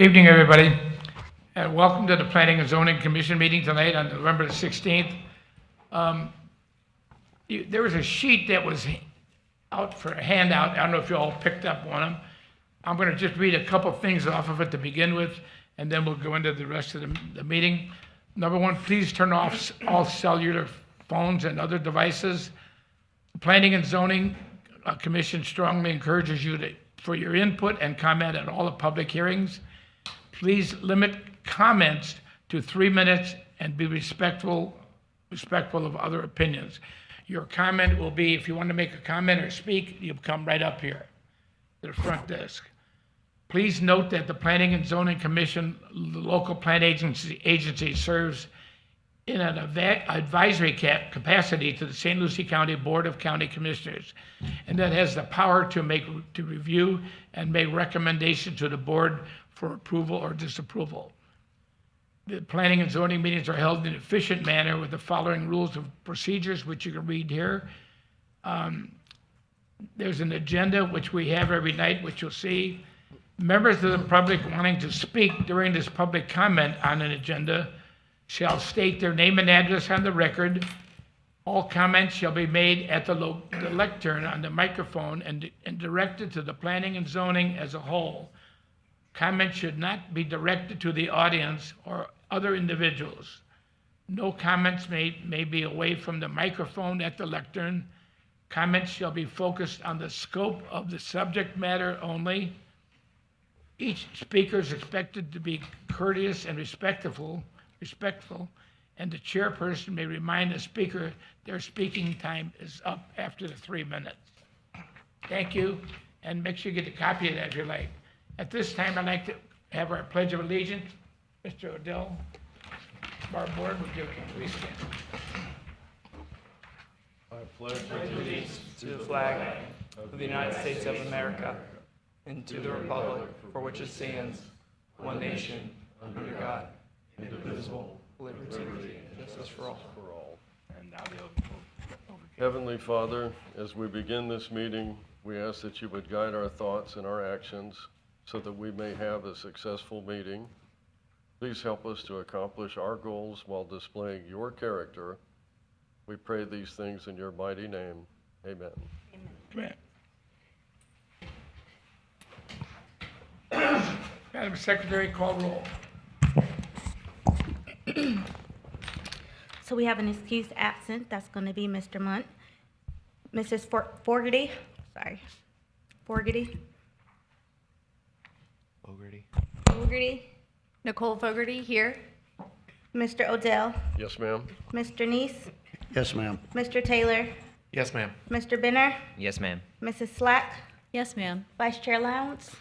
Evening, everybody, and welcome to the Planning and Zoning Commission meeting tonight on November the 16th. There was a sheet that was out for a handout. I don't know if you all picked up one of them. I'm going to just read a couple things off of it to begin with, and then we'll go into the rest of the meeting. Number one, please turn off all cellular phones and other devices. The Planning and Zoning Commission strongly encourages you for your input and comment at all the public hearings. Please limit comments to 3 minutes and be respectful of other opinions. Your comment will be, if you want to make a comment or speak, you come right up here to the front desk. Please note that the Planning and Zoning Commission, the local plan agency serves in an advisory capacity to the St. Lucie County Board of County Commissioners, and that has the power to review and make recommendations to the board for approval or disapproval. The planning and zoning meetings are held in an efficient manner with the following rules of procedures, which you can read here. There's an agenda which we have every night, which you'll see. Members of the public wanting to speak during this public comment on an agenda shall state their name and address on the record. All comments shall be made at the lectern on the microphone and directed to the planning and zoning as a whole. Comments should not be directed to the audience or other individuals. No comments may be away from the microphone at the lectern. Comments shall be focused on the scope of the subject matter only. Each speaker is expected to be courteous and respectful, and the chairperson may remind the speaker their speaking time is up after the 3 minutes. Thank you, and make sure you get a copy of that if you like. At this time, I'd like to have our Pledge of Allegiance. Mr. Odell, our board will give it. Please stand. I pledge allegiance to the flag of the United States of America and to the republic for which it stands, one nation, under God, indivisible, with liberty and justice for all. And now Heavenly Father, as we begin this meeting, we ask that you would guide our thoughts and our actions so that we may have a successful meeting. Please help us to accomplish our goals while displaying your character. We pray these things in your mighty name. Amen. Amen. Madam Secretary, call roll. So we have an excused absent. That's going to be Mr. Munt. Mrs. Fogarty. Fogarty. Nicole Fogarty here. Mr. Odell. Yes, ma'am. Mr. Neese. Yes, ma'am. Mr. Taylor. Yes, ma'am. Mr. Benner. Yes, ma'am. Mrs. Slack. Yes, ma'am. Vice Chair Lowndes.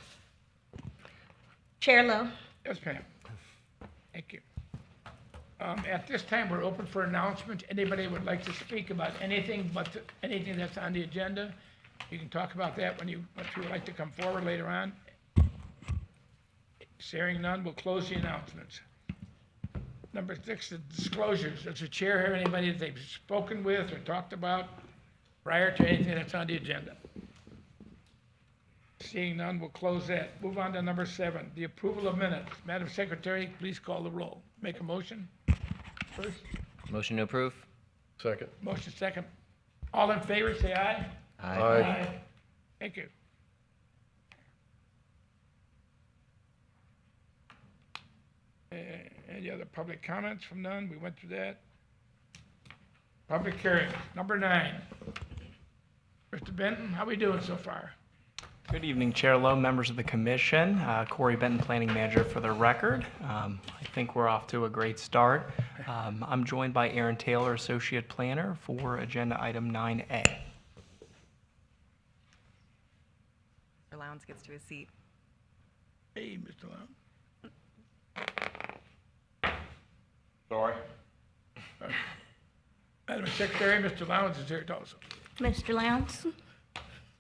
Chair Lowe. Yes, ma'am. Thank you. At this time, we're open for announcements. Anybody would like to speak about anything anything that's on the agenda, you can talk about that if you would like to come forward later on. Hearing none, we'll close the announcements. Number 6, the disclosures. Does the chair have anybody that they've spoken with or talked about prior to anything that's on the agenda? Seeing none, we'll close that. Move on to number 7, the approval of minutes. Madam Secretary, please call the roll. Make a motion first. Motion to approve? Second. Motion second. All in favor, say aye. Aye. Thank you. Any other public comments from none? We went through that. Public hearing, number 9. Mr. Benton, how we doing so far? Good evening, Chair Lowe, members of the commission. Corey Benton, Planning Manager for the record. I think we're off to a great start. I'm joined by Aaron Taylor, Associate Planner for Agenda Item 9A. Mr. Lowndes gets to his seat. Hey, Mr. Lowndes. Sorry. Madam Secretary, Mr. Lowndes is here also. Mr. Lowndes.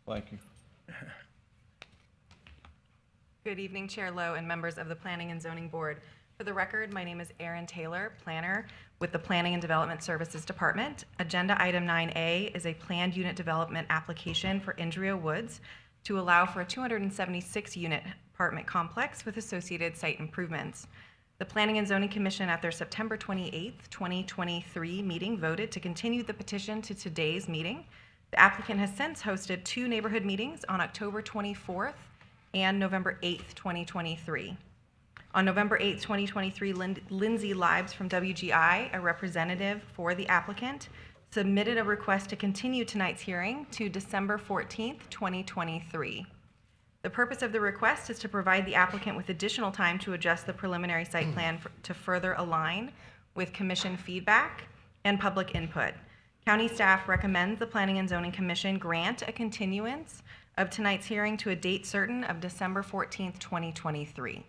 Thank you. Good evening, Chair Lowe and members of the Planning and Zoning Board. For the record, my name is Erin Taylor, Planner with the Planning and Development Services Department. Agenda Item 9A is a planned unit development application for Indria Woods to allow for a 276-unit apartment complex with associated site improvements. The Planning and Zoning Commission at their September 28th, 2023 meeting voted to continue the petition to today's meeting. The applicant has since hosted 2 neighborhood meetings on October 24th and November 8th, 2023. On November 8th, 2023, Lindsay Libes from WGI, a representative for the applicant, submitted a request to continue tonight's hearing to December 14th, 2023. The purpose of the request is to provide the applicant with additional time to adjust the preliminary site plan to further align with commission feedback and public input. County staff recommends the Planning and Zoning Commission grant a continuance of tonight's hearing to a date certain of December 14th, 2023.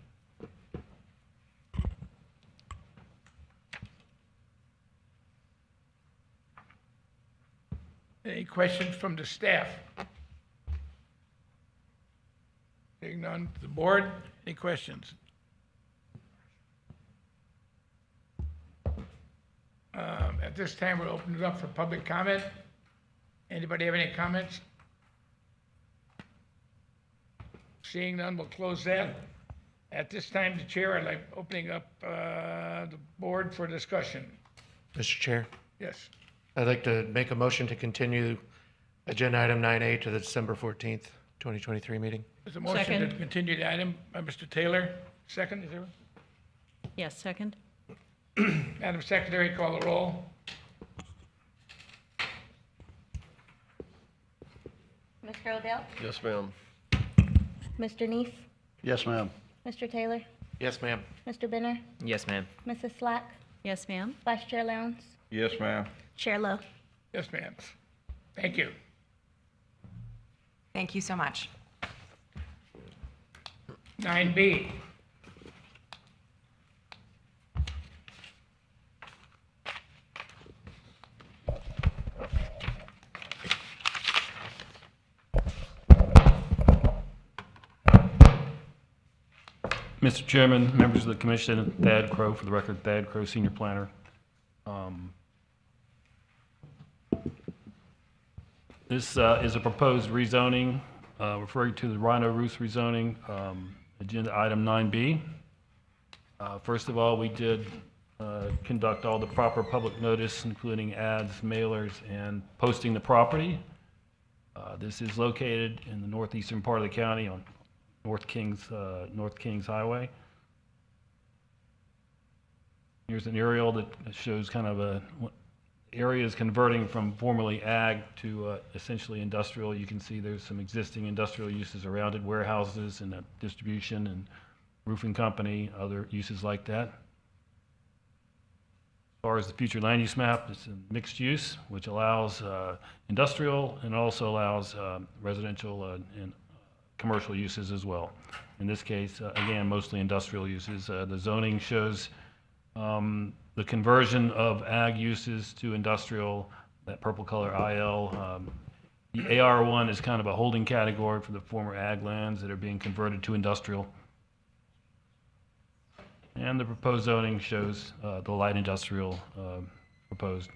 Any questions from the staff? Seeing none, the board, any questions? At this time, we'll open it up for public comment. Anybody have any comments? Seeing none, we'll close that. At this time, the chair, I'd like opening up the board for discussion. Mr. Chair, Yes. I'd like to make a motion to continue agenda item 9A to the December 14th, 2023 meeting. There's a motion to Second. continue the item by Mr. Taylor. Second, is there? Yes, second. Madam Secretary, call the roll. Mr. Odell? Yes, ma'am. Mr. Neese? Yes, ma'am. Mr. Taylor? Yes, ma'am. Mr. Benner? Yes, ma'am. Mrs. Slack? Yes, ma'am. Vice Chair Lowndes? Yes, ma'am. Chair Lowe? Yes, ma'am. Thank you. Thank you so much. 9B. Mr. Chairman, members of the commission, Thad Crow, for the record, Thad Crow, Senior Planner. This is a proposed rezoning, referring to the Rhino Roost rezoning, agenda item 9B. First of all, we did conduct all the proper public notice, including ads, mailers, and posting the property. This is located in the northeastern part of the county on North Kings Highway. Here's an aerial that shows kind of areas converting from formerly ag to essentially industrial. You can see there's some existing industrial uses around it, warehouses and distribution and roofing company, other uses like that. As far as the future land use map, it's a mixed use, which allows industrial and also allows residential and commercial uses as well. In this case, again, mostly industrial uses. The zoning shows the conversion of ag uses to industrial, that purple color IL. The AR1 is kind of a holding category for the former ag lands that are being converted to industrial. And the proposed zoning shows the light industrial proposed.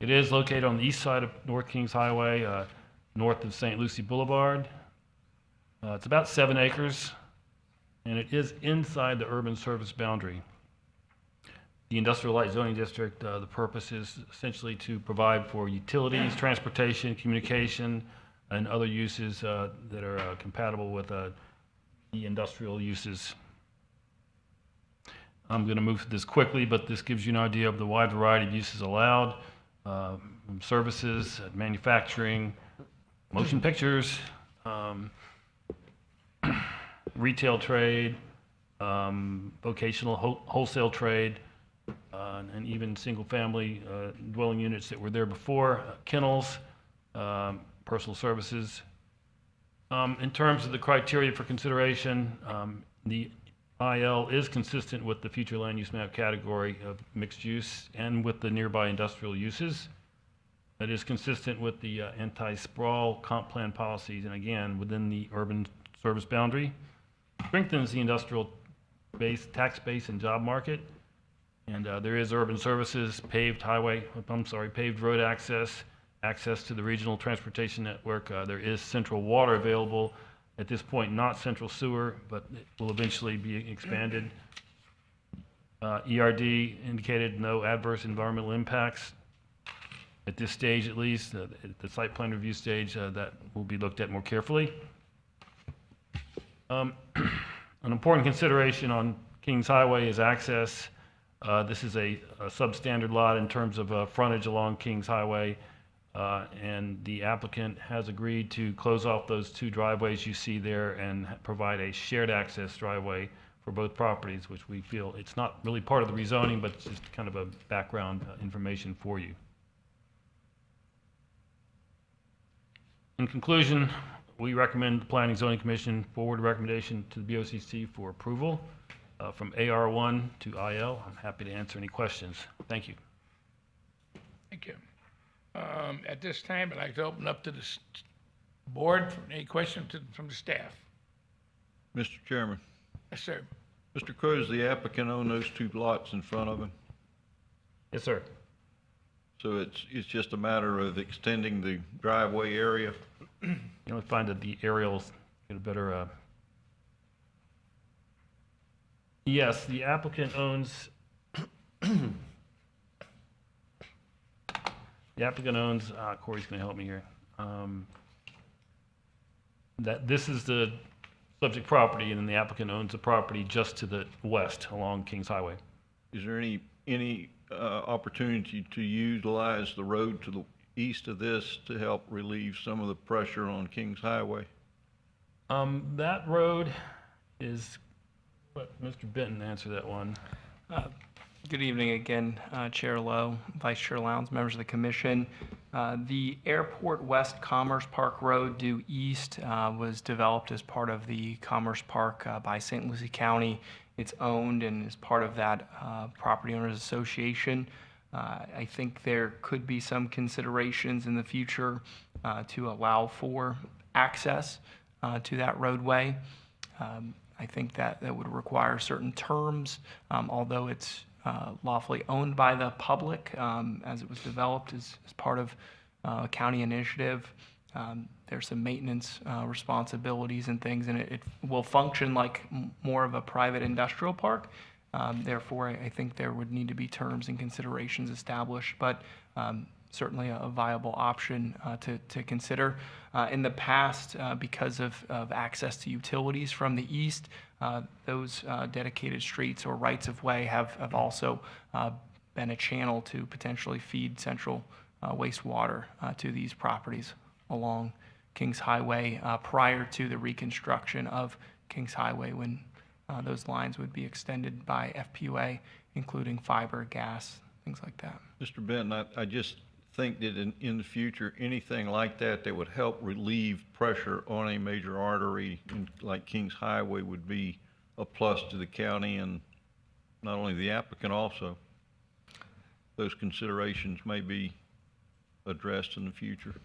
It is located on the east side of North Kings Highway, north of St. Lucie Boulevard. It's about 7 acres, and it is inside the urban service boundary. The industrial light zoning district, the purpose is essentially to provide for utilities, transportation, communication, and other uses that are compatible with the industrial uses. I'm going to move through this quickly, but this gives you an idea of the wide variety of uses allowed, from services, manufacturing, motion pictures, retail trade, vocational wholesale trade, and even single-family dwelling units that were there before, kennels, personal services. In terms of the criteria for consideration, the IL is consistent with the future land use map category of mixed use and with the nearby industrial uses. That is consistent with the anti-sprawl comp plan policies, and again, within the urban service boundary. Strengthens the industrial base, tax base, and job market. And there is urban services, paved road access, access to the regional transportation network. There is central water available At this point, not central sewer, but it will eventually be expanded. ERD indicated no adverse environmental impacts. At this stage, at least, at the site plan review stage, that will be looked at more carefully. An important consideration on Kings Highway is access. This is a substandard lot in terms of frontage along Kings Highway, and the applicant has agreed to close off those two driveways you see there and provide a shared access driveway for both properties, which we feel it's not really part of the rezoning, but it's just kind of a background information for you. In conclusion, we recommend the Planning and Zoning Commission forward recommendation to the BOCC for approval from AR1 to IL. I'm happy to answer any questions. Thank you. Thank you. At this time, I'd like to open up to the board for any questions from the staff. Mr. Chairman, Yes, sir. Mr. Cruz, the applicant owned those two lots in front of him, Yes, sir. so it's just a matter of extending the driveway area. You know, find that the aerials get a better. Yes, the applicant owns. The applicant owns. Corey's going to help me here. That this is the subject property, and then the applicant owns the property just to the west along Kings Highway. Is there any opportunity to utilize the road to the east of this to help relieve some of the pressure on Kings Highway? That road is. Let Mr. Benton answer that one. Good evening again, Chair Lowe, Vice Chair Lowndes, members of the commission. The Airport West Commerce Park Road due east was developed as part of the Commerce Park by St. Lucie County. It's owned and is part of that property owners association. I think there could be some considerations in the future to allow for access to that roadway. I think that would require certain terms, although it's lawfully owned by the public as it was developed as part of a county initiative. There's some maintenance responsibilities and things, and it will function like more of a private industrial park. Therefore, I think there would need to be terms and considerations established, but certainly a viable option to consider. In the past, because of access to utilities from the east, those dedicated streets or rights-of-way have also been a channel to potentially feed central wastewater to these properties along Kings Highway prior to the reconstruction of Kings Highway, when those lines would be extended by FPUA, including fiber, gas, things like that. Mr. Benton, I just think that in the future, anything like that would help relieve pressure on a major artery like Kings Highway would be a plus to the county and not only the applicant also. Those considerations may be addressed in the future.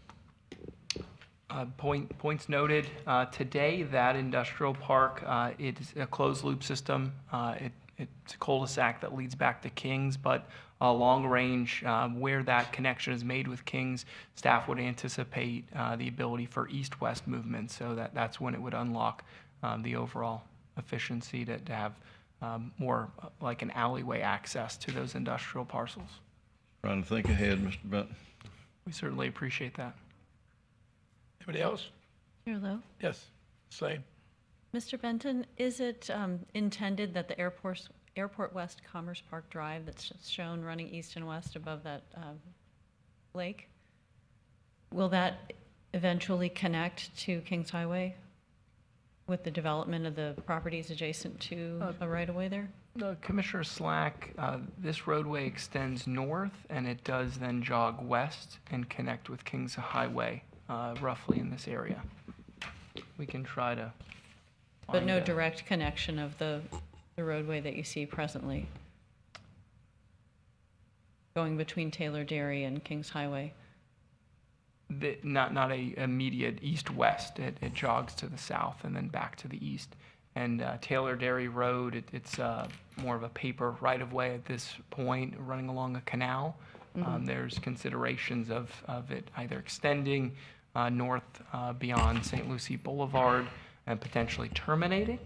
Points noted. Today, that industrial park, it is a closed loop system. It's a cul-de-sac that leads back to Kings, but long range, where that connection is made with Kings, staff would anticipate the ability for east-west movement, so that's when it would unlock the overall efficiency to have more like an alleyway access to those industrial parcels. Trying to think ahead, Mr. Benton. We certainly appreciate that. Anybody else? Chair Lowe? Yes. Slade? Mr. Benton, is it intended that the Airport West Commerce Park Drive that's shown running east and west above that lake, will that eventually connect to Kings Highway with the development of the properties adjacent to a right-of-way there? Commissioner Slack, this roadway extends north and it does then jog west and connect with Kings Highway, roughly in this area. We can try to But find no that. direct connection of the roadway that you see presently going between Taylor Dairy and Kings Highway? Not a immediate east-west. It jogs to the south and then back to the east. And Taylor Dairy Road, it's more of a paper right-of-way at this point, running along a canal. There's considerations of it either extending north beyond St. Lucie Boulevard. and potentially terminating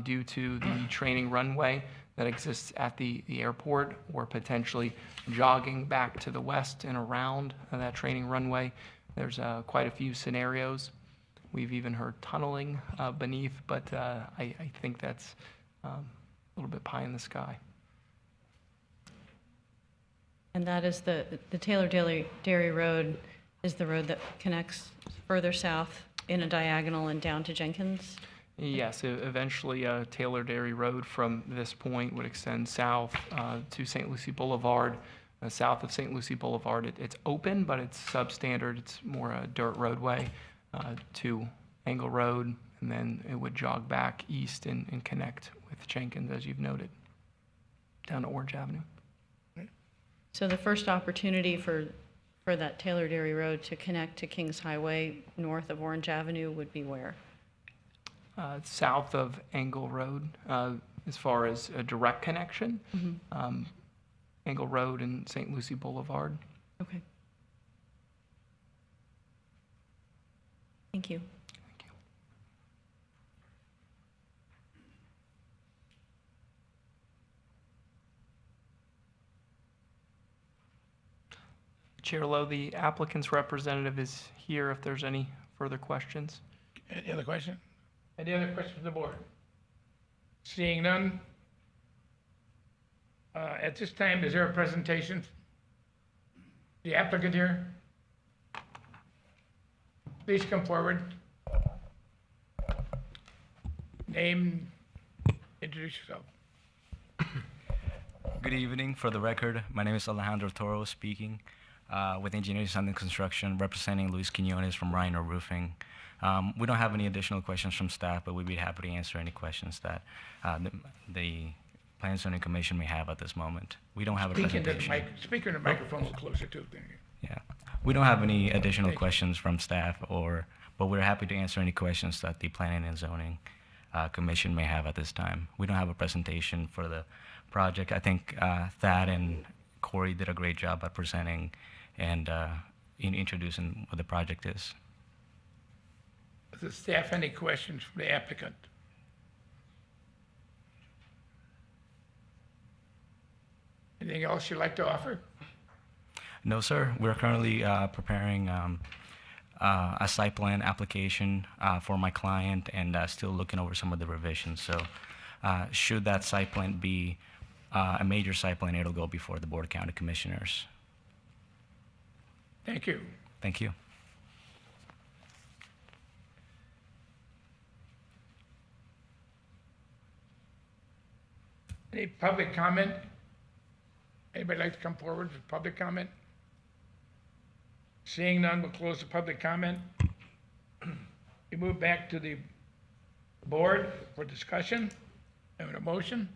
due to the training runway that exists at the airport, or potentially jogging back to the west and around that training runway. There's quite a few scenarios. We've even heard tunneling beneath, but I think that's a little bit pie in the sky. And that is the Taylor Dairy Road is the road that connects further south in a diagonal and down to Jenkins? Yes, eventually Taylor Dairy Road from this point would extend south to St. Lucie Boulevard. South of St. Lucie Boulevard, it's open, but it's substandard. It's more a dirt roadway to Angle Road, and then it would jog back east and connect with Jenkins, as you've noted, down to Orange Avenue. So the first opportunity for that Taylor Dairy Road to connect to Kings Highway north of Orange Avenue would be where? South of Angle Road, as far as a direct connection, Angle Road and St. Lucie Boulevard. Okay. Thank you. Thank you. Chair Lowe, the applicant's representative is here if there's any further questions. Any other question? Any other questions from the board? Seeing none. At this time, is there a presentation? The applicant here? Please come forward. Name, introduce yourself. Good evening. For the record, my name is Alejandro Toro speaking with Engineering Design and Construction, representing Luis Quinones from Rhino Roofing. We don't have any additional questions from staff, but we'd be happy to answer any questions that the Planning and Zoning Commission may have at this moment. We don't have a presentation. Speaking to the microphone a little closer to it. Yeah. We don't have any additional questions from staff, but we're happy to answer any questions that the Planning and Zoning Commission may have at this time. We don't have a presentation for the project. I think Thad and Corey did a great job at presenting and in introducing what the project is. Does the staff any questions from the applicant? Anything else you'd like to offer? No, sir. We're currently preparing a site plan application for my client and still looking over some of the revisions. So should that site plan be a major site plan, it'll go before the Board of County Commissioners. Thank you. Thank you. Any public comment? Anybody like to come forward for public comment? Seeing none, we'll close the public comment. We move back to the board for discussion. Have a motion?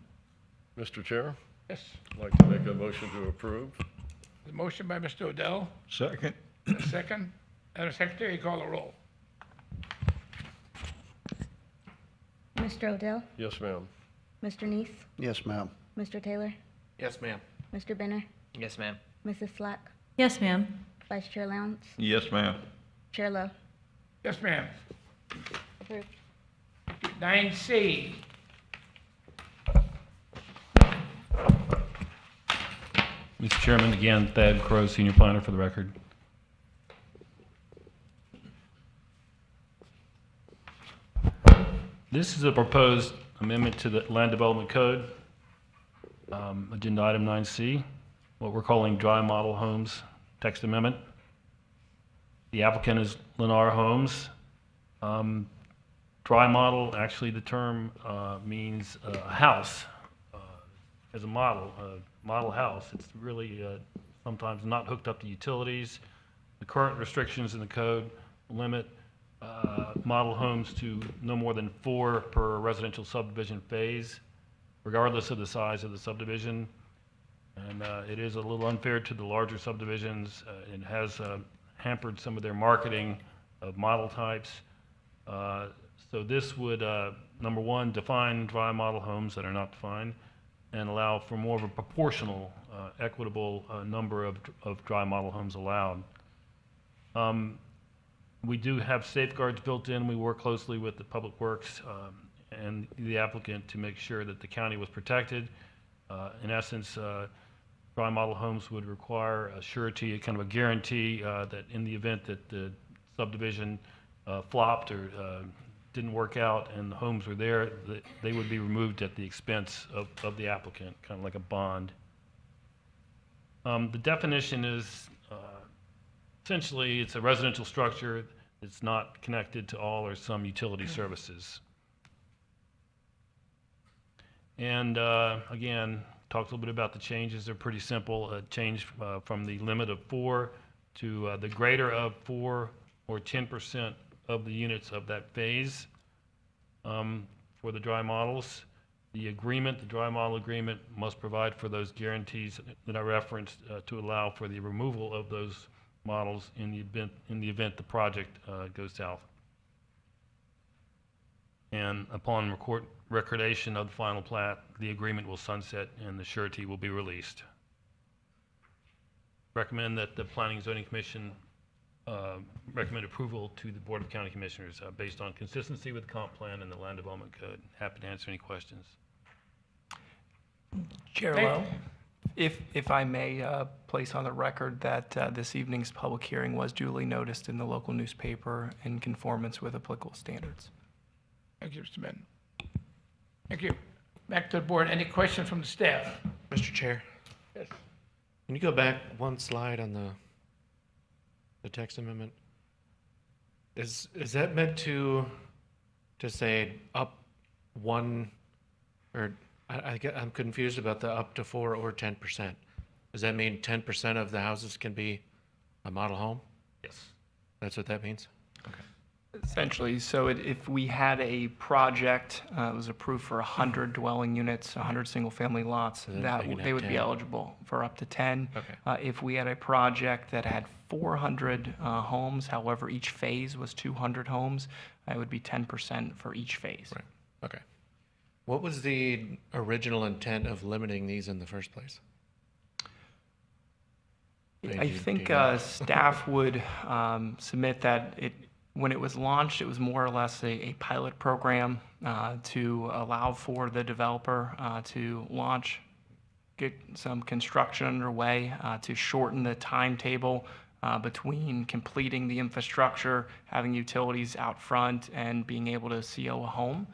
Mr. Chair, Yes. I'd like to make a motion to approve. The motion by Mr. Odell, Second. and a second. Madam Secretary, call the roll. Mr. Odell? Yes, ma'am. Mr. Neese? Yes, ma'am. Mr. Taylor? Yes, ma'am. Mr. Benner? Yes, ma'am. Mrs. Slack? Yes, ma'am. Vice Chair Lowndes? Yes, ma'am. Chair Lowe? Yes, ma'am. Approved. 9C. Mr. Chairman, again, Thad Crowe, Senior Planner for the record. This is a proposed amendment to the Land Development Code, Agenda Item 9C, what we're calling dry model homes text amendment. The applicant is Lennar Homes. Dry model, actually the term means a house as a model house. It's really sometimes not hooked up to utilities. The current restrictions in the code limit model homes to no more than 4 per residential subdivision phase, regardless of the size of the subdivision. And it is a little unfair to the larger subdivisions. It has hampered some of their marketing of model types. So this would, number one, define dry model homes that are not defined and allow for more of a proportional, equitable number of dry model homes allowed. We do have safeguards built in. We work closely with the Public Works and the applicant to make sure that the county was protected. In essence, dry model homes would require a surety, a kind of a guarantee that in the event that the subdivision flopped or didn't work out and the homes were there, that they would be removed at the expense of the applicant, kind of like a bond. The definition is essentially it's a residential structure. It's not connected to all or some utility services. And again, talked a little bit about the changes. They're pretty simple. A change from the limit of 4 to the greater of 4 or 10% of the units of that phase for the dry models. The agreement, the dry model agreement, must provide for those guarantees that I referenced to allow for the removal of those models in the event the project goes south. And upon recordation of the final plat, the agreement will sunset and the surety will be released. Recommend that the Planning and Zoning Commission recommend approval to the Board of County Commissioners based on consistency with the comp plan and the Land Development Code. Happy to answer any questions. Chair Lowe, if I may place on the record that this evening's public hearing was duly noticed in the local newspaper in conformance with applicable standards. Thank you, Mr. Benton. Thank you. Back to the board. Any questions from the staff? Mr. Chair, Yes. can you go back one slide on the text amendment? Is that meant to say up one, or I'm confused about the up to 4 or 10%. Does that mean 10% of the houses can be a model home? Yes. That's what that means? Essentially, so if we had a project, it was approved for 100 dwelling units, 100 single-family lots, then that they can they have would be 10. eligible for up to 10. Okay. If we had a project that had 400 homes, however, each phase was 200 homes, it would be 10% for each phase. Right. Okay. What was the original intent of limiting these in the first place? I think staff would submit that when it was launched, it was more or less a pilot program to allow for the developer to launch, get some construction underway, to shorten the timetable between completing the infrastructure, having utilities out front, and being able to CO a home.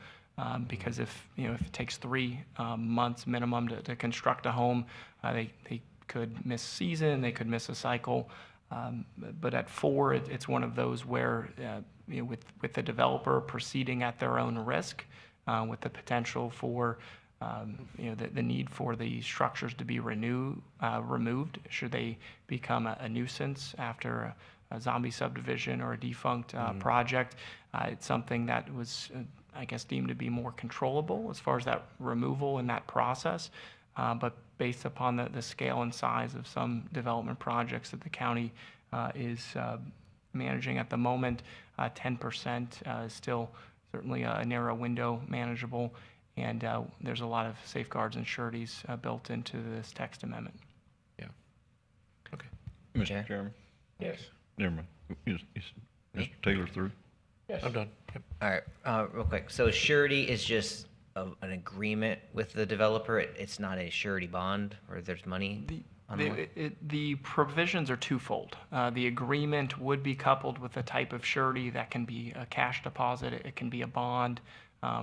Because if it takes 3 months minimum to construct a home, they could miss season, they could miss a cycle. But at 4, it's one of those where, with the developer proceeding at their own risk, with the potential for, the need for the structures to be removed should they become a nuisance after a zombie subdivision or a defunct project. It's something that was, I guess, deemed to be more controllable as far as that removal and that process. But based upon the scale and size of some development projects that the county is managing at the moment, 10% is still certainly a narrow window manageable, and there's a lot of safeguards and sureties built into this text amendment. Yeah. Okay. Mr. Chairman? Yes. Never mind. Is Mr. Taylor through? Yes. I'm done. Yep. All right, real quick. So surety is just an agreement with the developer. It's not a surety bond, or there's money on the way? The provisions are twofold. The agreement would be coupled with a type of surety that can be a cash deposit. It can be a bond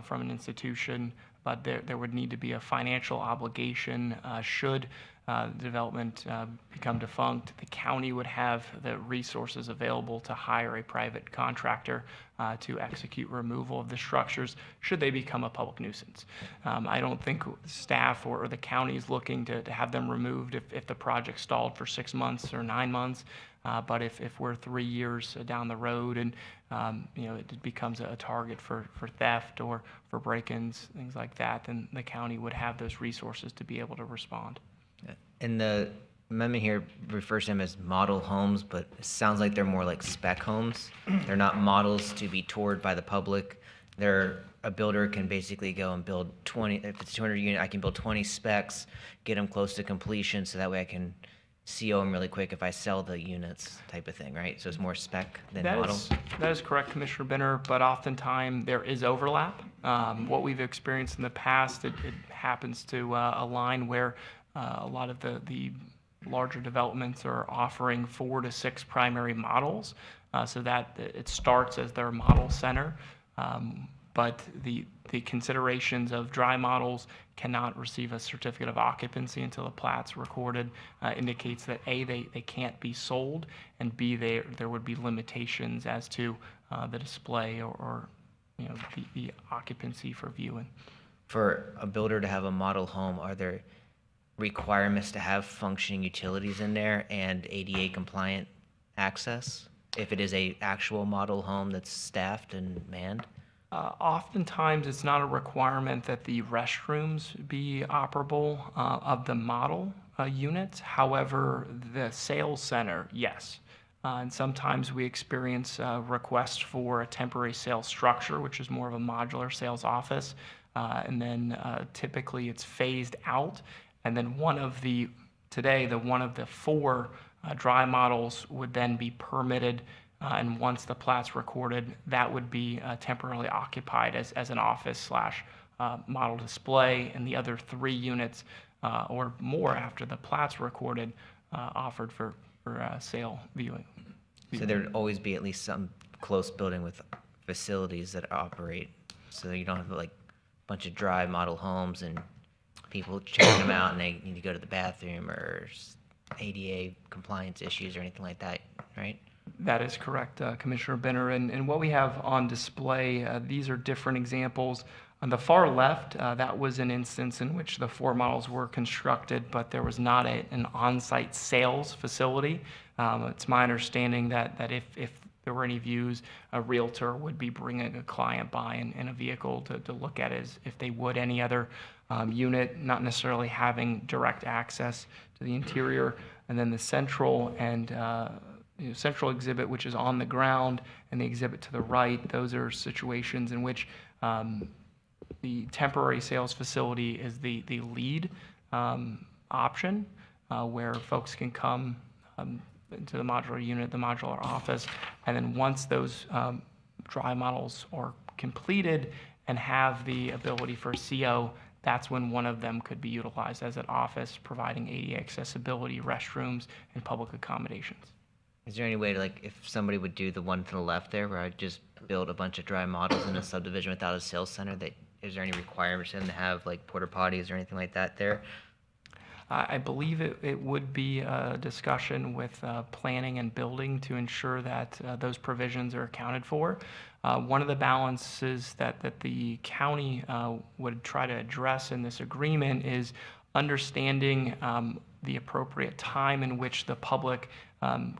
from an institution, but there would need to be a financial obligation should the development become defunct. The county would have the resources available to hire a private contractor to execute removal of the structures should they become a public nuisance. I don't think staff or the county is looking to have them removed if the project stalled for 6 months or 9 months. But if we're 3 years down the road and it becomes a target for theft or for break-ins, things like that, then the county would have those resources to be able to respond. And the amendment here refers to them as model homes, but it sounds like they're more like spec homes. They're not models to be toured by the public. A builder can basically go and build 20, if it's 200 unit, I can build 20 specs, get them close to completion, so that way I can CO them really quick if I sell the units type of thing, right? So it's more spec than model? That is correct, Commissioner Benner, but oftentimes there is overlap. What we've experienced in the past, it happens to align where a lot of the larger developments are offering 4 to 6 primary models, so that it starts as their model center. But the considerations of dry models cannot receive a certificate of occupancy until the plat's recorded, indicates that A, they can't be sold, and B, there would be limitations as to the display or the occupancy for viewing. For a builder to have a model home, are there requirements to have functioning utilities in there and ADA compliant access if it is a actual model home that's staffed and manned? Oftentimes, it's not a requirement that the restrooms be operable of the model units. However, the sales center, yes. And sometimes we experience requests for a temporary sales structure, which is more of a modular sales office. And then typically it's phased out. And then one of the 4 dry models would then be permitted. And once the plat's recorded, that would be temporarily occupied as an office / model display, and the other 3 units or more after the plat's recorded offered for sale viewing. So there'd always be at least some close building with facilities that operate, so you don't have like a bunch of dry model homes and people checking them out and they need to go to the bathroom or ADA compliance issues or anything like that, right? That is correct, Commissioner Benner. And what we have on display, these are different examples. On the far left, that was an instance in which the 4 models were constructed, but there was not an on-site sales facility. It's my understanding that if there were any views, a realtor would be bringing a client by in a vehicle to look at it as if they would any other unit, not necessarily having direct access to the interior. And then the central and central exhibit, which is on the ground, and the exhibit to the right, those are situations in which the temporary sales facility is the lead option, where folks can come into the modular unit, the modular office, and then once those dry models are completed and have the ability for CO, that's when one of them could be utilized as an office, providing ADA accessibility, restrooms, and public accommodations. Is there any way to, like, if somebody would do the one to the left there, where I'd just build a bunch of dry models in a subdivision without a sales center, is there any requirements for them to have, like, porta potties or anything like that there? I believe it would be a discussion with planning and building to ensure that those provisions are accounted for. One of the balances that the county would try to address in this agreement is understanding the appropriate time in which the public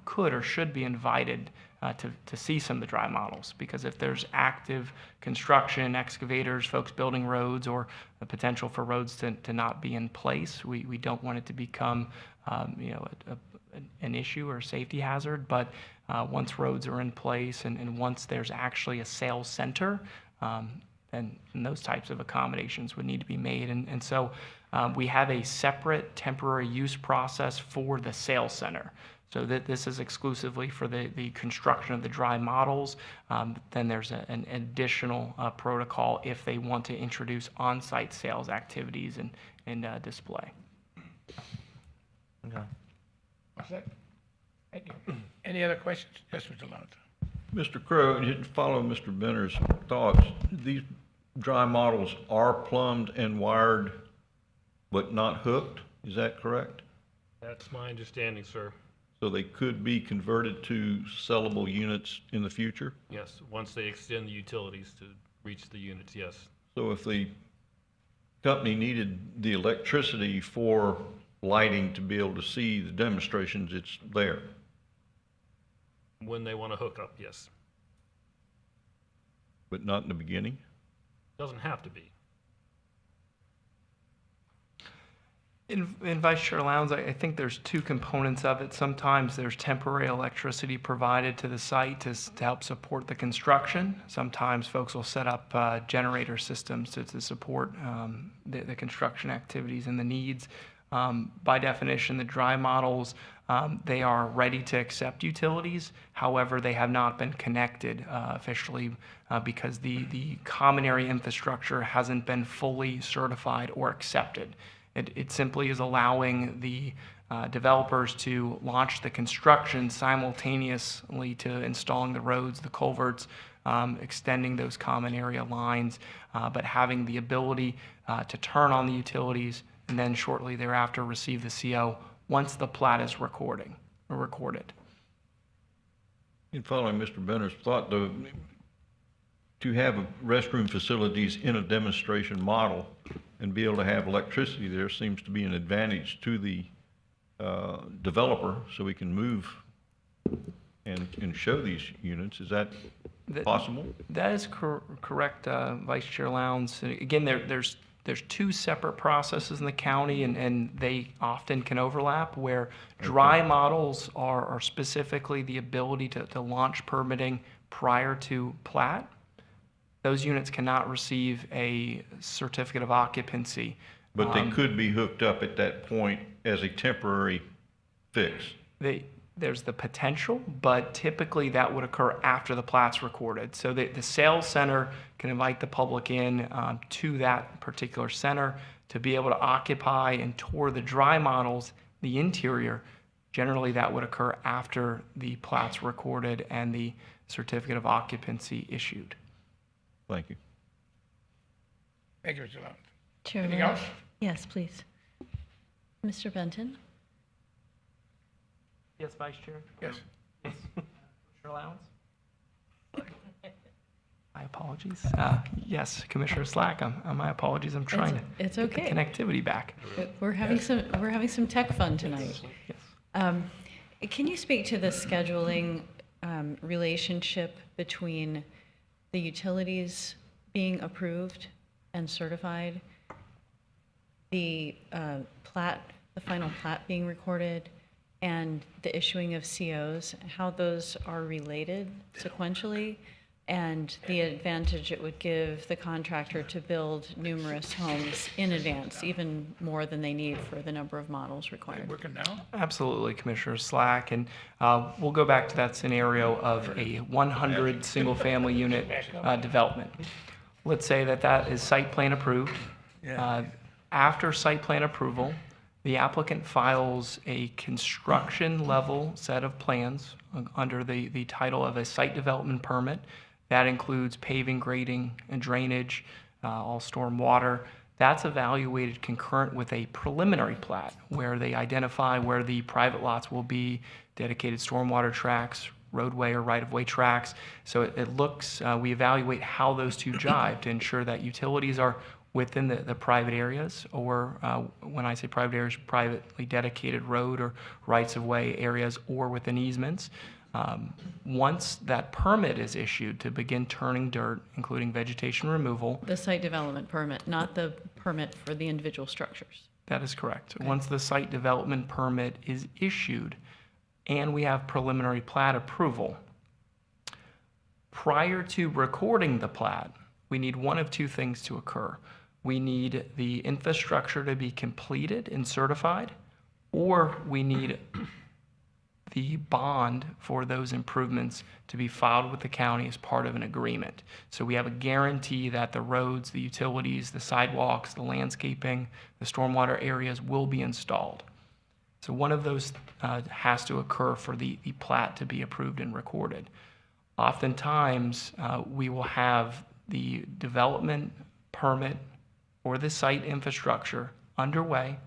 could or should be invited to see some of the dry models. Because if there's active construction, excavators, folks building roads, or the potential for roads to not be in place, we don't want it to become an issue or a safety hazard. But once roads are in place and once there's actually a sales center, and those types of accommodations would need to be made. And so we have a separate temporary use process for the sales center. So that this is exclusively for the construction of the dry models. Then there's an additional protocol if they want to introduce on-site sales activities and display. Okay. What's that? Thank you. Any other questions? Yes, Mr. Lawrence. Mr. Crowe, to follow Mr. Benner's thoughts, these dry models are plumbed and wired, but not hooked, is that correct? That's my understanding, sir. So they could be converted to sellable units in the future? Yes, once they extend the utilities to reach the units, yes. So if the company needed the electricity for lighting to be able to see the demonstrations, it's there? When they want to hook up, yes. But not in the beginning? Doesn't have to be. In Vice Chair Lowndes, I think there's 2 components of it. Sometimes there's temporary electricity provided to the site to help support the construction. Sometimes folks will set up generator systems to support the construction activities and the needs. By definition, the dry models They are ready to accept utilities. However, they have not been connected officially because the common area infrastructure hasn't been fully certified or accepted. It simply is allowing the developers to launch the construction simultaneously to installing the roads, the culverts, extending those common area lines, but having the ability to turn on the utilities and then shortly thereafter receive the CO once the plat is recorded. In following Mr. Benner's thought, though, to have restroom facilities in a demonstration model and be able to have electricity there seems to be an advantage to the developer, so we can move and show these units. Is that possible? That is correct, Vice Chair Lowndes. Again, there's two separate processes in the county, and they often can overlap, where dry models are specifically the ability to launch permitting prior to plat. Those units cannot receive a certificate of occupancy. But they could be hooked up at that point as a temporary fix. There's the potential, but typically that would occur after the plat's recorded. So the sales center can invite the public in to that particular center to be able to occupy and tour the dry models, the interior. Generally, that would occur after the plat's recorded and the certificate of occupancy issued. Thank you. Thank you, Mr. Lowndes. Chairman? Anything else? Yes, please. Mr. Benton? Yes, Vice Chair? Yes. Commissioner Lowndes? My apologies. Yes, Commissioner Slack, my apologies. I'm trying to It's get the okay. connectivity back. We're having some tech fun tonight. Yes. Can you speak to the scheduling relationship between the utilities being approved and certified, the final plat being recorded, and the issuing of COs, how those are related sequentially, and the advantage it would give the contractor to build numerous homes in advance, even more than they need for the number of models required? Working now? Absolutely, Commissioner Slack. And we'll go back to that scenario of a 100 single-family unit development. Let's say that is site plan approved. After site plan approval, the applicant files a construction level set of plans under the title of a site development permit. That includes paving, grading, and drainage, all storm water. That's evaluated concurrent with a preliminary plat where they identify where the private lots will be, dedicated stormwater tracks, roadway or right-of-way tracks. So it looks, we evaluate how those two jive to ensure that utilities are within the private areas, or when I say private areas, privately dedicated road or rights-of-way areas, or within easements. Once that permit is issued to begin turning dirt, including vegetation removal. The site development permit, not the permit for the individual structures. That is correct. Once the site development permit is issued and we have preliminary plat approval, prior to recording the plat, we need one of two things to occur. We need the infrastructure to be completed and certified, or we need the bond for those improvements to be filed with the county as part of an agreement. So we have a guarantee that the roads, the utilities, the sidewalks, the landscaping, the stormwater areas will be installed. So one of those has to occur for the plat to be approved and recorded. Oftentimes, we will have the development permit or the site infrastructure underway,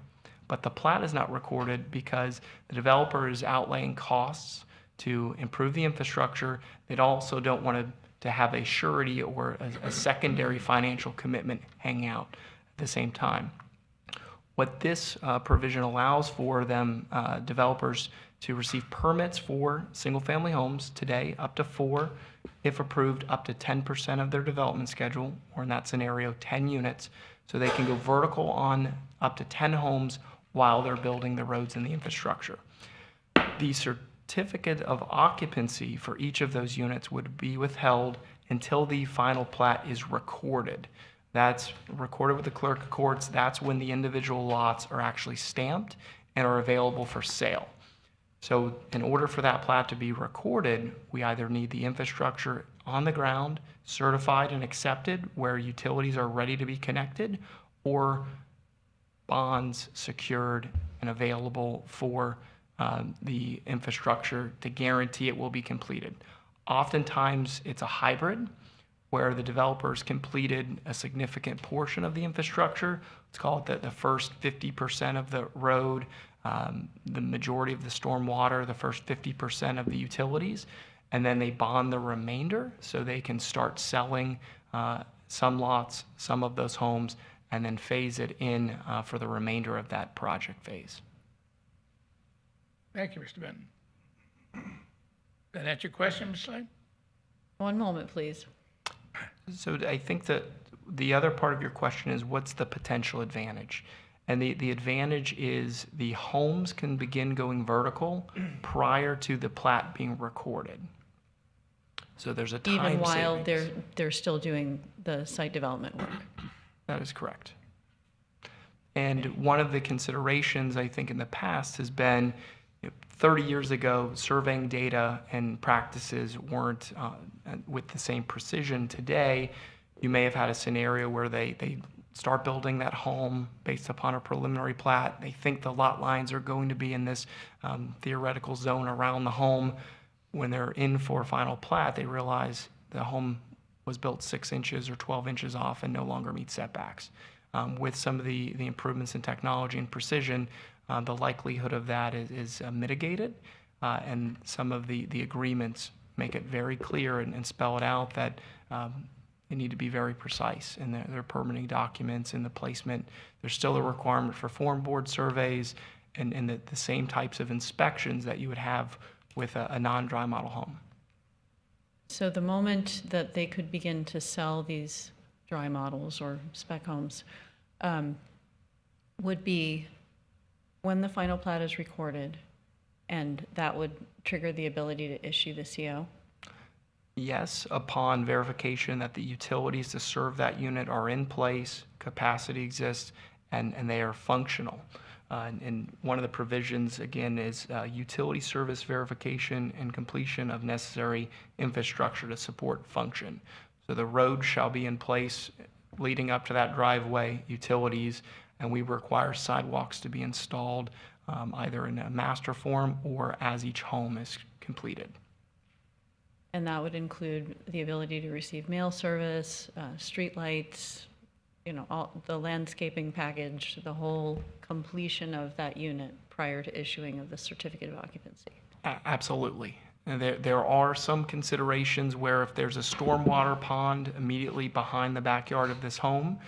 but the plat is not recorded because the developer is outlaying costs to improve the infrastructure. They also don't want to have a surety or a secondary financial commitment hang out at the same time. What this provision allows for them, developers, to receive permits for single-family homes today, up to 4, if approved, up to 10% of their development schedule, or in that scenario, 10 units. So they can go vertical on up to 10 homes while they're building the roads and the infrastructure. The certificate of occupancy for each of those units would be withheld until the final plat is recorded. That's recorded with the clerk of courts. That's when the individual lots are actually stamped and are available for sale. So in order for that plat to be recorded, we either need the infrastructure on the ground, certified and accepted, where utilities are ready to be connected, or bonds secured and available for the infrastructure to guarantee it will be completed. Oftentimes, it's a hybrid where the developers completed a significant portion of the infrastructure. Let's call it the first 50% of the road, the majority of the stormwater, the first 50% of the utilities, and then they bond the remainder so they can start selling some lots, some of those homes, and then phase it in for the remainder of that project phase. Thank you, Mr. Benton. That answer your question, Ms. Slade? One moment, please. So I think that the other part of your question is what's the potential advantage? And the advantage is the homes can begin going vertical prior to the plat being recorded. So there's a time Even while savings. they're still doing the site development work. That is correct. And one of the considerations, I think, in the past has been 30 years ago, surveying data and practices weren't with the same precision. Today, you may have had a scenario where they start building that home based upon a preliminary plat. They think the lot lines are going to be in this theoretical zone around the home. When they're in for a final plat, they realize the home was built 6 inches or 12 inches off and no longer meets setbacks. With some of the improvements in technology and precision, the likelihood of that is mitigated, and some of the agreements make it very clear and spell it out that they need to be very precise in their permitting documents and the placement. There's still a requirement for form board surveys and the same types of inspections that you would have with a non-dry model home. So the moment that they could begin to sell these dry models or spec homes would be when the final plat is recorded, and that would trigger the ability to issue the CO? Yes, upon verification that the utilities to serve that unit are in place, capacity exists, and they are functional. And one of the provisions, again, is utility service verification and completion of necessary infrastructure to support function. So the road shall be in place leading up to that driveway, utilities, and we require sidewalks to be installed either in a master form or as each home is completed. And that would include the ability to receive mail service, streetlights, all the landscaping package, the whole completion of that unit prior to issuing of the certificate of occupancy. Absolutely. And there are some considerations where if there's a stormwater pond immediately behind the backyard of this home,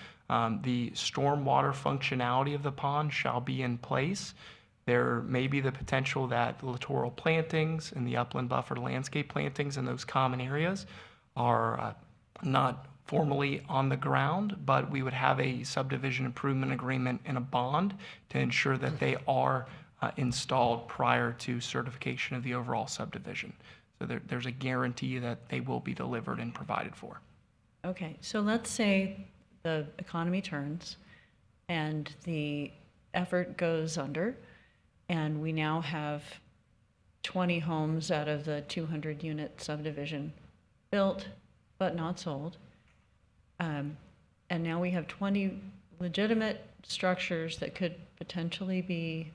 the stormwater functionality of the pond shall be in place. There may be the potential that the littoral plantings and the upland buffer landscape plantings in those common areas are not formally on the ground, but we would have a subdivision improvement agreement and a bond to ensure that they are installed prior to certification of the overall subdivision. So there's a guarantee that they will be delivered and provided for. Okay, so let's say the economy turns and the effort goes under, and we now have 20 homes out of the 200 unit subdivision built but not sold. And now we have 20 legitimate structures that could potentially be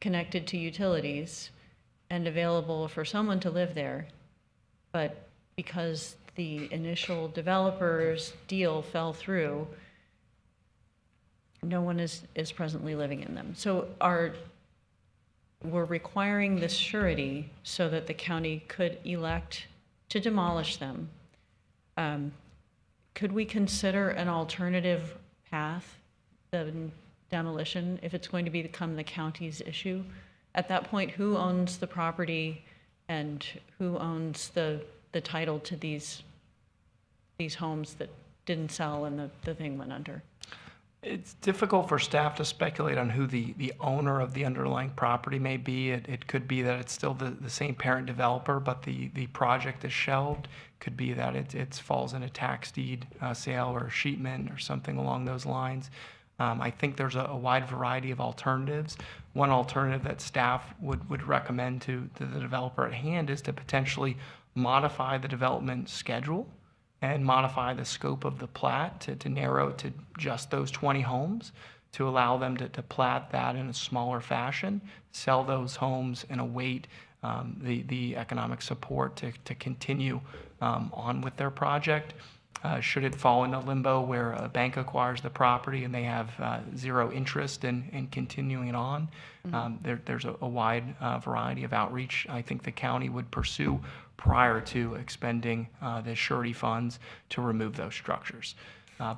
connected to utilities and available for someone to live there. But because the initial developer's deal fell through, no one is presently living in them. So we're requiring this surety so that the county could elect to demolish them. Could we consider an alternative path, the demolition, if it's going to become the county's issue? At that point, who owns the property and who owns the title to these homes that didn't sell and the thing went under? It's difficult for staff to speculate on who the owner of the underlying property may be. It could be that it's still the same parent developer, but the project is shelved. Could be that it falls in a tax deed sale or sheetment or something along those lines. I think there's a wide variety of alternatives. One alternative that staff would recommend to the developer at hand is to potentially modify the development schedule and modify the scope of the plat to narrow it to just those 20 homes, to allow them to plat that in a smaller fashion, sell those homes, and await the economic support to continue on with their project. Should it fall into limbo where a bank acquires the property and they have zero interest in continuing on, there's a wide variety of outreach I think the county would pursue prior to expending the surety funds to remove those structures.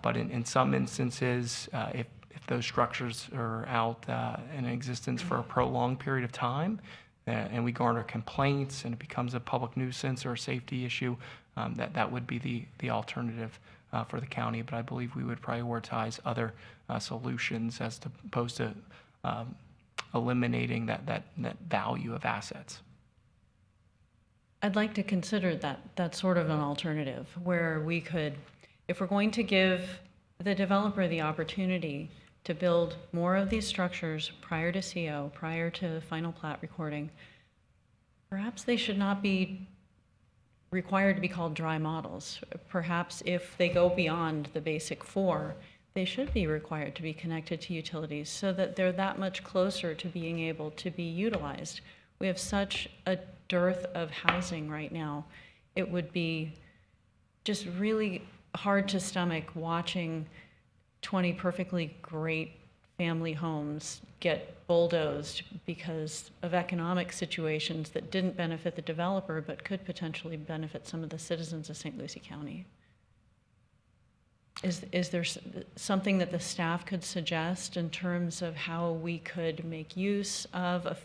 But in some instances, if those structures are out in existence for a prolonged period of time, and we garner complaints and it becomes a public nuisance or a safety issue, that would be the alternative for the county. But I believe we would prioritize other solutions as opposed to eliminating that value of assets. I'd like to consider that sort of an alternative where we could, if we're going to give the developer the opportunity to build more of these structures prior to CO, prior to final plat recording, perhaps they should not be required to be called dry models. Perhaps if they go beyond the basic 4, they should be required to be connected to utilities so that they're that much closer to being able to be utilized. We have such a dearth of housing right now. It would be just really hard to stomach watching 20 perfectly great family homes get bulldozed because of economic situations that didn't benefit the developer but could potentially benefit some of the citizens of St. Lucie County. Is there something that the staff could suggest in terms of how we could make use of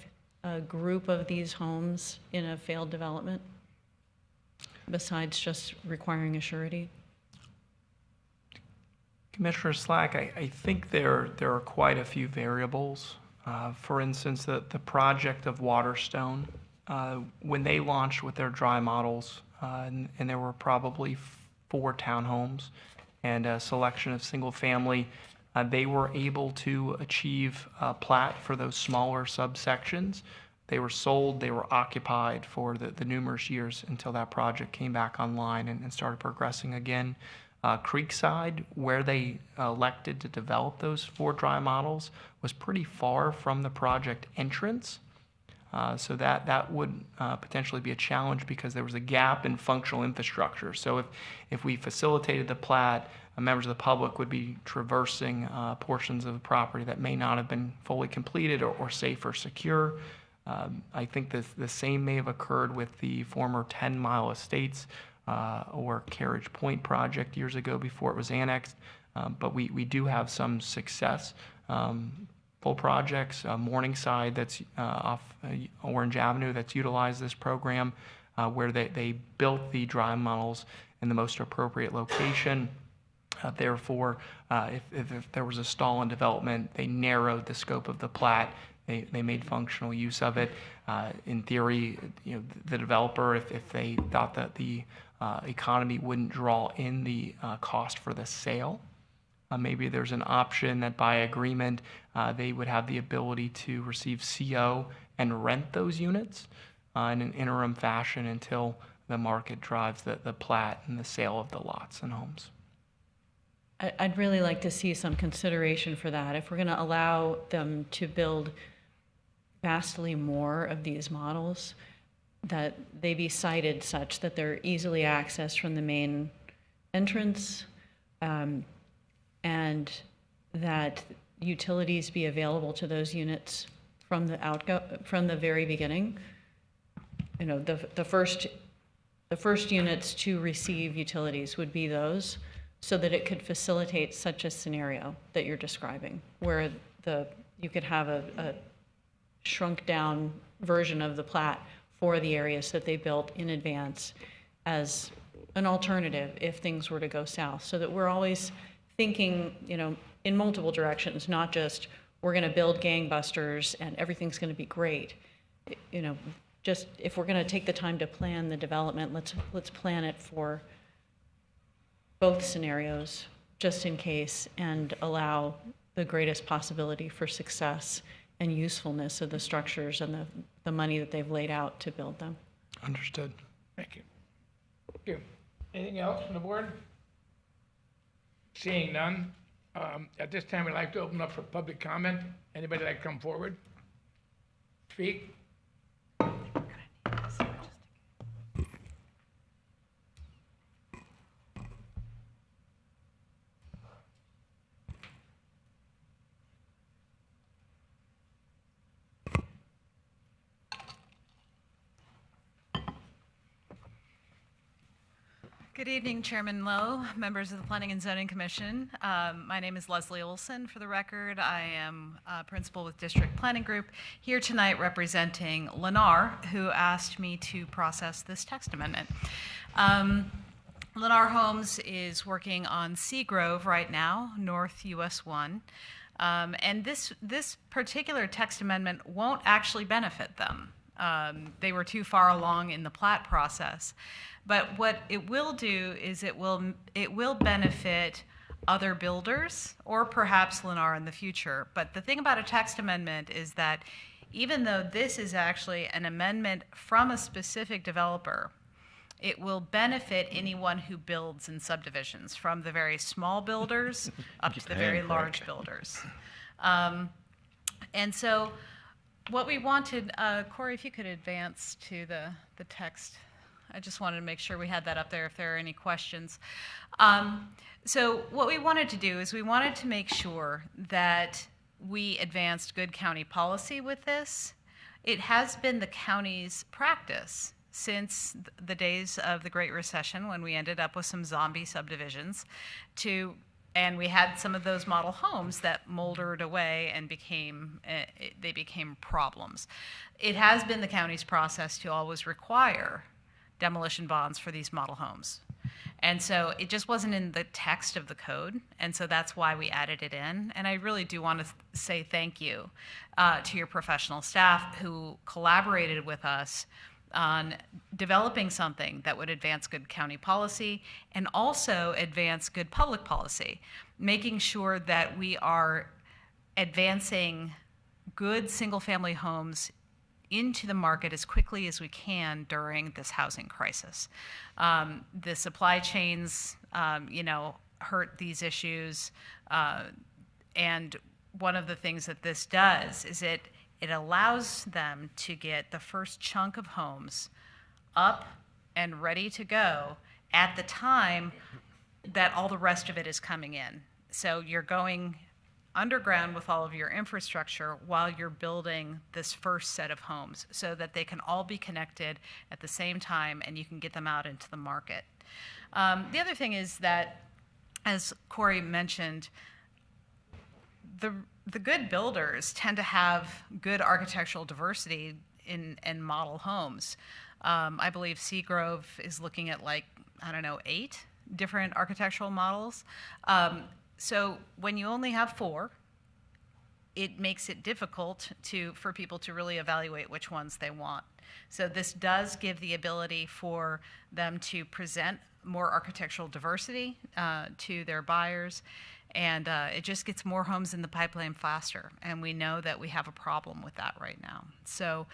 a group of these homes in a failed development besides just requiring a surety? Commissioner Slack, I think there are quite a few variables. For instance, the project of Waterstone, when they launched with their dry models, and there were probably 4 townhomes and a selection of single family, they were able to achieve a plat for those smaller subsections. They were sold, they were occupied for the numerous years until that project came back online and started progressing again. Creekside, where they elected to develop those 4 dry models, was pretty far from the project entrance. So that would potentially be a challenge because there was a gap in functional infrastructure. So if we facilitated the plat, members of the public would be traversing portions of the property that may not have been fully completed or safe or secure. I think the same may have occurred with the former 10 Mile Estates or Carriage Point project years ago before it was annexed. But we do have some success. Full projects, Morningside that's off Orange Avenue that's utilized this program where they built the dry models in the most appropriate location. Therefore, if there was a stall in development, they narrowed the scope of the plat. They made functional use of it. In theory, the developer, if they thought that the economy wouldn't draw in the cost for the sale, maybe there's an option that by agreement they would have the ability to receive CO and rent those units in an interim fashion until the market drives the plat and the sale of the lots and homes. I'd really like to see some consideration for that. If we're going to allow them to build vastly more of these models, that they be sited such that they're easily accessed from the main entrance, and that utilities be available to those units from the very beginning. The first units to receive utilities would be those, so that it could facilitate such a scenario that you're describing, where you could have a shrunk down version of the plat for the areas that they built in advance as an alternative if things were to go south, so that we're always thinking, in multiple directions, not just we're going to build gangbusters and everything's going to be great. Just if we're going to take the time to plan the development, let's plan it for both scenarios just in case and allow the greatest possibility for success and usefulness of the structures and the money that they've laid out to build them. Understood. Thank you. Thank you. Anything else from the board? Seeing none, at this time, we'd like to open up for public comment. Anybody like to come forward? Speak? Good evening, Chairman Lowe, members of the Planning and Zoning Commission. My name is Leslie Olson, for the record. I am principal with District Planning Group, here tonight representing Lennar, who asked me to process this text amendment. Lennar Homes is working on Seagrove right now, North US 1. And this particular text amendment won't actually benefit them. They were too far along in the plat process. But what it will do is it will benefit other builders or perhaps Lennar in the future. But the thing about a text amendment is that even though this is actually an amendment from a specific developer, it will benefit anyone who builds in subdivisions, from the very small builders up to the very large builders. And so what we wanted, Corey, if you could advance to the text. I just wanted to make sure we had that up there if there are any questions. So what we wanted to do is we wanted to make sure that we advanced good county policy with this. It has been the county's practice since the days of the Great Recession, when we ended up with some zombie subdivisions, and we had some of those model homes that moldered away and became problems. It has been the county's process to always require demolition bonds for these model homes. And so it just wasn't in the text of the code, and so that's why we added it in. And I really do want to say thank you to your professional staff who collaborated with us on developing something that would advance good county policy and also advance good public policy, making sure that we are advancing good single-family homes into the market as quickly as we can during this housing crisis. The supply chains, hurt these issues, and one of the things that this does is it allows them to get the first chunk of homes up and ready to go at the time that all the rest of it is coming in. So you're going underground with all of your infrastructure while you're building this first set of homes so that they can all be connected at the same time and you can get them out into the market. The other thing is that, as Corey mentioned, the good builders tend to have good architectural diversity in model homes. I believe Seagrove is looking at 8 different architectural models. So when you only have 4, it makes it difficult for people to really evaluate which ones they want. So this does give the ability for them to present more architectural diversity to their buyers, and it just gets more homes in the pipeline faster. And we know that we have a problem with that right now. So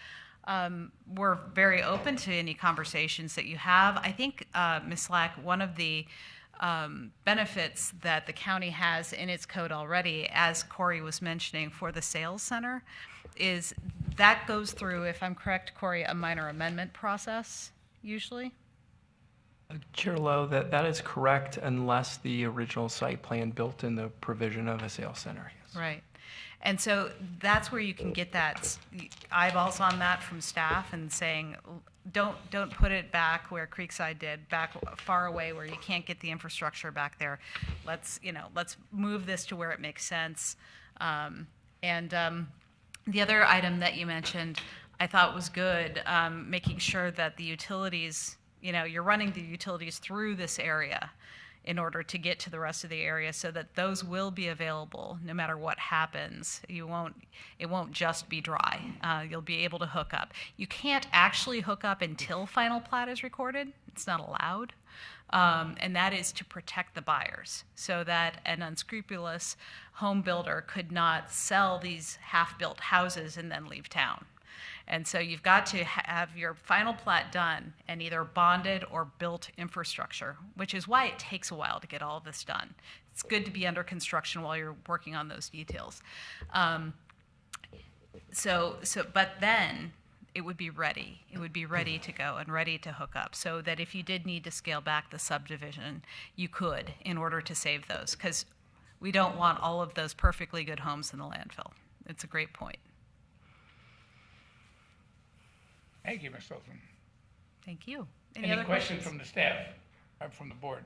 we're very open to any conversations that you have. I think, Ms. Slack, one of the benefits that the county has in its code already, as Corey was mentioning, for the sales center, is that goes through, if I'm correct, Corey, a minor amendment process usually? Chair Lowe, that is correct unless the original site plan built in the provision of a sales center. Yes. Right. And so that's where you can get that eyeballs on that from staff and saying, don't put it back where Creekside did, back far away where you can't get the infrastructure back there. Let's move this to where it makes sense. The other item that you mentioned, I thought was good, making sure that the utilities, you're running the utilities through this area in order to get to the rest of the area, so that those will be available no matter what happens. It won't just be dry. You'll be able to hook up. You can't actually hook up until final plat is recorded. It's not allowed. And that is to protect the buyers, so that an unscrupulous home builder could not sell these half-built houses and then leave town. And so you've got to have your final plat done and either bonded or built infrastructure, which is why it takes a while to get all of this done. It's good to be under construction while you're working on those details. But then it would be ready. It would be ready to go and ready to hook up, so that if you did need to scale back the subdivision, you could, in order to save those, because we don't want all of those perfectly good homes in the landfill. It's a great point. Thank you, Ms. Olson. Thank you. Any other questions from the staff or from the board?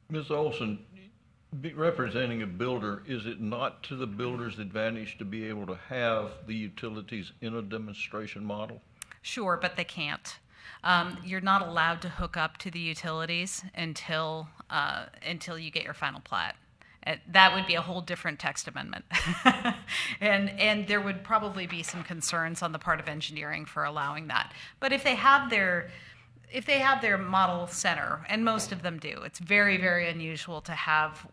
Ms. Olson, representing a builder, is it not to the builder's advantage to be able to have the utilities in a demonstration model? Sure, but they can't. You're not allowed to hook up to the utilities until you get your final plat. That would be a whole different text amendment. and there would probably be some concerns on the part of engineering for allowing that. But if they have their model center, and most of them do, it's very, very unusual to have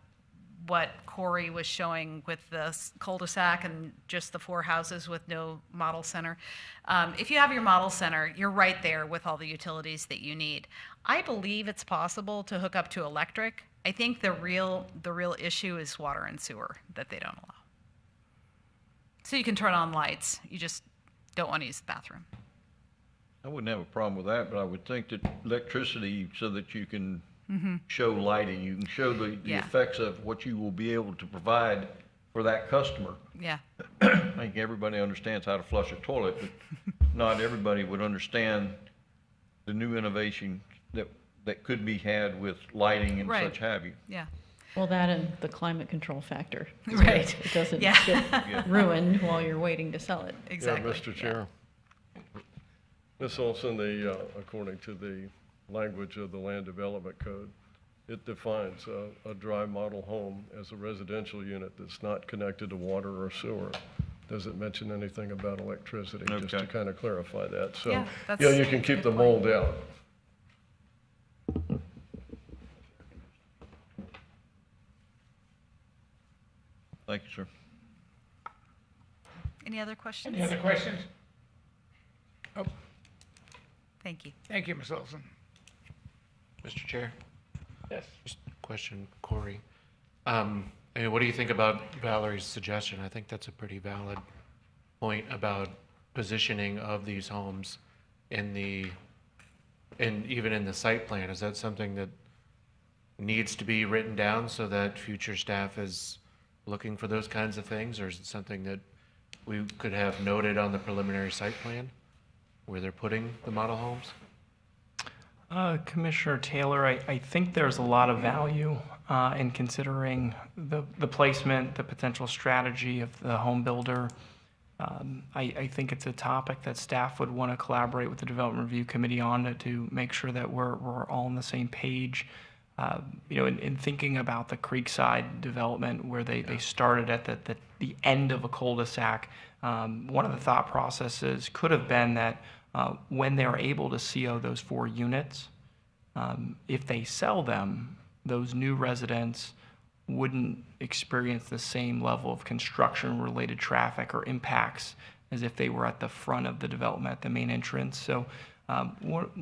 what Corey was showing with the cul-de-sac and just the 4 houses with no model center. If you have your model center, you're right there with all the utilities that you need. I believe it's possible to hook up to electric. I think the real issue is water and sewer that they don't allow. So you can turn on lights, you just don't want to use the bathroom. I wouldn't have a problem with that, but I would think that electricity, so that you can show lighting, you can show the effects of what you will be able to provide for that customer. Yeah. I think everybody understands how to flush a toilet, but not everybody would understand the new innovation that could be had with lighting and Right. such have you. Yeah. Well, that and the climate control factor. so Right. It doesn't Yeah. get ruined while you're waiting to sell it. Exactly. Yeah, Mr. Chair. Ms. Olson, according to the language of the Land Development Code, it defines a dry model home as a residential unit that's not connected to water or sewer. Does it mention anything about electricity? Just to Okay. kind of clarify that. So, Yeah, that's you can a keep good the mold out. Thank you, sir. Any other questions? Any other questions? Oh, Thank you. thank you, Ms. Olson. Mr. Chair, Yes. just a question, Corey. I mean, what do you think about Valerie's suggestion? I think that's a pretty valid point about positioning of these homes in even in the site plan. Is that something that needs to be written down so that future staff is looking for those kinds of things? Or is it something that we could have noted on the preliminary site plan where they're putting the model homes? Commissioner Taylor, I think there's a lot of value in considering the placement, the potential strategy of the home builder. I think it's a topic that staff would want to collaborate with the Development Review Committee on to make sure that we're all on the same page. In thinking about the Creekside development where they started at the end of a cul-de-sac, one of the thought processes could have been that when they're able to CO those 4 units, if they sell them, those new residents wouldn't experience the same level of construction-related traffic or impacts as if they were at the front of the development, at the main entrance. So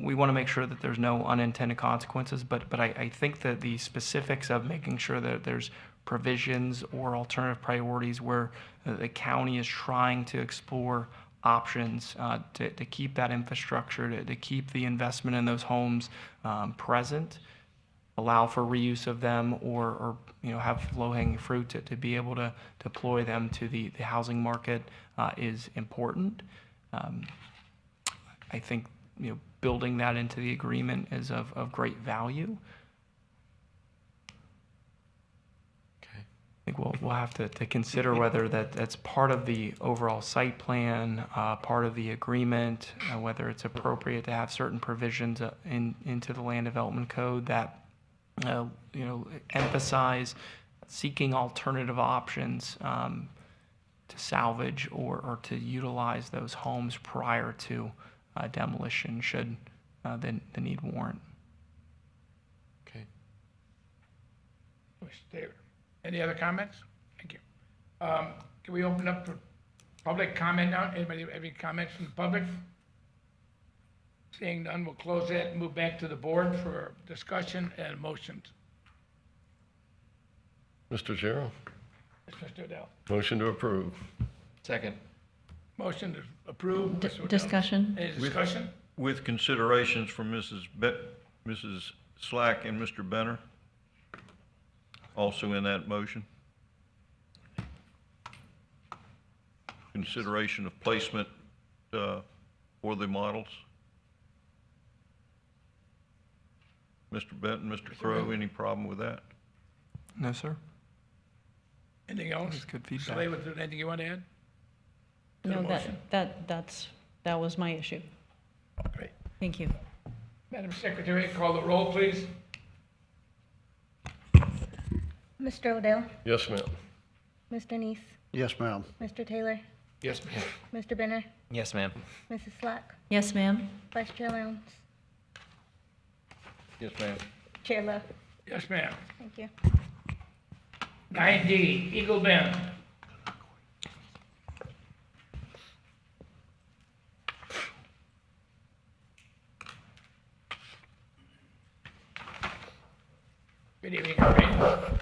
we want to make sure that there's no unintended consequences, but I think that the specifics of making sure that there's provisions or alternative priorities where the county is trying to explore options to keep that infrastructure, to keep the investment in those homes present, allow for reuse of them, or have low-hanging fruit to be able to deploy them to the housing market is important. I think building that into the agreement is of great value. Okay. I think we'll have to consider whether that's part of the overall site plan, part of the agreement, whether it's appropriate to have certain provisions into the land development code that emphasize seeking alternative options to salvage or to utilize those homes prior to demolition should the need warrant. Okay. Mr. Taylor. Any other comments? Thank you. Can we open up for public comment now? Anybody have any comments from the public? Seeing none, we'll close that and move back to the board for discussion and motions. Mr. Chair, Mr. Odell. motion to approve. Second. Motion to approve. Mr. Odell. Discussion? Any discussion? With considerations from Mrs. Slack and Mr. Benner, also in that motion. Consideration of placement for the models. Mr. Benton, Mr. Crowe, any problem with that? No, sir. Anything else? That's good Mr. feedback. Leywood, anything you want to add? To the No, motion? that was my issue. Great. Thank you. Madam Secretary, call the roll, please. Mr. Odell? Yes, ma'am. Mr. Neese? Yes, ma'am. Mr. Taylor? Yes, ma'am. Mr. Benner? Yes, ma'am. Mrs. Slack? Yes, ma'am. Vice Chair Lowndes? Yes, ma'am. Chair Lowe? Yes, ma'am. Thank you. 9D, Eagle Bend. Good evening, everybody.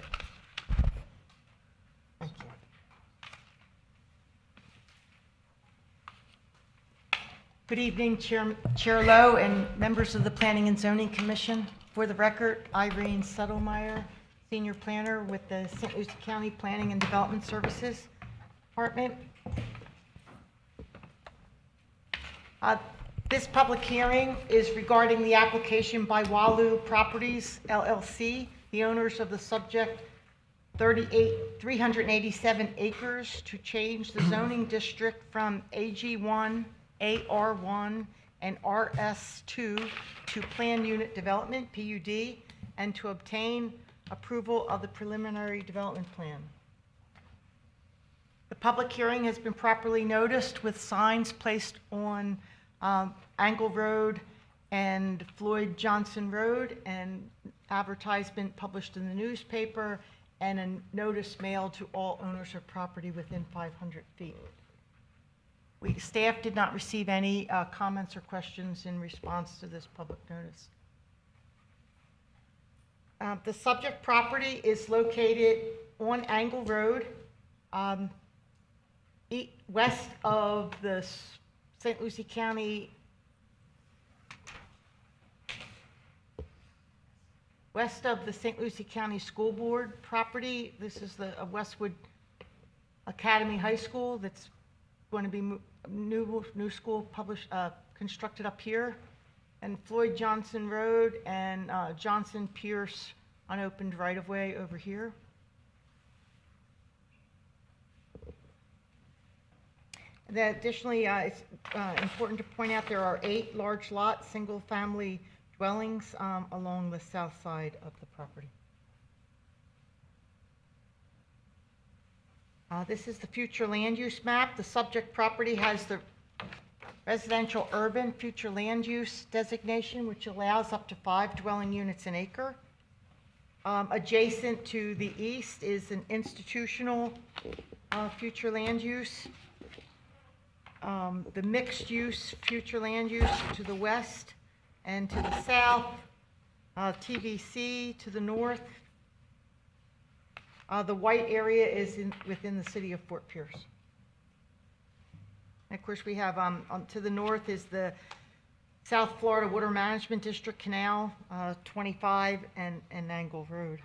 Good evening, Chair Lowe and members of the Planning and Zoning Commission. For the record, Irene Settlemeyer, Senior Planner with the St. Lucie County Planning and Development Services Department. This public hearing is regarding the application by Walu Properties LLC, the owners of the subject 387 acres, to change the zoning district from AG1, AR1, and RS2 to Plan Unit Development, PUD, and to obtain approval of the preliminary development plan. The public hearing has been properly noticed with signs placed on Angle Road and Floyd Johnson Road, and advertisement published in the newspaper, and a notice mailed to all owners of property within 500 feet. Staff did not receive any comments or questions in response to this public notice. The subject property is located on Angle Road, west of the St. Lucie County, west of the St. Lucie County School Board property. This is the Westwood Academy High School that's going to be new school constructed up here, and Floyd Johnson Road and Johnson Pierce unopened right-of-way over here. Additionally, it's important to point out there are 8 large lot, single-family dwellings along the south side of the property. This is the future land use map. The subject property has the residential urban future land use designation, which allows up to 5 dwelling units an acre. Adjacent to the east is an institutional future land use. The mixed use future land use to the west, and to the south, TVC to the north. The white area is within the city of Fort Pierce. And of course, we have to the north is the South Florida Water Management District Canal 25 and Angle Road.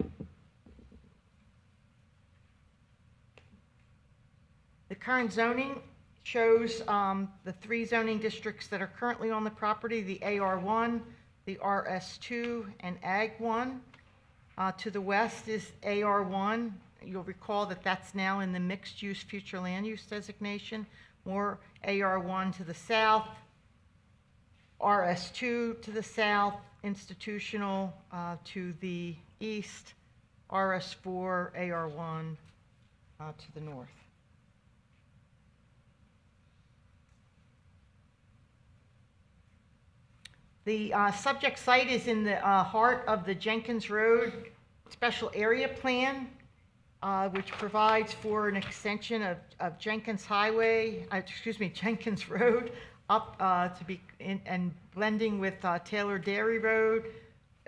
The current zoning shows the 3 zoning districts that are currently on the property: the AR1, the RS2, and Ag1. To the west is AR1. You'll recall that that's now in the mixed-use future land use designation. More AR1 to the south, RS2 to the south, institutional to the southeast, RS4, AR1 to the north. The subject site is in the heart of the Jenkins Road Special Area Plan, which provides for an extension of Jenkins Road up to be and blending with Taylor Dairy Road,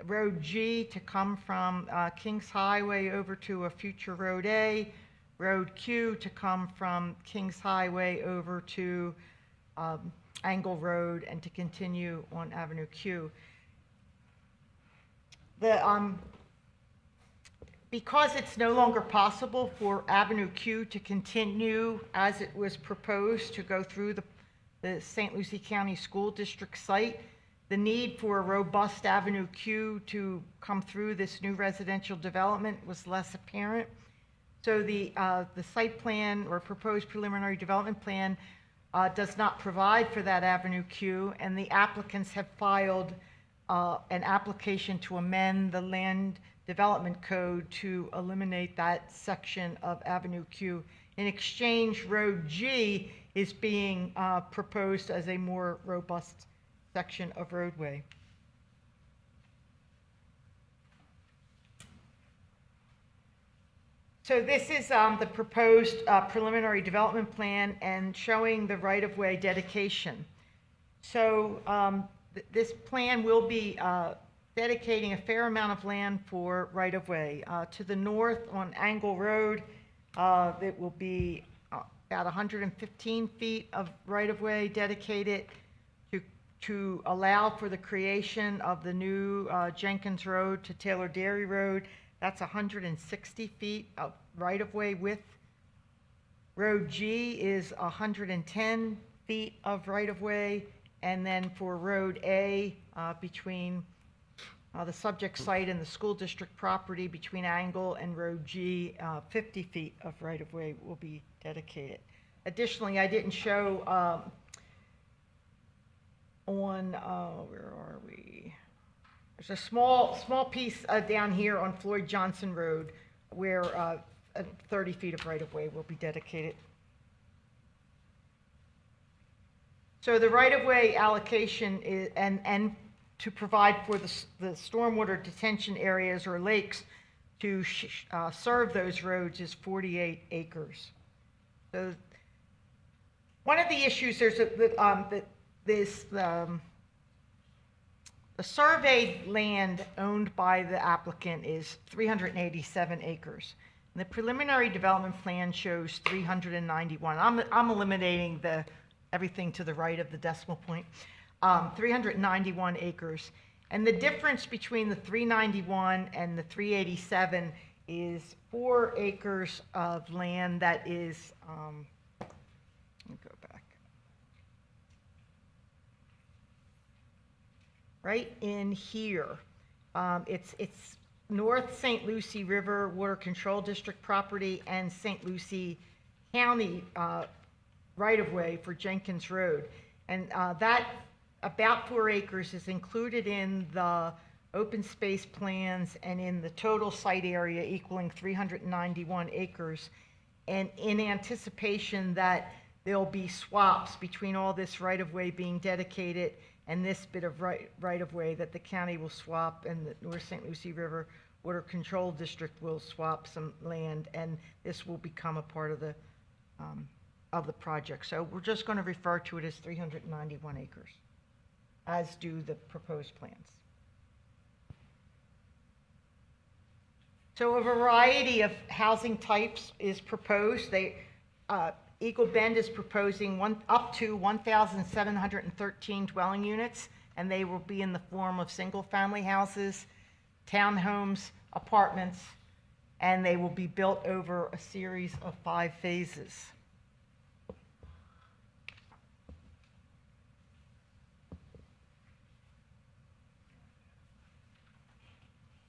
Road G to come from Kings Highway over to a future Road A, Road Q to come from Kings Highway over to Angle Road and to continue on Avenue Q. Because it's no longer possible for Avenue Q to continue as it was proposed to go through the St. Lucie County School District site, the need for a robust Avenue Q to come through this new residential development was less apparent. So the site plan or proposed preliminary development plan does not provide for that Avenue Q, and the applicants have filed an application to amend the land development code to eliminate that section of Avenue Q. In exchange, Road G is being proposed as a more robust section of roadway. So this is the proposed preliminary development plan and showing the right-of-way dedication. So this plan will be dedicating a fair amount of land for right-of-way. To the north on Angle Road, it will be about 115 feet of right-of-way dedicated to allow for the creation of the new Jenkins Road to Taylor Dairy Road. That's 160 feet of right-of-way width. Road G is 110 feet of right-of-way. And then for Road A, between the subject site and the school district property between Angle and Road G, 50 feet of right-of-way will be dedicated. Additionally, I didn't show where are we? There's a small piece down here on Floyd Johnson Road where 30 feet of right-of-way will be dedicated. So the right-of-way allocation is, and to provide for the stormwater detention areas or lakes to serve those roads is 48 acres. So one of the issues, there's the surveyed land owned by the applicant is 387 acres. And the preliminary development plan shows 391. I'm eliminating everything to the right of the decimal point. 391 acres. And the difference between the 391 and the 387 is 4 acres of land that is, let me go back. Right in here. It's North St. Lucie River Water Control District property and St. Lucie County right-of-way for Jenkins Road. And that about 4 acres is included in the open space plans and in the total site area equaling 391 acres. And in anticipation that there'll be swaps between all this right-of-way being dedicated and this bit of right-of-way that the county will swap and the North St. Lucie River Water Control District will swap some land, and this will become a part of the project. So we're just going to refer to it as 391 acres, as do the proposed plans. So a variety of housing types is proposed. Eagle Bend is proposing up to 1,713 dwelling units, and they will be in the form of single-family houses, townhomes, apartments, and they will be built over a series of 5 phases.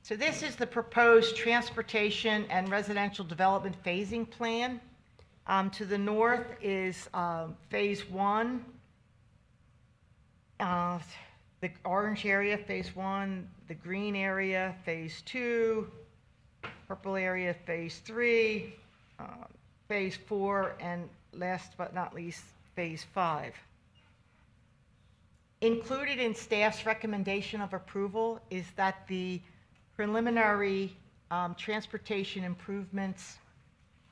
So this is the proposed transportation and residential development phasing plan. To the north is phase 1. the orange area, Phase 1, the green area, Phase 2, purple area, Phase 3, Phase 4, and last but not least, Phase 5. Included in staff's recommendation of approval is that the preliminary transportation improvements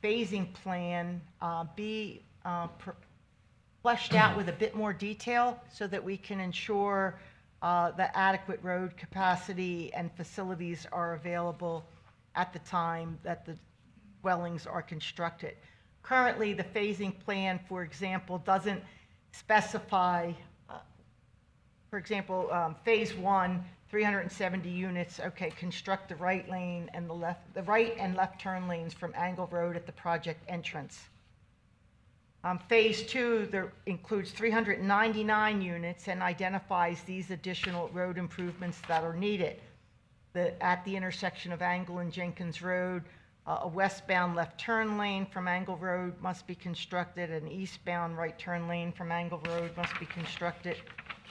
phasing plan be fleshed out with a bit more detail so that we can ensure that adequate road capacity and facilities are available at the time that the dwellings are constructed. Currently, the phasing plan, for example, doesn't specify, for example, Phase 1, 370 units, okay, construct the right lane and the right and left turn lanes from Angle Road at the project entrance. Phase 2 there includes 399 units and identifies these additional road improvements that are needed. At the intersection of Angle and Jenkins Road, a westbound left turn lane from Angle Road must be constructed, an eastbound right turn lane from Angle Road must be constructed,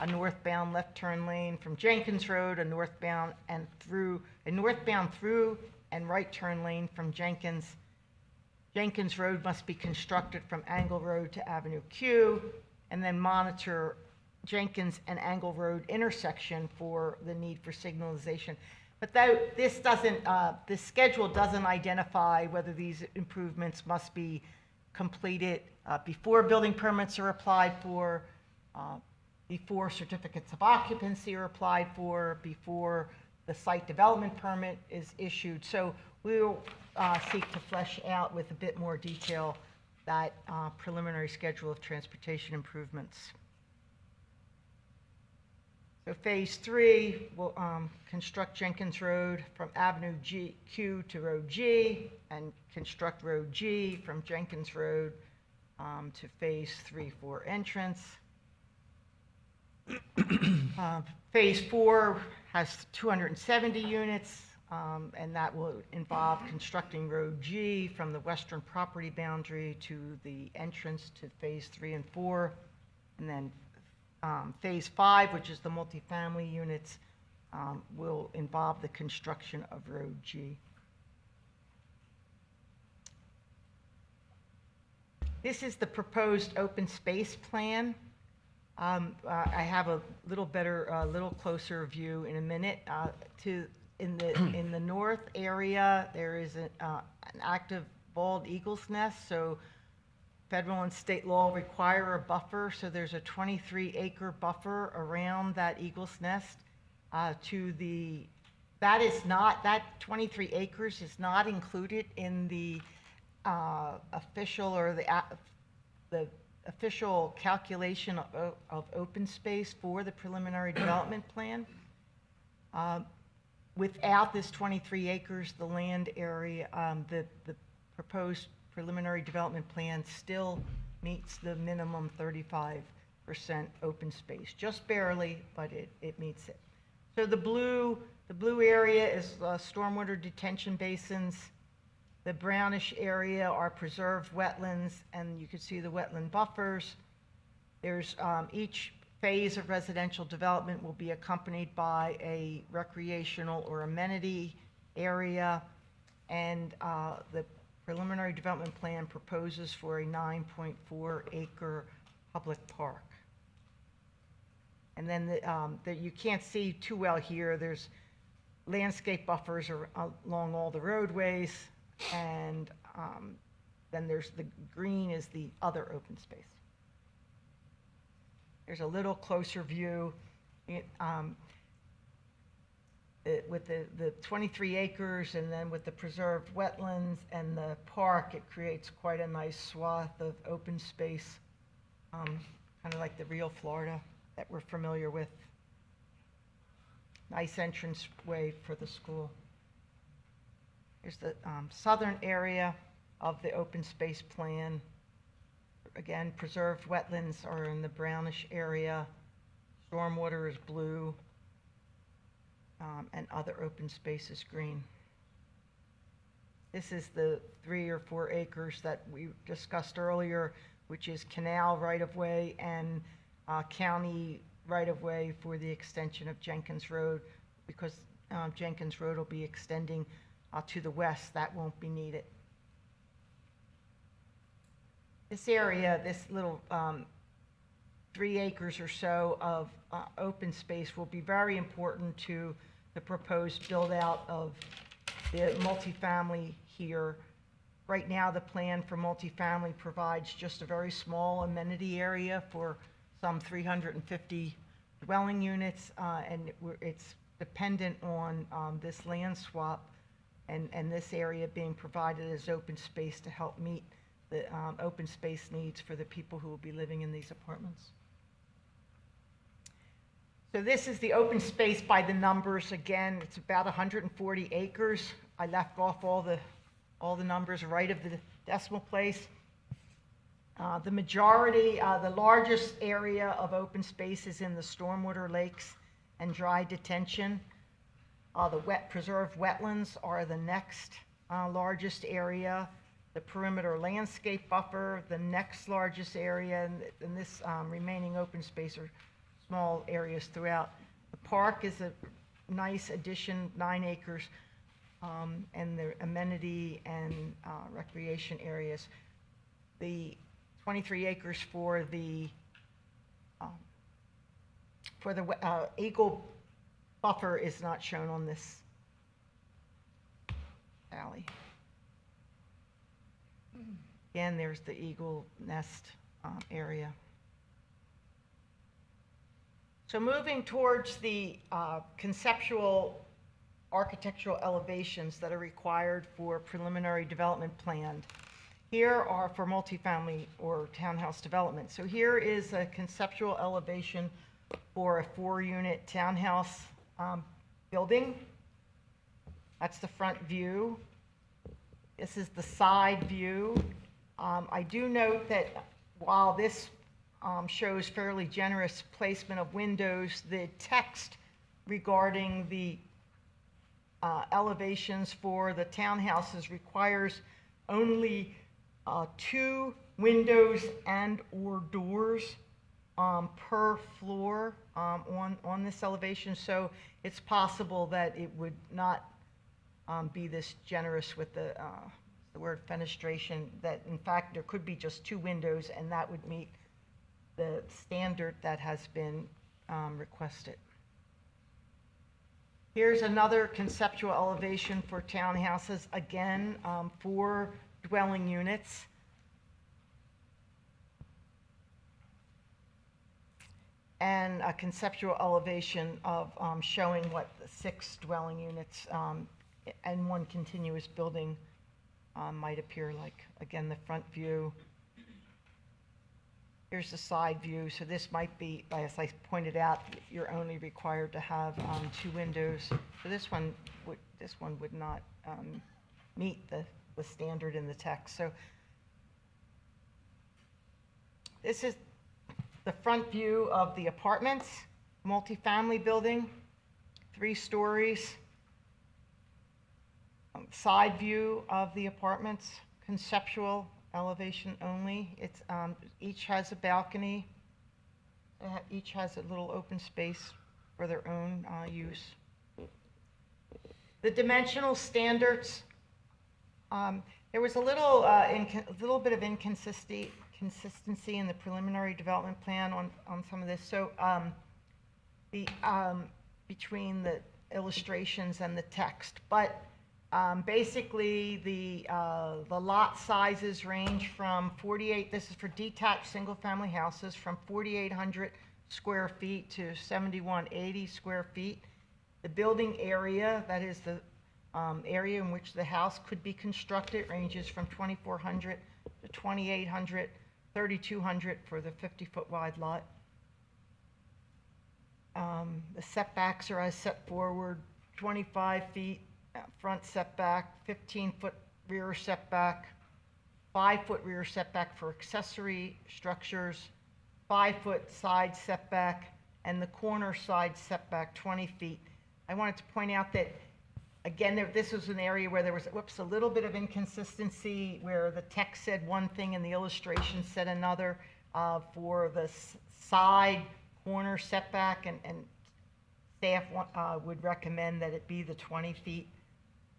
a northbound left turn lane from Jenkins Road, a northbound through and right turn lane from Jenkins Road must be constructed from Angle Road to Avenue Q, and then monitor Jenkins and Angle Road intersection for the need for signalization. But this schedule doesn't identify whether these improvements must be completed before building permits are applied for, before certificates of occupancy are applied for, before the site development permit is issued. So we will seek to flesh out with a bit more detail that preliminary schedule of transportation improvements. So Phase 3 will construct Jenkins Road from Avenue Q to Road G, and construct Road G from Jenkins Road to Phase 3-4 entrance. Phase 4 has 270 units, and that will involve constructing Road G from the western property boundary to the entrance to Phase 3 and 4, and then Phase 5, which is the multifamily units, will involve the construction of Road G. This is the proposed open space plan. I have a little better, little closer view in a minute. In the north area, there is an active bald eagle's nest, so federal and state law require a buffer, so there's a 23-acre buffer around that eagle's nest. That 23 acres is not included in the official or the official calculation of open space for the preliminary development plan. Without this 23 acres, the land area, the proposed preliminary development plan still meets the minimum 35% open space, just barely, but it meets it. So the blue area is stormwater detention basins. The brownish area are preserved wetlands, and you can see the wetland buffers. There's each phase of residential development will be accompanied by a recreational or amenity area, and the preliminary development plan proposes for a 9.4 acre public park. And then you can't see too well here. There's landscape buffers along all the roadways, and then there's the green is the other open space. There's a little closer view. With the 23 acres and then with the preserved wetlands and the park, it creates quite a nice swath of open space, kind of like the real Florida that we're familiar with. Nice entrance way for the school. Here's the southern area of the open space plan. Again, preserved wetlands are in the brownish area. Stormwater is blue. And other open space is green. This is the 3 or 4 acres that we discussed earlier, which is canal right-of-way and county right-of-way for the extension of Jenkins Road, because Jenkins Road will be extending to the west. That won't be needed. This area, this little 3 acres or so of open space will be very important to the proposed build-out of the multifamily here. Right now, the plan for multifamily provides just a very small amenity area for some 350 dwelling units, and it's dependent on this land swap and this area being provided as open space to help meet the open space needs for the people who will be living in these apartments. So this is the open space by the numbers. Again, it's about 140 acres. I left off all the numbers right of the decimal place. The majority, the largest area of open space is in the stormwater lakes and dry detention. The preserved wetlands are the next largest area. The perimeter landscape buffer, the next largest area, and this remaining open space are small areas throughout. The park is a nice addition, 9 acres, and the amenity and recreation areas. The 23 acres for the Eagle buffer is not shown on this alley. Again, there's the Eagle Nest area. So moving towards the conceptual architectural elevations that are required for preliminary development plan. Here are for multifamily or townhouse development. So here is a conceptual elevation for a 4-unit townhouse building. That's the front view. This is the side view. I do note that while this shows fairly generous placement of windows, the text regarding the elevations for the townhouses requires only 2 windows and or doors per floor on this elevation. So it's possible that it would not be this generous with the word fenestration, that in fact there could be just 2 windows and that would meet the standard that has been requested. Here's another conceptual elevation for townhouses, again, 4 dwelling units. And a conceptual elevation of showing what the 6 dwelling units and 1 continuous building might appear like. Again, the front view. Here's the side view. So this might be, as I pointed out, you're only required to have 2 windows. So this one would not meet the standard in the text. So this is the front view of the apartments, multifamily building, 3 stories. Side view of the apartments, conceptual elevation only. It's each has a balcony. Each has a little open space for their own use. The dimensional standards. There was a little bit of inconsistency in the preliminary development plan on some of this. So between the illustrations and the text, but basically the lot sizes range from 48. This is for detached single-family houses, from 4,800 square feet to 7,180 square feet. The building area, that is the area in which the house could be constructed, ranges from 2,400 to 2,800, 3,200 for the 50-foot wide lot. The setbacks are as set forward: 25 feet front setback, 15-foot rear setback, 5-foot rear setback for accessory structures, 5-foot side setback, and the corner side setback 20 feet. I wanted to point out that, again, this was an area where there was, a little bit of inconsistency, where the text said one thing and the illustration said another. For the side corner setback, and staff would recommend that it be the 20 feet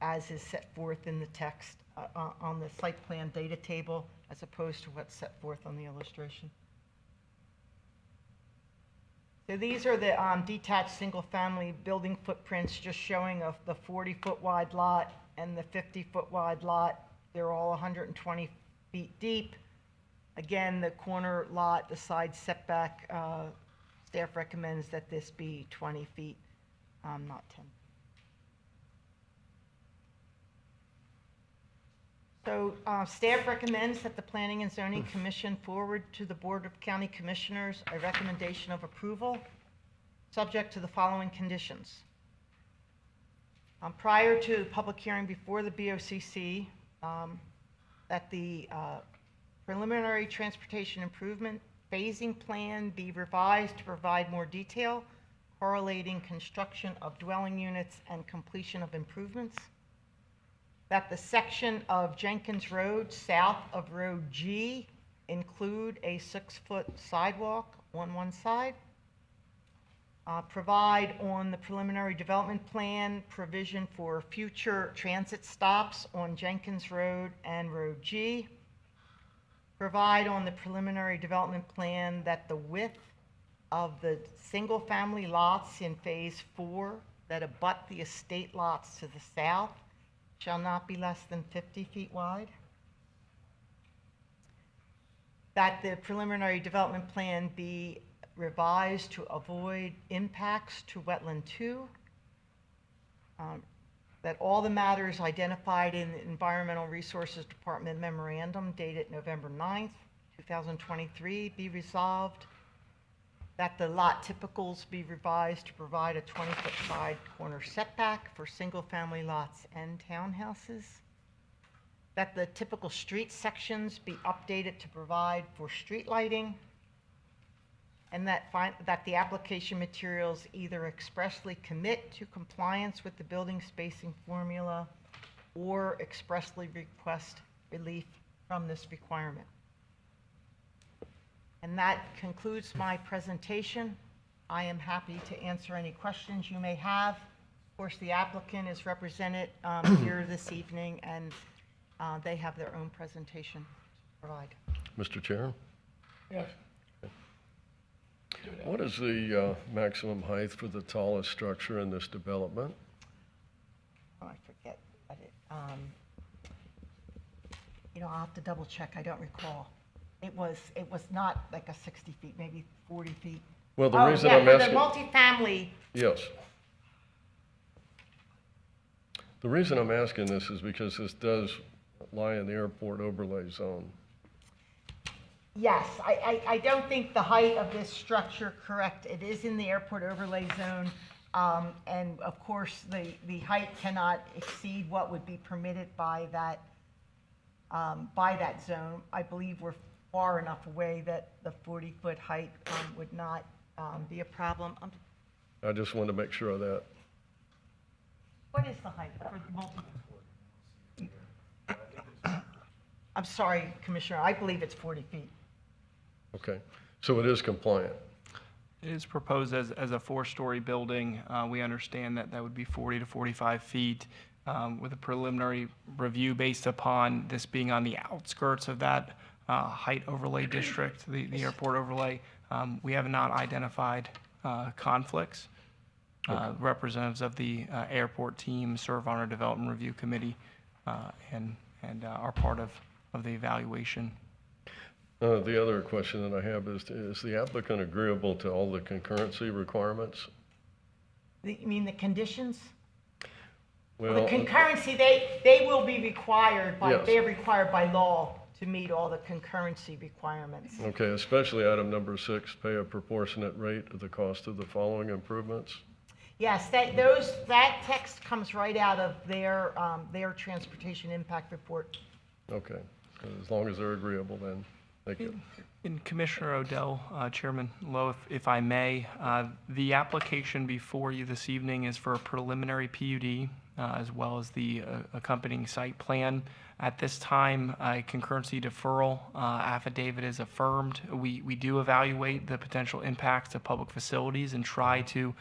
as is set forth in the text on the site plan data table, as opposed to what's set forth on the illustration. So these are the detached single-family building footprints, just showing of the 40-foot wide lot and the 50-foot wide lot. They're all 120 feet deep. Again, the corner lot, the side setback, staff recommends that this be 20 feet, not 10. So staff recommends that the Planning and Zoning Commission forward to the Board of County Commissioners a recommendation of approval, subject to the following conditions. Prior to the public hearing before the BOCC, that the preliminary transportation improvement phasing plan be revised to provide more detail, correlating construction of dwelling units and completion of improvements. That the section of Jenkins Road south of Road G include a 6-foot sidewalk on one side. Provide on the preliminary development plan provision for future transit stops on Jenkins Road and Road G. Provide on the preliminary development plan that the width of the single-family lots in Phase 4 that abut the estate lots to the south shall not be less than 50 feet wide. That the preliminary development plan be revised to avoid impacts to Wetland 2. That all the matters identified in the Environmental Resources Department memorandum dated November 9th, 2023 be resolved. That the lot typicals be revised to provide a 20-foot side corner setback for single-family lots and townhouses. That the typical street sections be updated to provide for street lighting. And that the application materials either expressly commit to compliance with the building spacing formula or expressly request relief from this requirement. And that concludes my presentation. I am happy to answer any questions you may have. Of course, the applicant is represented here this evening, and they have their own presentation to provide. Mr. Chair, Yes. what is the maximum height for the tallest structure in this development? Oh, I forget. But I'll have to double check. I don't recall. It was not like a 60 feet, maybe 40 feet. Well, the reason I'm for asking. the multifamily. Yes. The reason I'm asking this is because this does lie in the airport overlay zone. Yes, I don't think the height of this structure, correct, it is in the airport overlay zone. And of course, the height cannot exceed what would be permitted by that zone. I believe we're far enough away that the 40-foot height would not be a problem. I just wanted to make sure of that. What is the height for the multi? I'm sorry, Commissioner, I believe it's 40 feet. Okay, so it is compliant. It is proposed as a 4-story building. We understand that would be 40 to 45 feet with a preliminary review based upon this being on the outskirts of that height overlay district, the airport overlay. We have not identified conflicts. Representatives of the airport team serve on our development review committee and are part of the evaluation. The other question that I have is the applicant agreeable to all the concurrency requirements? You mean the conditions? Well, The concurrency, they will be required by, Yes. they're required by law to meet all the concurrency requirements. Okay, especially item number 6, pay a proportionate rate of the cost of the following improvements? Yes, that text comes right out of their transportation impact report. Okay, so as long as they're agreeable then, thank you. And Commissioner Odell, Chairman Lowe, if I may, the application before you this evening is for a preliminary PUD. as well as the accompanying site plan. At this time, a concurrency deferral affidavit is affirmed. We do evaluate the potential impacts to public facilities and try to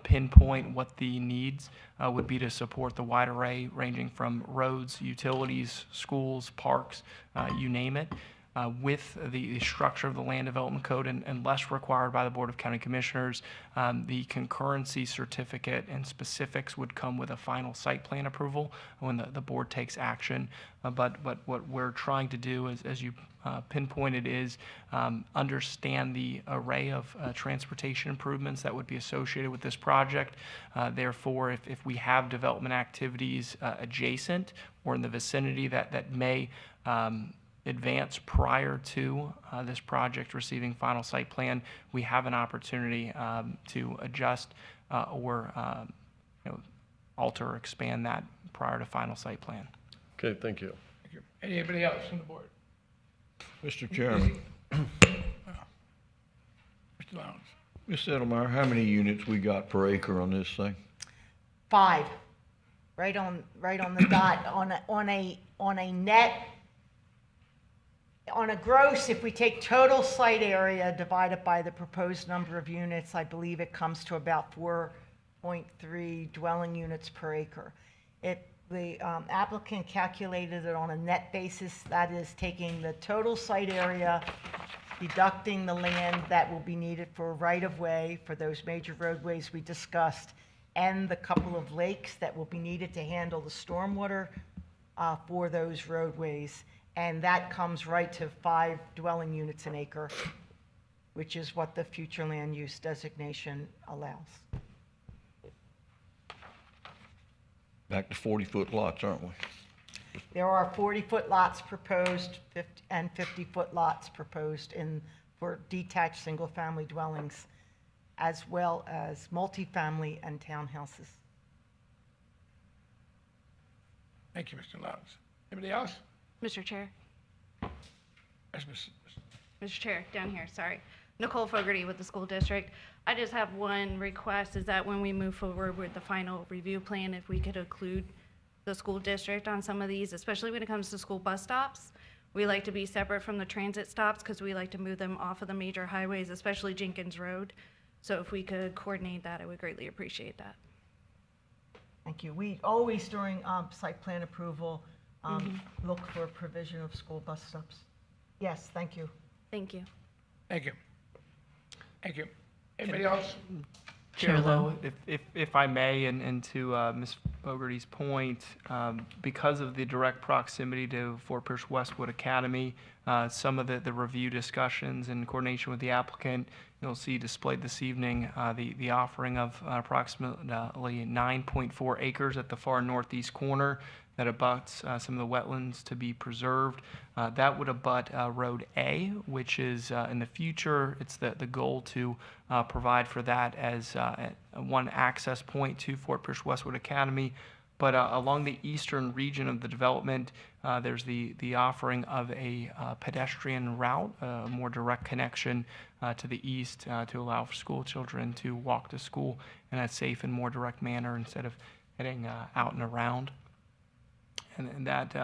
pinpoint what the needs would be to support the wide array ranging from roads, utilities, schools, parks, you name it. With the structure of the Land Development Code and unless required by the Board of County Commissioners, the concurrency certificate and specifics would come with a final site plan approval when the board takes action. But what we're trying to do is, as you pinpointed, is understand the array of transportation improvements that would be associated with this project. Therefore, if we have development activities adjacent or in the vicinity that may advance prior to this project receiving final site plan, we have an opportunity to adjust or alter or expand that prior to final site plan. Okay, thank you. Thank you. Anybody else on the board? Mr. Chairman, Mr. Lowndes. Ms. Edelmeyer, how many units we got per acre on this thing? 5, right on the dot, on a net, on a gross, if we take total site area divided by the proposed number of units, I believe it comes to about 4.3 dwelling units per acre. The applicant calculated it on a net basis, that is taking the total site area, deducting the land that will be needed for right-of-way for those major roadways we discussed, and the couple of lakes that will be needed to handle the stormwater for those roadways. And that comes right to 5 dwelling units an acre, which is what the future land use designation allows. Back to 40-foot lots, aren't we? There are 40-foot lots proposed and 50-foot lots proposed for detached single-family dwellings, as well as multifamily and townhouses. Thank you, Mr. Lowndes. Anybody else? Mr. Chair. Yes, Mr. Chair, down here, sorry. Nicole Fogarty with the school district. I just have one request, is that when we move forward with the final review plan, if we could include the school district on some of these, especially when it comes to school bus stops. We like to be separate from the transit stops because we like to move them off of the major highways, especially Jenkins Road. So if we could coordinate that, I would greatly appreciate that. Thank you. We always, during site plan approval, look for a provision of school bus stops. Yes, thank you. Thank you. Thank you. Thank you. Anybody else? Chair Lowe, if I may, and to Ms. Fogarty's point, because of the direct proximity to Fort Pierce Westwood Academy, some of the review discussions in coordination with the applicant, you'll see displayed this evening the offering of approximately 9.4 acres at the far northeast corner that abuts some of the wetlands to be preserved. That would abut Road A, which is in the future, it's the goal to provide for that as one access point to Fort Pierce Westwood Academy. But along the eastern region of the development, there's the offering of a pedestrian route, a more direct connection to the east to allow for school children to walk to school in a safe and more direct manner instead of heading out and around. And that,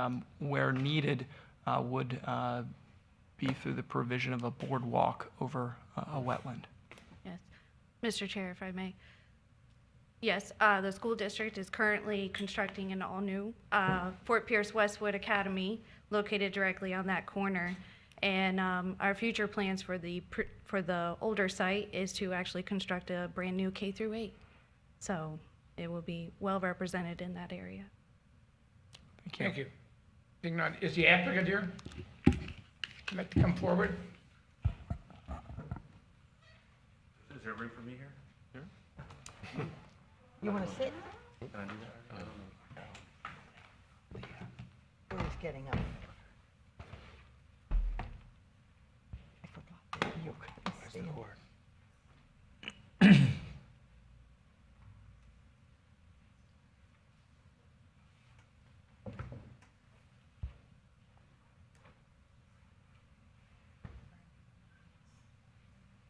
where needed, would be through the provision of a boardwalk over a wetland. Yes. Mr. Chair, if I may. Yes, the school district is currently constructing an all-new Fort Pierce Westwood Academy located directly on that corner. And our future plans for the older site is to actually construct a brand-new K-8. So it will be well represented in that area. Thank you. Being none, is the applicant here? Like to come forward? Is there room for me here? You want to sit? Can I do that? Or he's getting up? I forgot that you couldn't stand.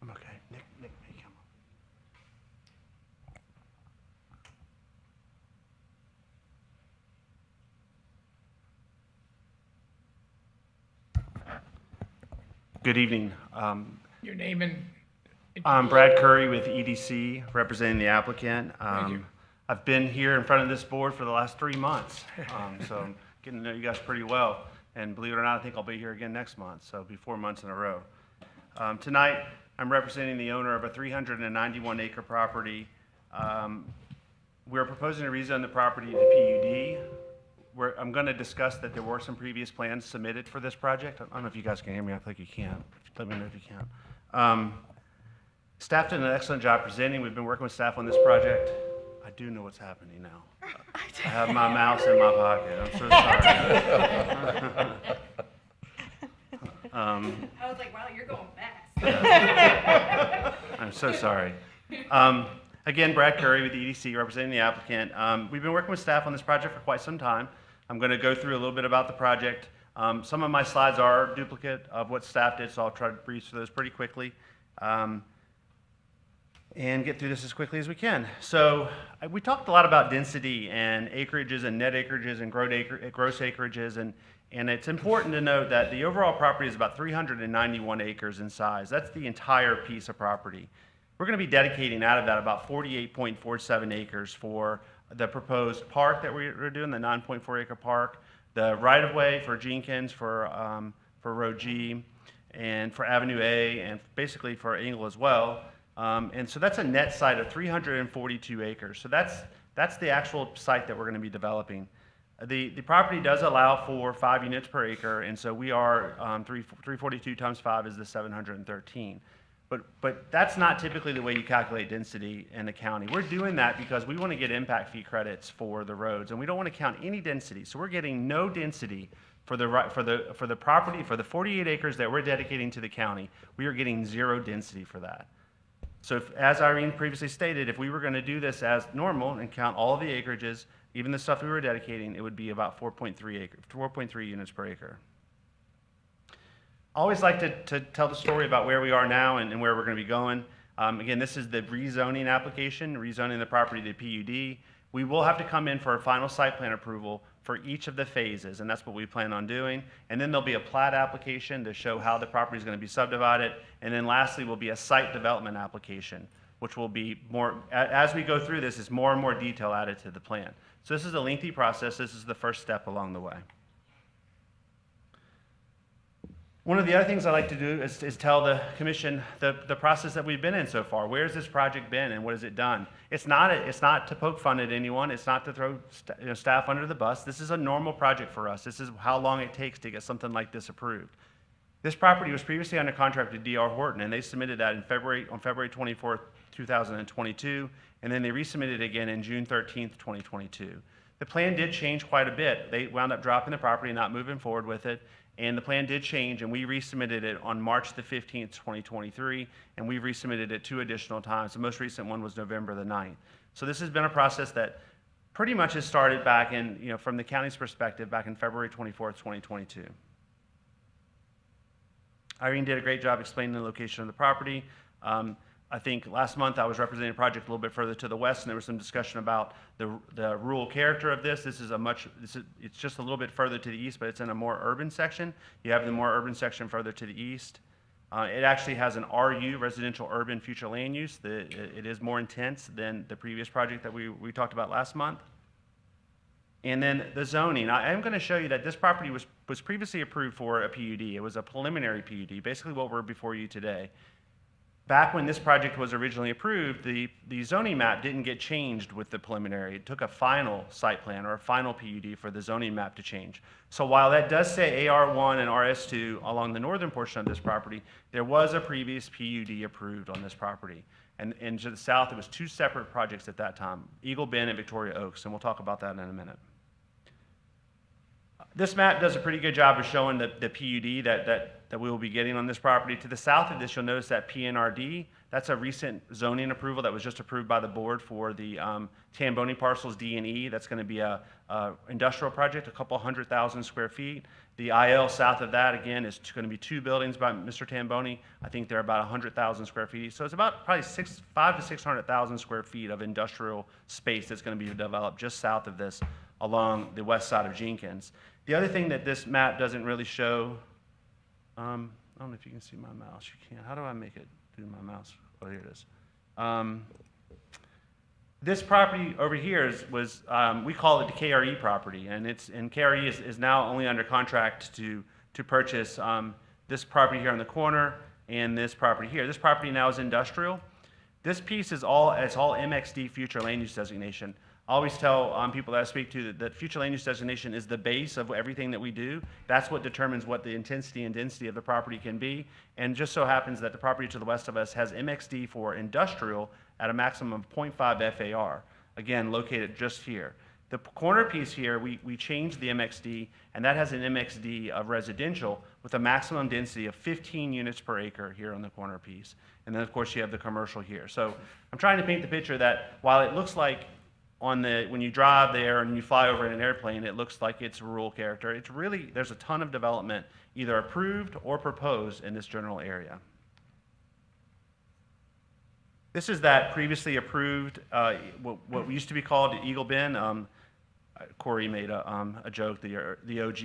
I'm okay. Nick may come Good evening. Your name and... I'm Brad Curry with EDC, representing the applicant. Thank you. I've been here in front of this board for the last 3 months, so I'm getting to know you guys pretty well. And believe it or not, I think I'll be here again next month, so it'll be 4 months in a row. Tonight, I'm representing the owner of a 391-acre property. We're proposing to rezone the property to PUD. I'm going to discuss that there were some previous plans submitted for this project. I don't know if you guys can hear me. I think you can. Let me know if you can. Staff did an excellent job presenting. We've been working with staff on this project. I do know what's happening now. I have my mouse in my pocket. I'm so sorry. I was like, wow, you're going fast. I'm so sorry. Again, Brad Curry with EDC, representing the applicant. We've been working with staff on this project for quite some time. I'm going to go through a little bit about the project. Some of my slides are duplicate of what staff did, so I'll try to breeze through those pretty quickly and get through this as quickly as we can. So we talked a lot about density and acreages and net acreages and gross acreages, and it's important to note that the overall property is about 391 acres in size. That's the entire piece of property. We're going to be dedicating out of that about 48.47 acres for the proposed park that we're doing, the 9.4 acre park, the right-of-way for Jenkins, for Road G, and for Avenue A, and basically for Engle as well. And so that's a net site of 342 acres. So that's the actual site that we're going to be developing. The property does allow for 5 units per acre, and so we are 342 times 5 is the 713. But that's not typically the way you calculate density in the county. We're doing that because we want to get impact fee credits for the roads, and we don't want to count any density. So we're getting no density for the property, for the 48 acres that we're dedicating to the county. We are getting 0 density for that. So as Irene previously stated, if we were going to do this as normal and count all of the acreages, even the stuff we were dedicating, it would be about 4.3 units per acre. I always like to tell the story about where we are now and where we're going to be going. Again, this is the rezoning application, rezoning the property to PUD. We will have to come in for a final site plan approval for each of the phases, and that's what we plan on doing. And then there'll be a plat application to show how the property is going to be subdivided. And then lastly will be a site development application, which will be more, as we go through this, is more and more detail added to the plan. So this is a lengthy process. This is the first step along the way. One of the other things I like to do is tell the commission the process that we've been in so far. Where has this project been and what has it done? It's not to poke fun at anyone. It's not to throw staff under the bus. This is a normal project for us. This is how long it takes to get something like this approved. This property was previously under contract with D.R. Horton, and they submitted that on February 24th, 2022, and then they resubmitted it again in June 13th, 2022. The plan did change quite a bit. They wound up dropping the property, not moving forward with it. And the plan did change, and we resubmitted it on March the 15th, 2023, and we've resubmitted it 2 additional times. The most recent one was November the 9th. So this has been a process that pretty much has started back in, from the county's perspective, back in February 24th, 2022. Irene did a great job explaining the location of the property. I think last month I was representing a project a little bit further to the west, and there was some discussion about the rural character of this. It's just a little bit further to the east, but it's in a more urban section. You have the more urban section further to the east. It actually has an RU, residential urban future land use. It is more intense than the previous project that we talked about last month. And then the zoning. I am going to show you that this property was previously approved for a PUD. It was a preliminary PUD, basically what we're before you today. Back when this project was originally approved, the zoning map didn't get changed with the preliminary. It took a final site plan or a final PUD for the zoning map to change. So while that does say AR1 and RS2 along the northern portion of this property, there was a previous PUD approved on this property. And to the south, it was 2 separate projects at that time, Eagle Bend and Victoria Oaks, and we'll talk about that in a minute. This map does a pretty good job of showing the PUD that we will be getting on this property. To the south of this, you'll notice that PNRD. That's a recent zoning approval that was just approved by the board for the Tamboni parcels D and E. That's going to be a industrial project, a couple 100,000 square feet. The IL south of that, again, is going to be 2 buildings by Mr. Tamboni. I think they're about 100,000 square feet. So it's about probably 500,000 to 600,000 square feet of industrial space that's going to be developed just south of this along the west side of Jenkins. The other thing that this map doesn't really show, I don't know if you can see my mouse. You can. How do I make it do my mouse? Oh, here it is. This property over here was we call it the KRE property, and KRE is now only under contract to purchase this property here on the corner and this property here. This property now is industrial. This piece is all MXD future land use designation. I always tell people that I speak to that future land use designation is the base of everything that we do. That's what determines what the intensity and density of the property can be. And just so happens that the property to the west of us has MXD for industrial at a maximum of 0.5 FAR, again, located just here. The corner piece here, we changed the MXD, and that has an MXD of residential with a maximum density of 15 units per acre here on the corner piece. And then, of course, you have the commercial here. So I'm trying to paint the picture that while it looks like when you drive there and you fly over in an airplane, it looks like it's rural character. It's really, there's a ton of development either approved or proposed in this general area. This is that previously approved, what used to be called Eagle Bend. Corey made a joke, the OG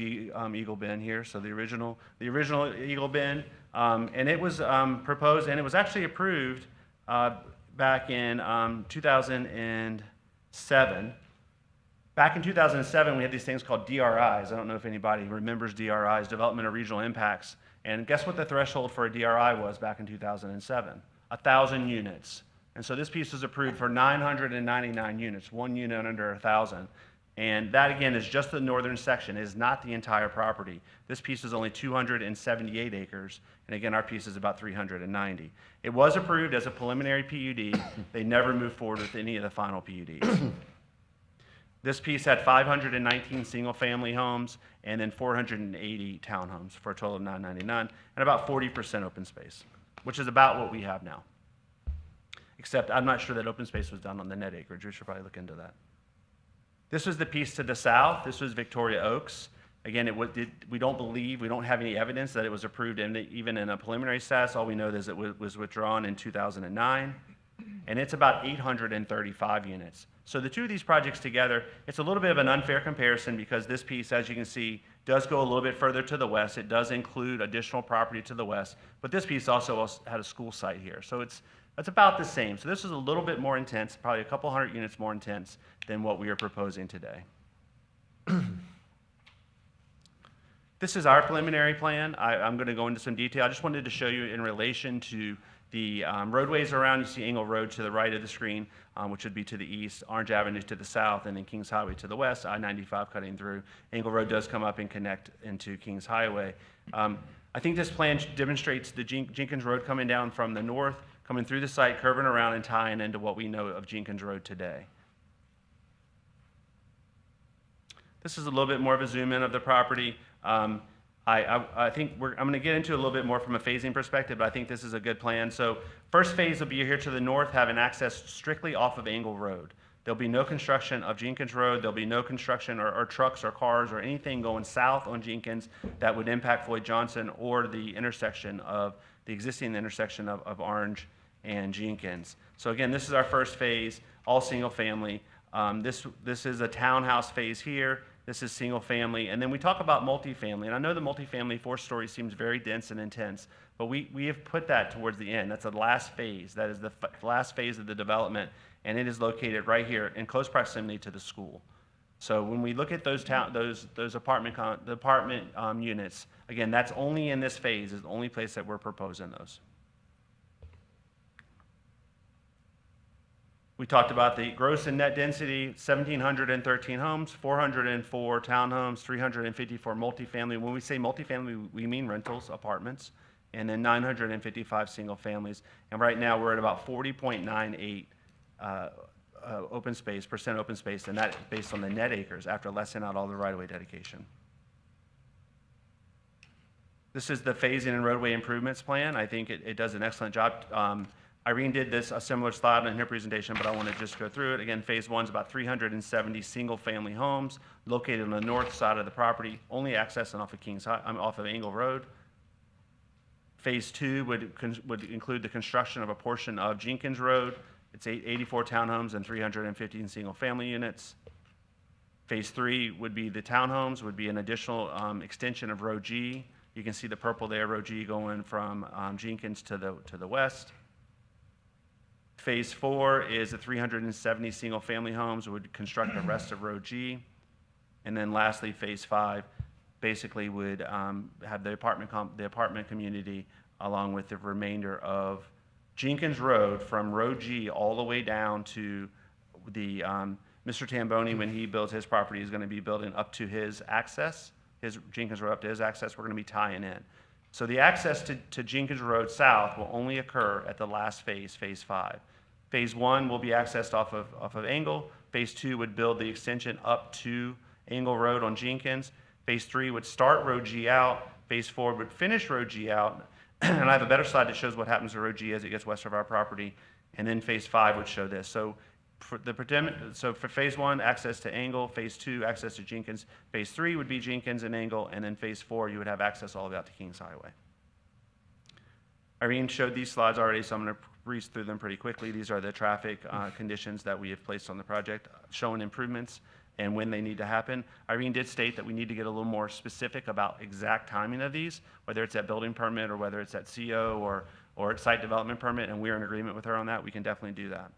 Eagle Bend here, so the original Eagle Bend. And it was proposed, and it was actually approved back in 2007. Back in 2007, we had these things called DRIs. I don't know if anybody remembers DRIs, Development of Regional Impacts. And guess what the threshold for a DRI was back in 2007? 1,000 units. And so this piece was approved for 999 units, 1 unit under 1,000. And that, again, is just the northern section. It is not the entire property. This piece is only 278 acres. And again, our piece is about 390. It was approved as a preliminary PUD. They never moved forward with any of the final PUDs. This piece had 519 single-family homes and then 480 townhomes for a total of 999 and about 40% open space, which is about what we have now. Except I'm not sure that open space was done on the net acreage. We should probably look into that. This was the piece to the south. This was Victoria Oaks. Again, we don't have any evidence that it was approved even in a preliminary status. All we know is it was withdrawn in 2009. And it's about 835 units. So the two of these projects together, it's a little bit of an unfair comparison because this piece, as you can see, does go a little bit further to the west. It does include additional property to the west, but this piece also had a school site here. So it's about the same. So this is a little bit more intense, probably a couple hundred units more intense than what we are proposing today. This is our preliminary plan. I'm going to go into some detail. I just wanted to show you in relation to the roadways around. You see Engle Road to the right of the screen, which would be to the east, Orange Avenue to the south, and then Kings Highway to the west, I-95 cutting through. Engle Road does come up and connect into Kings Highway. I think this plan demonstrates the Jenkins Road coming down from the north, coming through the site, curving around and tying into what we know of Jenkins Road today. This is a little bit more of a zoom in of the property. I think I'm going to get into a little bit more from a phasing perspective, but I think this is a good plan. So first phase will be here to the north, having access strictly off of Engle Road. There'll be no construction of Jenkins Road. There'll be no construction or trucks or cars or anything going south on Jenkins that would impact Floyd Johnson or the intersection of the existing intersection of Orange and Jenkins. So again, this is our first phase, all single family. This is a townhouse phase here. This is single family. And then we talk about multifamily. And I know the multifamily 4-story seems very dense and intense, but we have put that towards the end. That's the last phase. That is the last phase of the development. And it is located right here in close proximity to the school. So when we look at those apartment units, again, that's only in this phase, is the only place that we're proposing those. We talked about the gross and net density, 1,713 homes, 404 townhomes, 354 multifamily. When we say multifamily, we mean rentals, apartments, and then 955 single families. And right now, we're at about 40.98 open space, and that based on the net acres after lessing out all the right-of-way dedication. This is the phasing and roadway improvements plan. I think it does an excellent job. Irene did a similar slide in her presentation, but I want to just go through it. Again, phase 1 is about 370 single-family homes located on the north side of the property, only accessing off of Engle Road. Phase 2 would include the construction of a portion of Jenkins Road. It's 84 townhomes and 315 single-family units. Phase 3 would be the townhomes, would be an additional extension of Road G. You can see the purple there, Road G going from Jenkins to the west. Phase 4 is the 370 single-family homes, would construct the rest of Road G. And then lastly, Phase 5 basically would have the apartment community along with the remainder of Jenkins Road from Road G all the way down to the, Mr. Tamboni, when he builds his property, is going to be building up to his access, his Jenkins Road up to his access, we're going to be tying in. So the access to Jenkins Road South will only occur at the last phase, Phase 5. Phase 1 will be accessed off of Engle. Phase 2 would build the extension up to Engle Road on Jenkins. Phase 3 would start Road G out. Phase 4 would finish Road G out. And I have a better slide that shows what happens to Road G as it gets west of our property. And then Phase 5 would show this. So for Phase 1, access to Engle. Phase 2, access to Jenkins. Phase 3 would be Jenkins and Engle. And then Phase 4, you would have access all the way out to Kings Highway. Irene showed these slides already, so I'm going to breeze through them pretty quickly. These are the traffic conditions that we have placed on the project, showing improvements and when they need to happen. Irene did state that we need to get a little more specific about exact timing of these, whether it's at building permit or whether it's at CO or at site development permit, and we're in agreement with her on that. We can definitely do that.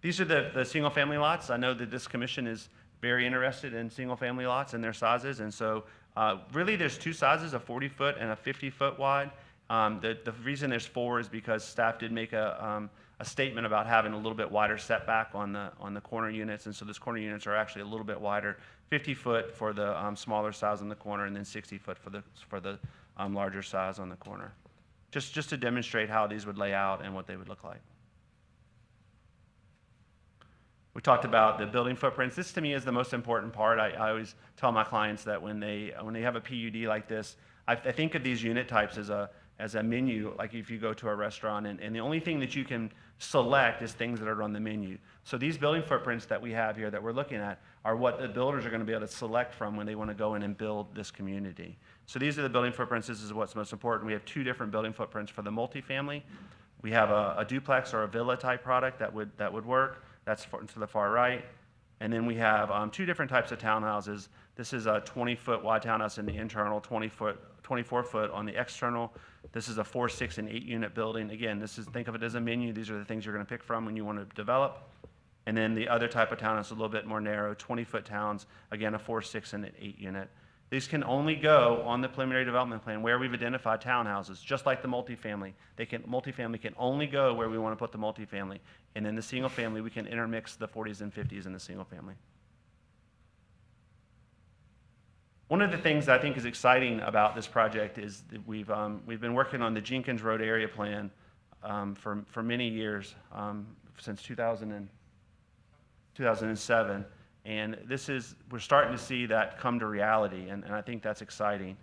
These are the single-family lots. I know that this commission is very interested in single-family lots and their sizes, and so really there's two sizes, a 40-foot and a 50-foot wide. The reason there's 4 is because staff did make a statement about having a little bit wider setback on the corner units, and so those corner units are actually a little bit wider, 50 foot for the smaller size on the corner, and then 60 foot for the larger size on the corner. Just to demonstrate how these would lay out and what they would look like. We talked about the building footprints. This to me is the most important part. I always tell my clients that when they have a PUD like this, I think of these unit types as a menu, like if you go to a restaurant, and the only thing that you can select is things that are on the menu. So these building footprints that we have here that we're looking at are what the builders are going to be able to select from when they want to go in and build this community. So these are the building footprints. This is what's most important. We have 2 different building footprints for the multifamily. We have a duplex or a villa type product that would work. That's to the far right. And then we have 2 different types of townhouses. This is a 20-foot wide townhouse in the internal, 24-foot on the external. This is a 4, 6, and 8 unit building. Again, think of it as a menu. These are the things you're going to pick from when you want to develop. And then the other type of townhouse is a little bit more narrow, 20-foot towns, again, a 4, 6, and an 8 unit. These can only go on the preliminary development plan where we've identified townhouses, just like the multifamily. Multifamily can only go where we want to put the multifamily. And then the single family, we can intermix the 40s and 50s in the single family. One of the things I think is exciting about this project is that we've been working on the Jenkins Road area plan for many years, since 2007. And we're starting to see that come to reality, and I think that's exciting.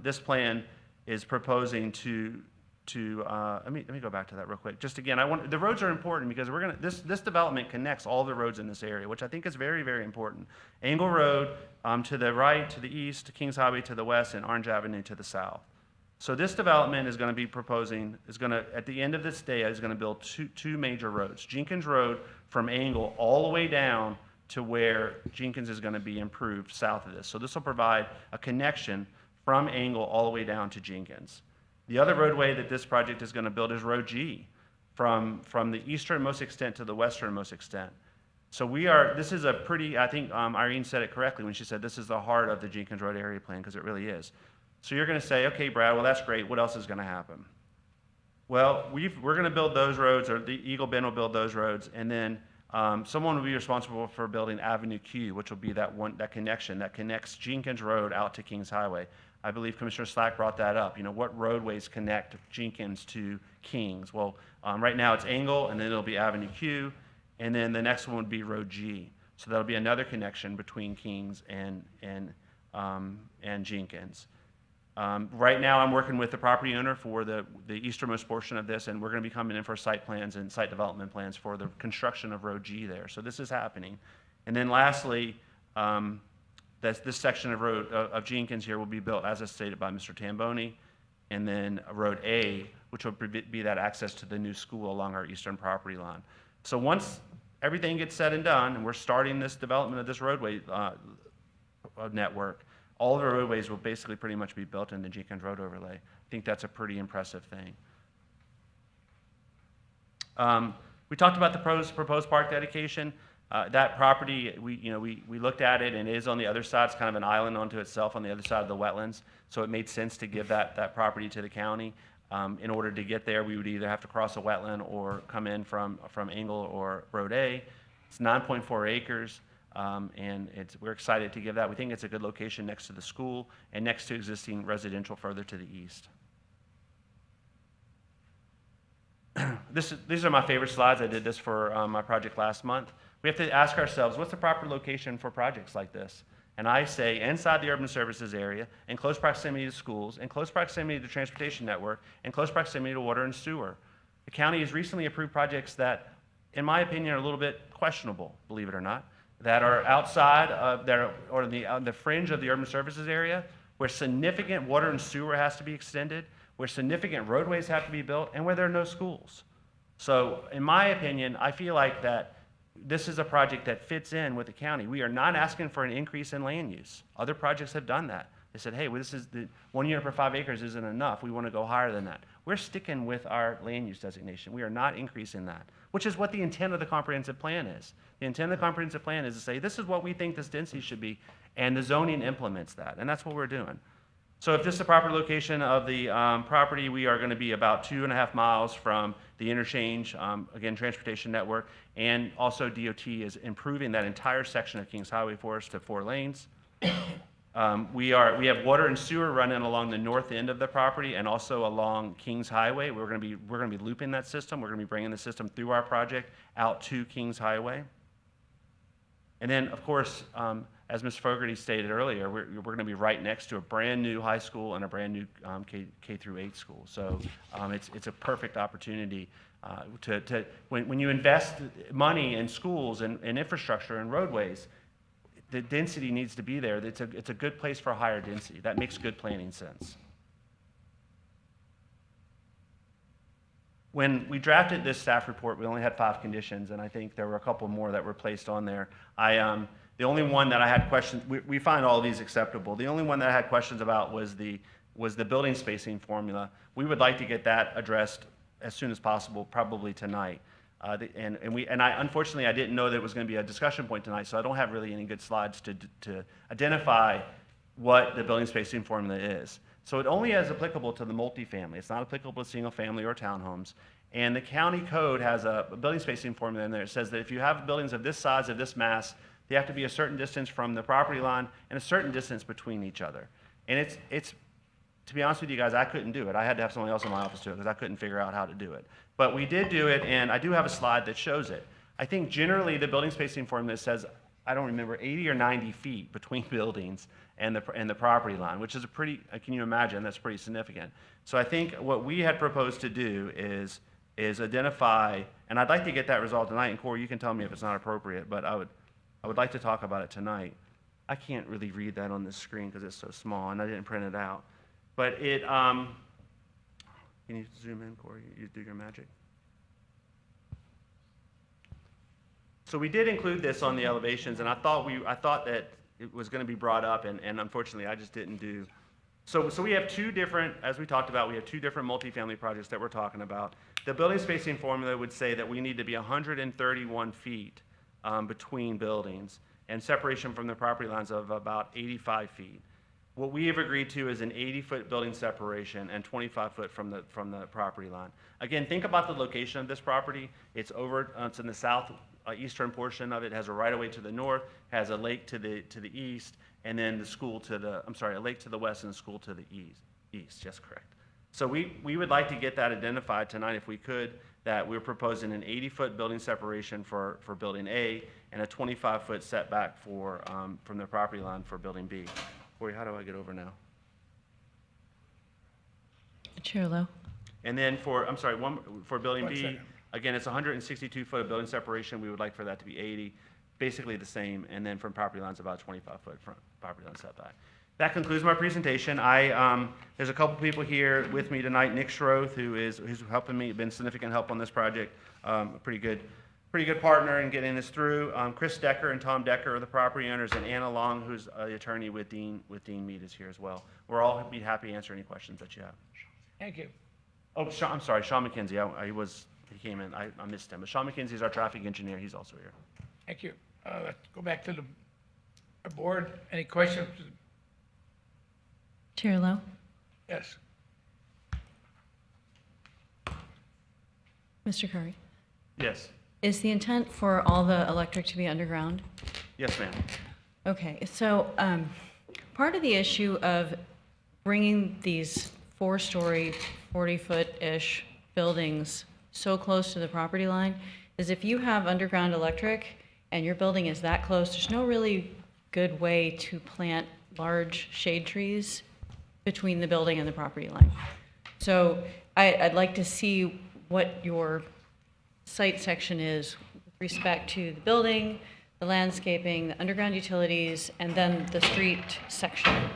This plan is proposing let me go back to that real quick. Just again, the roads are important because this development connects all the roads in this area, which I think is very, very important. Engle Road to the right, to the east, Kings Highway to the west, and Orange Avenue to the south. So this development is going to be at the end of this day, is going to build two major roads. Jenkins Road from Engle all the way down to where Jenkins is going to be improved south of this. So this will provide a connection from Engle all the way down to Jenkins. The other roadway that this project is going to build is Road G, from the easternmost extent to the westernmost extent. So this is a pretty, I think Irene said it correctly when she said this is the heart of the Jenkins Road area plan, because it really is. So you're going to say, okay, Brad, well, that's great. What else is going to happen? Well, we're going to build those roads, or the Eagle Bend will build those roads, and then someone will be responsible for building Avenue Q, which will be that connection that connects Jenkins Road out to Kings Highway. I believe Commissioner Slack brought that up. What roadways connect Jenkins to Kings? Well, right now it's Engle, and then it'll be Avenue Q, and then the next one would be Road G. So that'll be another connection between Kings and Jenkins. Right now, I'm working with the property owner for the easternmost portion of this, and we're going to be coming in for site plans and site development plans for the construction of Road G there. So this is happening. And then lastly, this section of Jenkins here will be built, as stated by Mr. Tamboni, and then Road A, which will be that access to the new school along our eastern property line. So once everything gets said and done, and we're starting this development of this roadway network, all of our roadways will basically pretty much be built in the Jenkins Road overlay. I think that's a pretty impressive thing. We talked about the proposed park dedication. That property, we looked at it, and it is on the other side. It's kind of an island unto itself on the other side of the wetlands. So it made sense to give that property to the county. In order to get there, we would either have to cross a wetland or come in from Engle or Road A. It's 9.4 acres, and we're excited to give that. We think it's a good location next to the school and next to existing residential further to the east. These are my favorite slides. I did this for my project last month. We have to ask ourselves, what's the proper location for projects like this? And I say inside the urban services area, in close proximity to schools, in close proximity to the transportation network, in close proximity to water and sewer. The county has recently approved projects that, in my opinion, are a little bit questionable, believe it or not, that are outside of on the fringe of the urban services area, where significant water and sewer has to be extended, where significant roadways have to be built, and where there are no schools. So, in my opinion, I feel like that this is a project that fits in with the county. We are not asking for an increase in land use. Other projects have done that. They said, hey, well, this is the 1 unit per 5 acres isn't enough. We want to go higher than that. We're sticking with our land use designation. We are not increasing that, which is what the intent of the comprehensive plan is. The intent of the comprehensive plan is to say, this is what we think this density should be, and the zoning implements that, and that's what we're doing. So if this is the proper location of the property, we are going to be about 2.5 miles from the interchange, again, transportation network, and also DOT is improving that entire section of Kings Highway for us to 4 lanes. We have water and sewer running along the north end of the property and also along Kings Highway. We're going to be looping that system. We're going to be bringing the system through our project out to Kings Highway. And then, of course, as Ms. Fogarty stated earlier, we're going to be right next to a brand new high school and a brand new K through 8 school. So it's a perfect opportunity when you invest money in schools and infrastructure and roadways, the density needs to be there. It's a good place for higher density. That makes good planning sense. When we drafted this staff report, we only had 5 conditions, and I think there were a couple more that were placed on there. The only one that I had questions, we find all of these acceptable. The only one that I had questions about was the building spacing formula. We would like to get that addressed as soon as possible, probably tonight. Unfortunately, I didn't know that it was going to be a discussion point tonight, so I don't have really any good slides to identify what the building spacing formula is. So it only is applicable to the multifamily. It's not applicable to single family or townhomes. And the county code has a building spacing formula in there. It says that if you have buildings of this size, of this mass, they have to be a certain distance from the property line and a certain distance between each other. And it's to be honest with you guys, I couldn't do it. I had to have someone else in my office do it because I couldn't figure out how to do it. But we did do it, and I do have a slide that shows it. I think generally the building spacing formula says, I don't remember, 80 or 90 feet between buildings and the property line, which is a pretty, can you imagine, that's pretty significant. So I think what we had proposed to do is identify, and I'd like to get that resolved tonight, and Corey, you can tell me if it's not appropriate, but I would like to talk about it tonight. I can't really read that on this screen because it's so small, and I didn't print it out. But it, can you zoom in, Corey? You do your magic. So we did include this on the elevations, and I thought that it was going to be brought up, and unfortunately, I just didn't do. So we have 2 different, as we talked about, we have 2 different multifamily projects that we're talking about. The building spacing formula would say that we need to be 131 feet between buildings, and separation from the property lines of about 85 feet. What we have agreed to is an 80-foot building separation and 25 foot from the property line. Again, think about the location of this property. It's in the southeastern portion of it. It has a right-of-way to the north, has a lake to the east, and then the school a lake to the west and a school to the east. Yes, correct. So we would like to get that identified tonight if we could, that we're proposing an 80-foot building separation for building A and a 25-foot setback from the property line for building B. Corey, how do I get over now? Chair Lowe. And then for building B, again, it's 162 foot of building separation. We would like for that to be 80, basically the same. And then from property lines, about 25 foot front property line setback. That concludes my presentation. There's a couple people here with me tonight. Nick Schroth, who's helping me, been significant help on this project, a pretty good pretty good partner in getting this through. Chris Decker and Tom Decker are the property owners, and Anna Long, who's the attorney with Dean Mead, is here as well. We're all be happy to answer any questions that you have. Thank you. Oh, I'm sorry, Sean McKenzie. He came in. I missed him. But Sean McKenzie is our traffic engineer. He's also here. Thank you. Let's go back to the board. Any questions? Chair Lowe? Yes. Mr. Curry? Yes. Is the intent for all the electric to be underground? Yes, ma'am. Okay, so part of the issue of bringing these 4-story, 40-foot-ish buildings so close to the property line is if you have underground electric and your building is that close, there's no really good way to plant large shade trees between the building and the property line. So I'd like to see what your site section is with respect to the building, the landscaping, the underground utilities, and then the street section,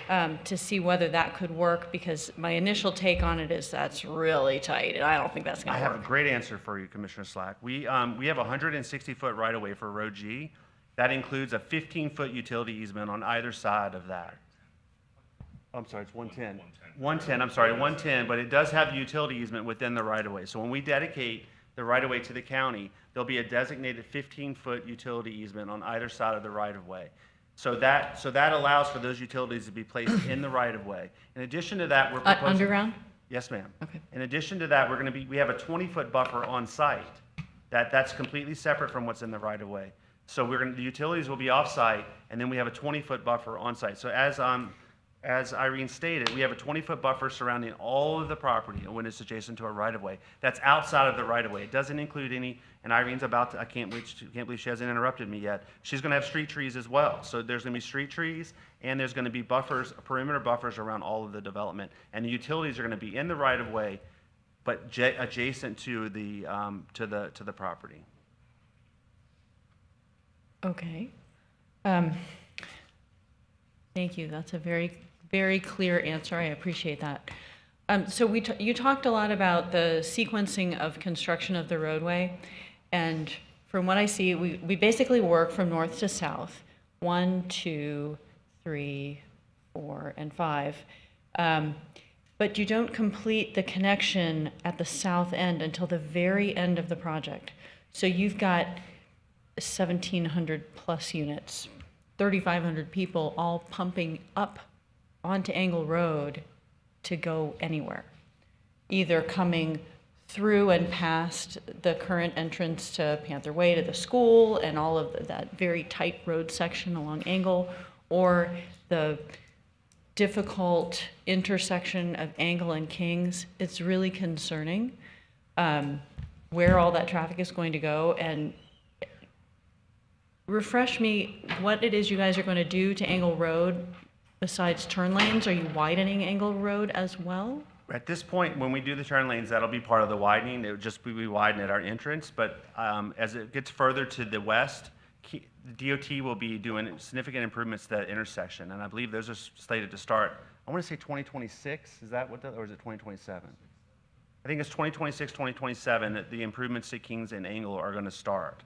to see whether that could work, because my initial take on it is that's really tight, and I don't think that's I gonna have work. a great answer for you, Commissioner Slack. We have a 160-foot right-of-way for Road G. That includes a 15-foot utility easement on either side of that. I'm sorry, it's 110. 110, I'm sorry, 110, but it does have the utility easement within the right-of-way. So when we dedicate the right-of-way to the county, there'll be a designated 15-foot utility easement on either side of the right-of-way. So that allows for those utilities to be placed in the right-of-way. In addition to that, we're proposing... Underground? Yes, ma'am. Okay. In addition to that, we have a 20-foot buffer on site. That's completely separate from what's in the right-of-way. So the utilities will be off-site, and then we have a 20-foot buffer on-site. So as Irene stated, we have a 20-foot buffer surrounding all of the property when it's adjacent to a right-of-way. That's outside of the right-of-way. It doesn't include any, and Irene's about to, I can't believe she hasn't interrupted me yet. She's gonna have street trees as well. So there's gonna be street trees, and there's gonna be buffers, perimeter buffers around all of the development. And the utilities are gonna be in the right-of-way, but adjacent to the property. Okay. Thank you. That's a very, very clear answer. I appreciate that. So you talked a lot about the sequencing of construction of the roadway. And from what I see, we basically work from north to south, 1, 2, 3, 4, and 5. But you don't complete the connection at the south end until the very end of the project. So you've got 1,700 plus units, 3,500 people all pumping up onto Angle Road to go anywhere, either coming through and past the current entrance to Panther Way to the school and all of that very tight road section along Angle, or the difficult intersection of Angle and Kings. It's really concerning where all that traffic is going to go. And refresh me what it is you guys are going to do to Angle Road besides turn lanes. Are you widening Angle Road as well? At this point, when we do the turn lanes, that'll be part of the widening. It would just be widen at our entrance. But as it gets further to the west, DOT will be doing significant improvements to that intersection. And I believe those are slated to start, I want to say 2026. Is that what or is it 2027? I think it's 2026, 2027 that the improvements to Kings and Angle are going to start.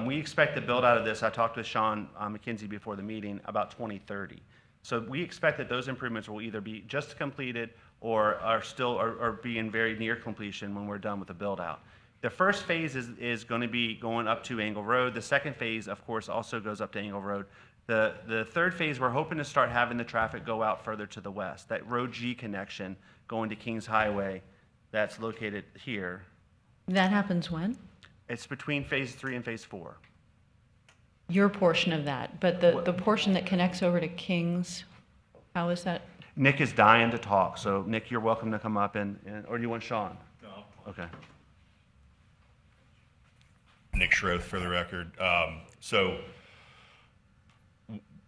We expect the build out of this, I talked with Sean McKenzie before the meeting, about 2030. So we expect that those improvements will either be just completed or are being very near completion when we're done with the build out. The first phase is going to be going up to Angle Road. The second phase, of course, also goes up to Angle Road. The third phase, we're hoping to start having the traffic go out further to the west. That Road G connection going to Kings Highway, that's located here. That happens when? It's between phase 3 and phase 4. Your portion of that, but the portion that connects over to Kings, how is that? Nick is dying to talk, so Nick, you're welcome to come up or do you want Sean? No. Okay. Nick Schroth for the record. So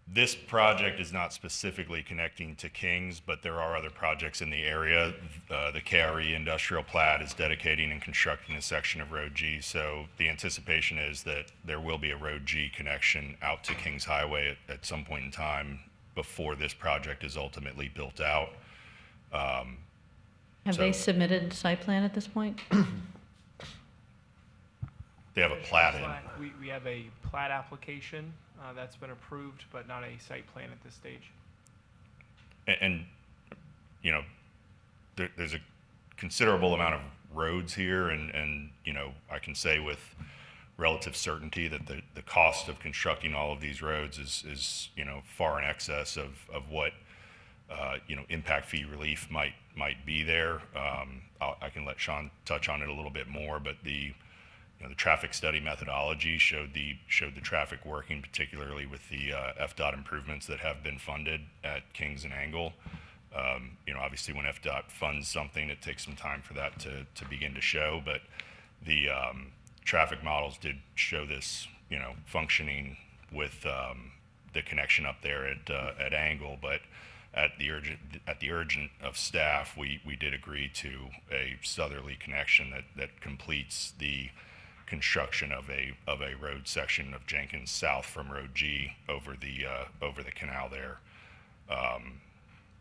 this project is not specifically connecting to Kings, but there are other projects in the area. The KRE Industrial Plat is dedicating and constructing a section of Road G. So the anticipation is that there will be a Road G connection out to Kings Highway at some point in time before this project is ultimately built out. Have they submitted site plan at this point? They have a plat in. We have a plat application that's been approved, but not a site plan at this stage. And you know, there's a considerable amount of roads here, and you know, I can say with relative certainty that the cost of constructing all of these roads is you know, far in excess of what you know, impact fee relief might be there. I can let Sean touch on it a little bit more, but the traffic study methodology showed the traffic working, particularly with the FDOT improvements that have been funded at Kings and Angle. You know, obviously when FDOT funds something, it takes some time for that to begin to show, but the traffic models did show this, you know, functioning with the connection up there at Angle, but at the urgent of staff, we did agree to a southerly connection that completes the construction of a road section of Jenkins south from Road G over the canal there.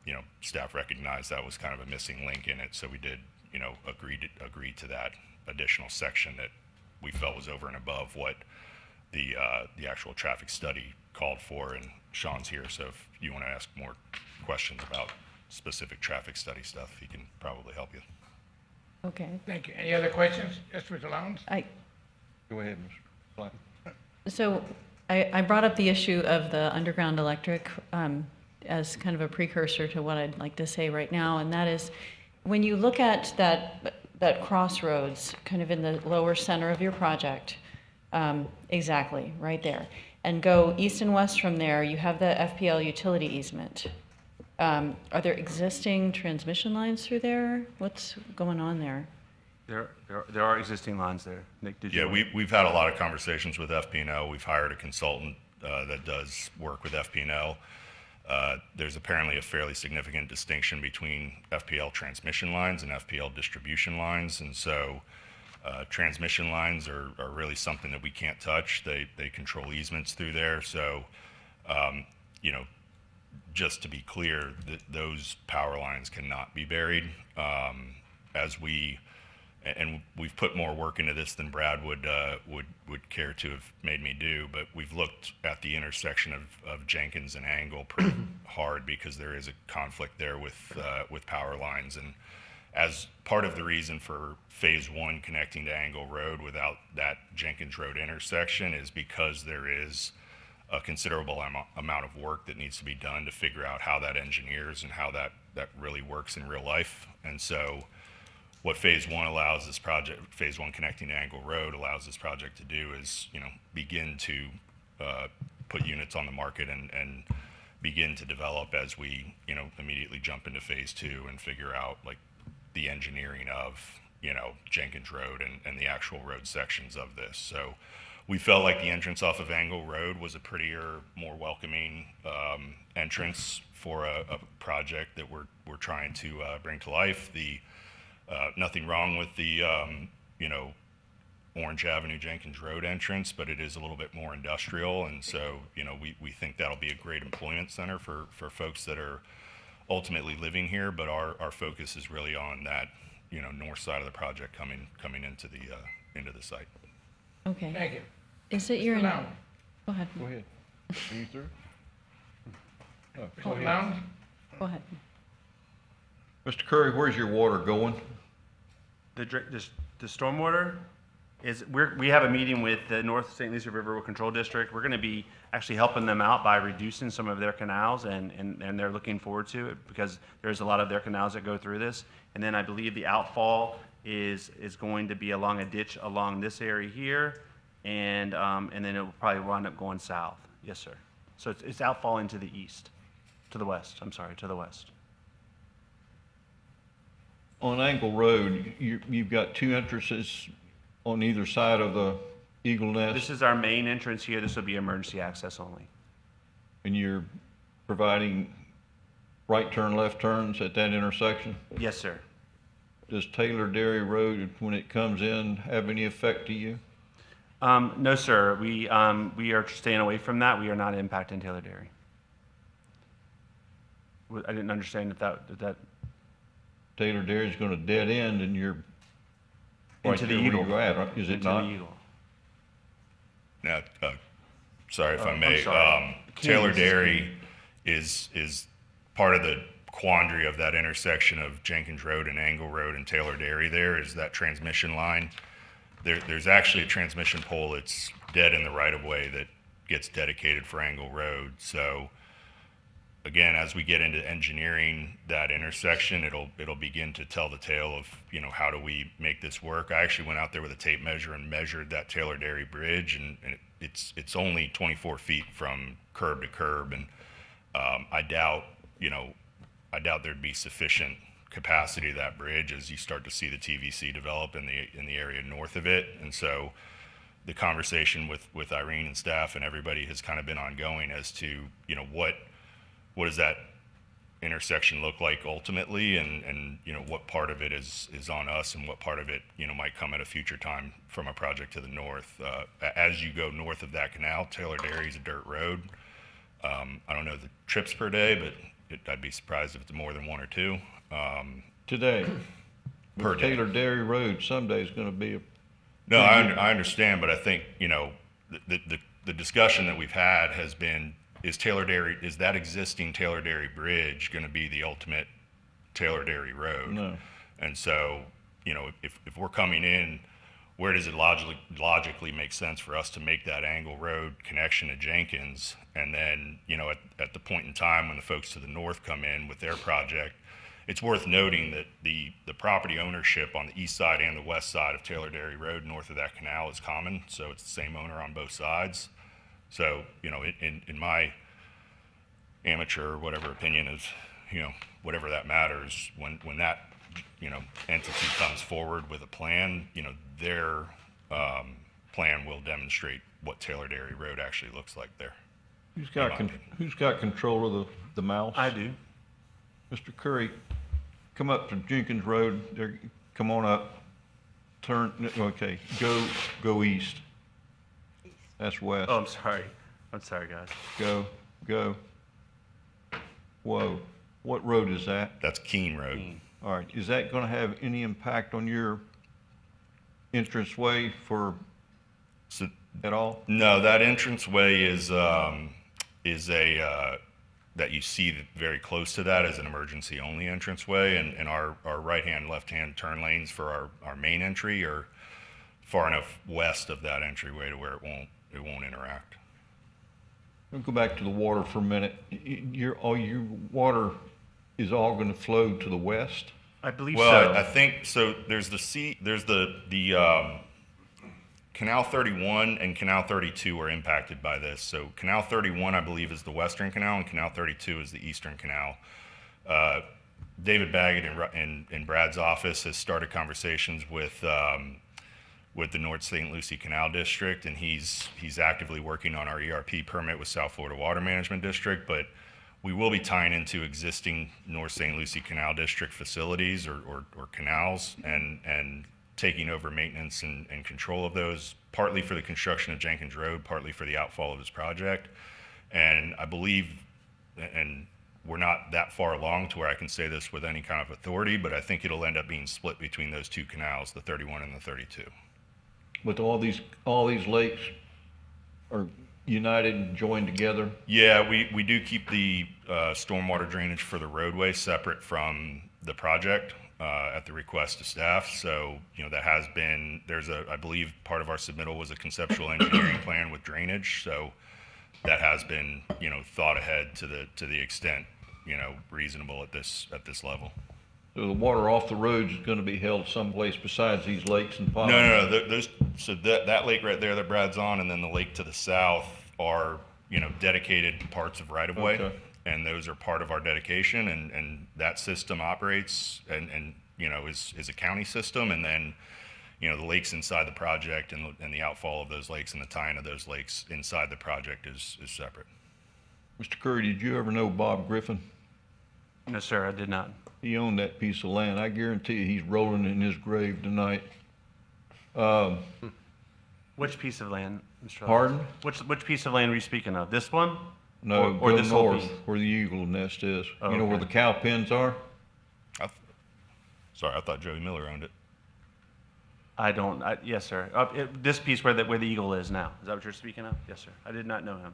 You know, staff recognized that was kind of a missing link in it, so we did, you know, agree to that additional section that we felt was over and above what the actual traffic study called for. And Sean's here, so if you want to ask more questions about specific traffic study stuff, he can probably help you. Okay. Thank you. Any other questions? Yes, Mr. Lowndes? Go ahead, Mr. Black. So I brought up the issue of the underground electric as kind of a precursor to what I'd like to say right now, and that is when you look at that crossroads kind of in the lower center of your project, exactly, right there, and go east and west from there, you have the FPL utility easement. Are there existing transmission lines through there? What's going on there? There are existing lines there. Nick, did you? Yeah, we've had a lot of conversations with FP&O. We've hired a consultant that does work with FP&O. There's apparently a fairly significant distinction between FPL transmission lines and FPL distribution lines, and so transmission lines are really something that we can't touch. They control easements through there, so you know, just to be clear, those power lines cannot be buried. And we've put more work into this than Brad would care to have made me do, but we've looked at the intersection of Jenkins and Angle pretty hard because there is a conflict there with power lines. And as part of the reason for phase one connecting to Angle Road without that Jenkins Road intersection is because there is a considerable amount of work that needs to be done to figure out how that engineers and how that really works in real life. And so what phase one allows this project, phase one connecting to Angle Road allows this project to do is, you know, begin to put units on the market and begin to develop as we, you know, immediately jump into phase two and figure out like the engineering of, you know, Jenkins Road and the actual road sections of this. So we felt like the entrance off of Angle Road was a prettier, more welcoming entrance for a project that we're trying to bring to life. Nothing wrong with the, you know, Orange Avenue Jenkins Road entrance, but it is a little bit more industrial, and so, you know, we think that'll be a great employment center for folks that are ultimately living here, but our focus is really on that, you know, north side of the project coming into the site. Okay. Thank you. Is it your? Mr. Lowndes? Go ahead. Go ahead. Are you through? Oh, go Mr. ahead. Lowndes? Go ahead. Mr. Curry, where's your water going? The stormwater is, we have a meeting with the North St. Lucie River Control District. We're going to be actually helping them out by reducing some of their canals, and they're looking forward to it because there's a lot of their canals that go through this. And then I believe the outfall is going to be along a ditch along this area here, and then it will probably wind up going south. Yes, sir. So it's outfalling to the east, to the west. I'm sorry, to the west. On Angle Road, you've got two entrances on either side of the Eagle Nest, This is our main entrance here. This will be emergency access only. and you're providing right turn, left turns at that intersection? Yes, sir. Does Taylor Dairy Road, when it comes in, have any effect to you? No, sir. We are staying away from that. We are not impacting Taylor Dairy. I didn't understand if that Taylor Dairy is going to dead end, and you're right into the there where Eagle. you're at, is it Into not? the Eagle. Now, sorry if I I'm may. sorry. Taylor Kings. Dairy is part of the quandary of that intersection of Jenkins Road and Angle Road and Taylor Dairy. There is that transmission line. There's actually a transmission pole that's dead in the right of way that gets dedicated for Angle Road. So again, as we get into engineering that intersection, it'll begin to tell the tale of, you know, how do we make this work. I actually went out there with a tape measure and measured that Taylor Dairy Bridge, and it's only 24 feet from curb to curb, and I doubt there'd be sufficient capacity of that bridge as you start to see the TVC develop in the area north of it. And so the conversation with Irene and staff and everybody has kind of been ongoing as to, you know, what does that intersection look like ultimately, and you know, what part of it is on us and what part of it, you know, might come at a future time from a project to the north. As you go north of that canal, Taylor Dairy is a dirt road. I don't know the trips per day, but I'd be surprised if it's more than one or two. Today, Per with day. Taylor Dairy Road, someday is going to be a. No, I understand, but I think, you know, the discussion that we've had has been, is that existing Taylor Dairy Bridge going to be the ultimate Taylor Dairy Road? No. And so, you know, if we're coming in, where does it logically make sense for us to make that Angle Road connection to Jenkins? And then, you know, at the point in time when the folks to the north come in with their project, it's worth noting that the property ownership on the east side and the west side of Taylor Dairy Road north of that canal is common, so it's the same owner on both sides. So, you know, in my amateur or whatever opinion is, you know, whatever that matters, when that, you know, entity comes forward with a plan, you know, their plan will demonstrate what Taylor Dairy Road actually looks like there. Who's got control of the mouse? I do. Mr. Curry, come up to Jenkins Road, there, come on up, turn, okay, go east. That's west. Oh, I'm sorry. I'm sorry, guys. Go. Whoa, what road is that? That's Keene Road. All right, is that gonna have any impact on your entranceway at all? No, that entranceway is that you see very close to that as an emergency only entranceway, and our right-hand, left-hand turn lanes for our main entry are far enough west of that entryway to where it won't interact. We'll go back to the water for a minute. All your water is all gonna flow to the west? I believe Well, so. I think so. There's the Canal 31 and Canal 32 are impacted by this. So Canal 31, I believe, is the western canal, and Canal 32 is the eastern canal. David Baggett in Brad's office has started conversations with the North St. Lucie Canal District, and he's actively working on our ERP permit with South Florida Water Management District. But we will be tying into existing North St. Lucie Canal District facilities or canals and taking over maintenance and control of those, partly for the construction of Jenkins Road, partly for the outfall of this project. And I believe, and we're not that far along to where I can say this with any kind of authority, but I think it'll end up being split between those two canals, the 31 and the 32. But all these lakes are united and joined together? Yeah, we do keep the stormwater drainage for the roadway separate from the project at the request of staff. So, you know, that has been, I believe part of our submittal was a conceptual engineering plan with drainage. So that has been, you know, thought ahead to the extent, you know, reasonable at this level. So the water off the roads is gonna be held someplace besides these lakes and ponds? No. So that lake right there that Brad's on, and then the lake to the south are, you know, dedicated parts of right of way. Okay. And those are part of our dedication, and that system operates and you know, is a county system. And then, you know, the lakes inside the project and the outfall of those lakes and the tying of those lakes inside the project is separate. Mr. Curry, did you ever know Bob Griffin? No, sir, I did not. He owned that piece of land. I guarantee you he's rolling in his grave tonight. Which piece of land, Mr. Lewis? Pardon? Which piece of land were you speaking of? This one? No, Or go this whole north piece? where the eagle nest is. Oh, You know where okay. the cow pens are? Sorry, I thought Joey Miller owned it. Yes, sir. This piece where the eagle is now. Is that what you're speaking of? Yes, sir. I did not know him.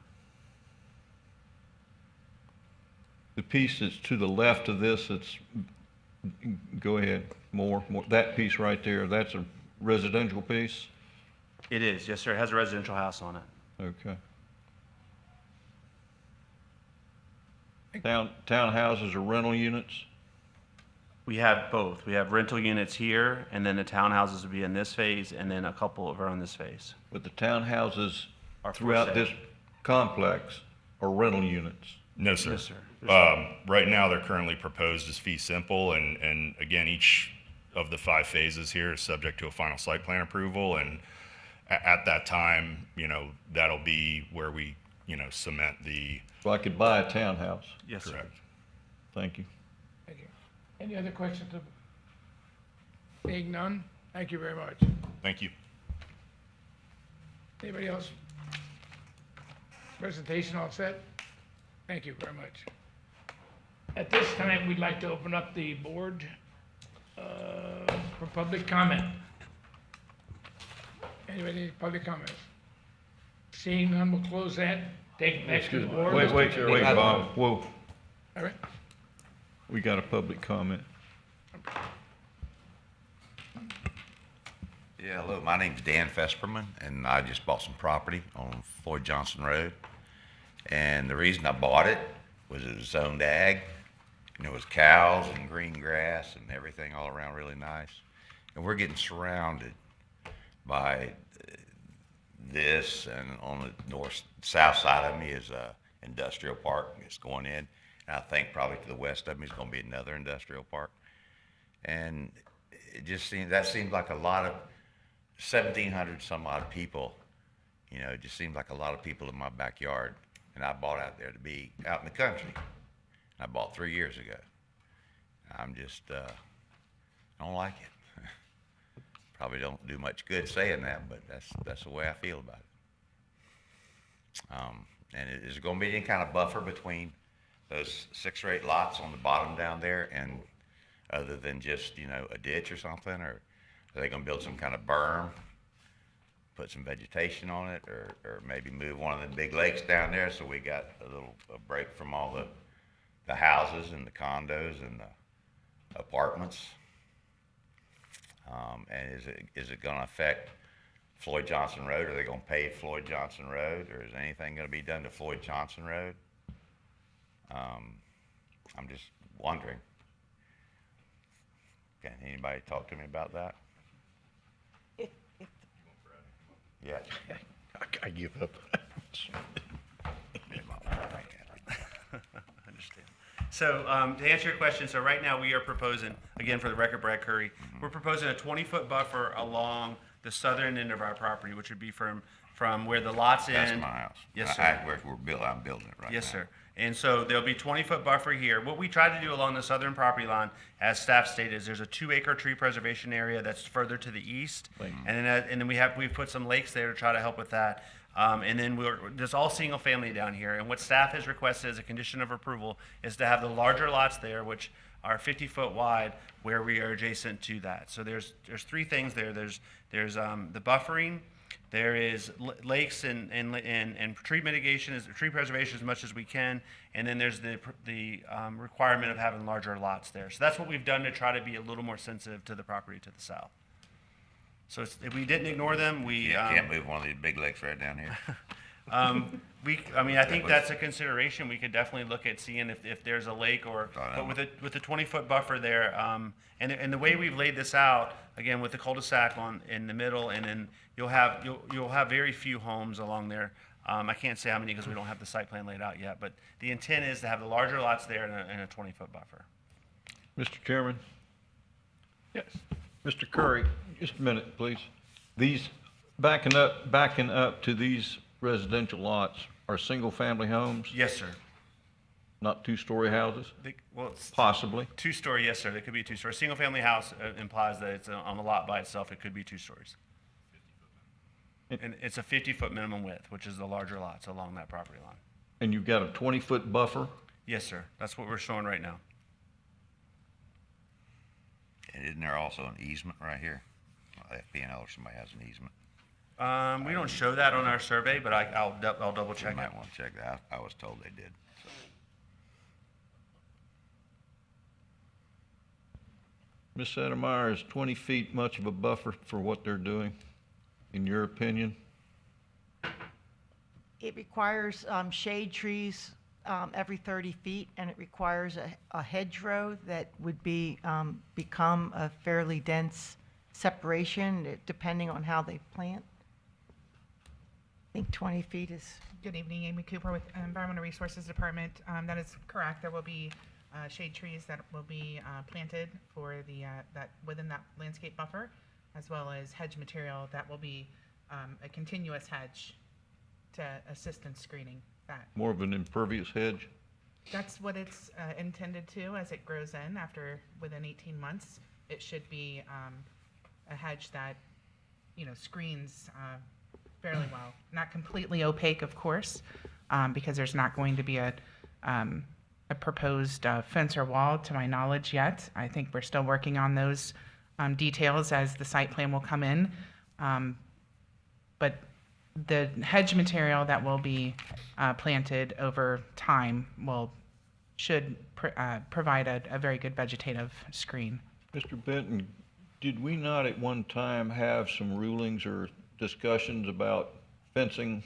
The piece that's to the left of this, go ahead, more, that piece right there, that's a residential piece? It is, yes, sir. It has a residential house on it. Okay. Townhouses or rental units? We have both. We have rental units here, and then the townhouses would be in this phase, and then a couple of are on this phase. But the townhouses Are for throughout sale. this complex are rental units? No, sir. Yes, sir. Right now, they're currently proposed as fee simple, and again, each of the 5 phases here is subject to a final site plan approval, and at that time, that'll be where we, cement the. So I could buy a townhouse? Yes, sir. Correct. Thank you. Thank you. Any other questions? Seeing none, thank you very much. Thank you. Anybody else? Presentation all set? Thank you very much. At this time, we'd like to open up the board for public comment. Anybody, public comments? Seeing none, we'll close that. Take it back to the board. Wait, Bob, whoa, All right. we got a public comment. Yeah, hello, my name's Dan Fesperman, and I just bought some property on Floyd Johnson Road. And the reason I bought it was it was zoned ag, and there was cows and green grass and everything all around really nice. And we're getting surrounded by this, and on the south side of me is a industrial park. It's going in, and I think probably to the west of me is going to be another industrial park. And it just seems like a lot of 1,700 some odd people. It just seems like a lot of people in my backyard. And I bought out there to be out in the country. I bought 3 years ago. I'm just, I don't like it. Probably don't do much good saying that, but that's the way I feel about it. And is there going to be any kind of buffer between those 6 or 8 lots on the bottom down there, and other than just a ditch or something, or are they going to build some kind of berm, put some vegetation on it, or maybe move one of the big lakes down there so we got a break from all the houses and the condos and the apartments? And is it going to affect Floyd Johnson Road? Are they going to pave Floyd Johnson Road, or is anything going to be done to Floyd Johnson Road? I'm just wondering. Can anybody talk to me about that? Yeah. I give up. I understand. So to answer your question, so right now we are proposing, again for the record, Brad Curry, we're proposing a 20-foot buffer along the southern end of our property, which would be from where the lots end. That's my house. Yes, sir. I'm building it right now. Yes, sir. And so there'll be 20-foot buffer here. What we tried to do along the southern property line, as staff stated, is there's a 2-acre tree preservation area that's further to the east, and then we've put some lakes there to try to help with that. And then there's all single family down here. And what staff has requested as a condition of approval is to have the larger lots there, which are 50-foot wide, where we are adjacent to that. So there's 3 things there. There's the buffering. There is lakes and tree mitigation, tree preservation as much as we can, and then there's the requirement of having larger lots there. So that's what we've done to try to be a little more sensitive to the property to the south. So if we didn't ignore them, we Can't move one of these big lakes right down here. I think that's a consideration. We could definitely look at seeing if there's a lake but with the 20-foot buffer there, and the way we've laid this out, again with the cul-de-sac in the middle, and then you'll have very few homes along there. I can't say how many because we don't have the site plan laid out yet, but the intent is to have the larger lots there and a 20-foot buffer. Mr. Chairman? Yes. Mr. Curry, just a minute, please. These, backing up to these residential lots are single-family homes? Yes, sir. Not 2-story houses? It's Possibly. 2-story, yes, sir. They could be 2-story. Single-family house implies that it's on the lot by itself. It could be 2 stories. And it's a 50-foot minimum width, which is the larger lots along that property line. And you've got a 20-foot buffer? Yes, sir. That's what we're showing right now. And isn't there also an easement right here FPNL or somebody has an easement. We don't show that on our survey, but I'll double You check it. might want to check that. I was told they did. Ms. Sattermeyer, is 20 feet much of a buffer for what they're doing, in your opinion? It requires shade trees every 30 feet, and it requires a hedgerow that would become a fairly dense separation, depending on how they plant. I think 20 feet is... Good evening, Amy Cooper with Environmental Resources Department. That is correct. There will be shade trees that will be planted for that within that landscape buffer, as well as hedge material that will be a continuous hedge to assist in screening that. More of an impervious hedge? That's what it's intended to as it grows in. Within 18 months, it should be a hedge that screens fairly well. Not completely opaque, of course, because there's not going to be a proposed fence or wall, to my knowledge, yet. I think we're still working on those details as the site plan will come in. But the hedge material that will be planted over time should provide a very good vegetative screen. Mr. Benton, did we not at one time have some rulings or discussions about fencing?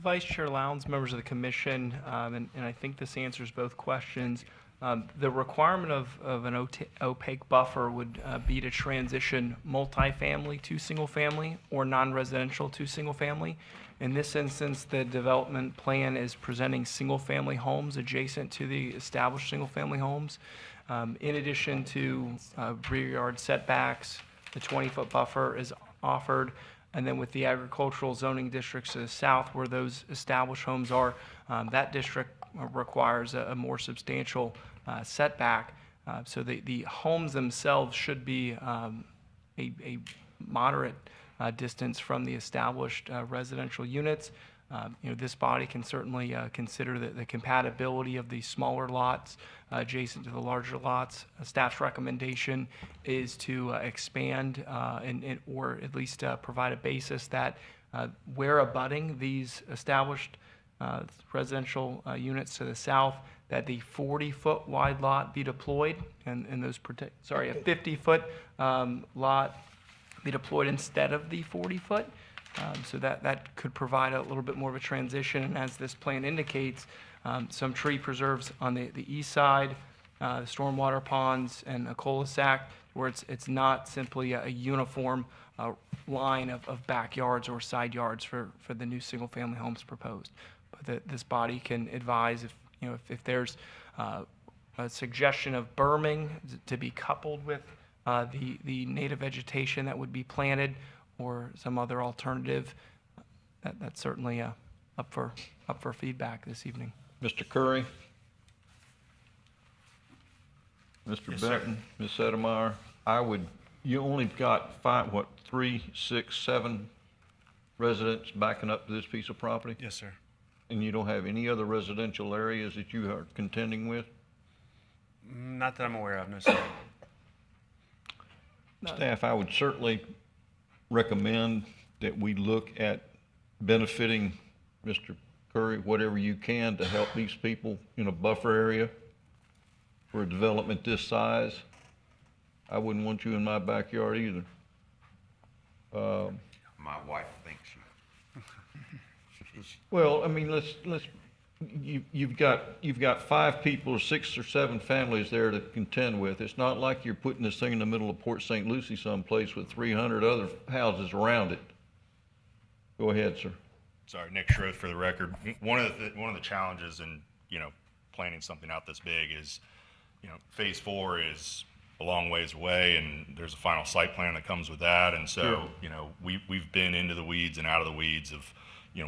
Vice Chair Lowndes, members of the commission, and I think this answers both questions. The requirement of an opaque buffer would be to transition multifamily to single family or non-residential to single family. In this instance, the development plan is presenting single family homes adjacent to the established single family homes. In addition to rear yard setbacks, the 20-foot buffer is offered. And then with the agricultural zoning districts to the south where those established homes are, that district requires a more substantial setback. So the homes themselves should be a moderate distance from the established residential units. This body can certainly consider the compatibility of the smaller lots adjacent to the larger lots. Staff's recommendation is to expand or at least provide a basis that where abutting these established residential units to the south, that the 40-foot wide lot be deployed, and those a 50-foot lot be deployed instead of the 40-foot. So that could provide a little bit more of a transition, and as this plan indicates, some tree preserves on the east side, stormwater ponds, and a cul-de-sac, where it's not simply a uniform line of backyards or side yards for the new single-family homes proposed. But this body can advise if there's a suggestion of berming to be coupled with the native vegetation that would be planted, or some other alternative, that's certainly up for feedback this evening. Mr. Curry? Mr. Yes, sir. Benton? Ms. Settermeyer? You only got 3, 6, 7 residents backing up to this piece of property? Yes, sir. And you don't have any other residential areas that you are contending with? Not that I'm aware of, no, sir. Staff, I would certainly recommend that we look at benefiting Mr. Curry, whatever you can, to help these people in a buffer area for a development this size. I wouldn't want you in my backyard either. My wife thinks you. Well, I mean, you've got 5 people or 6 or 7 families there to contend with. It's not like you're putting this thing in the middle of Port St. Lucie someplace with 300 other houses around it. Go ahead, sir. Sorry, Nick Schroth for the record. One of the challenges in planning something out this big is phase 4 is a long ways away, and there's a final site plan that comes with that, and so we've been into the weeds and out of the weeds of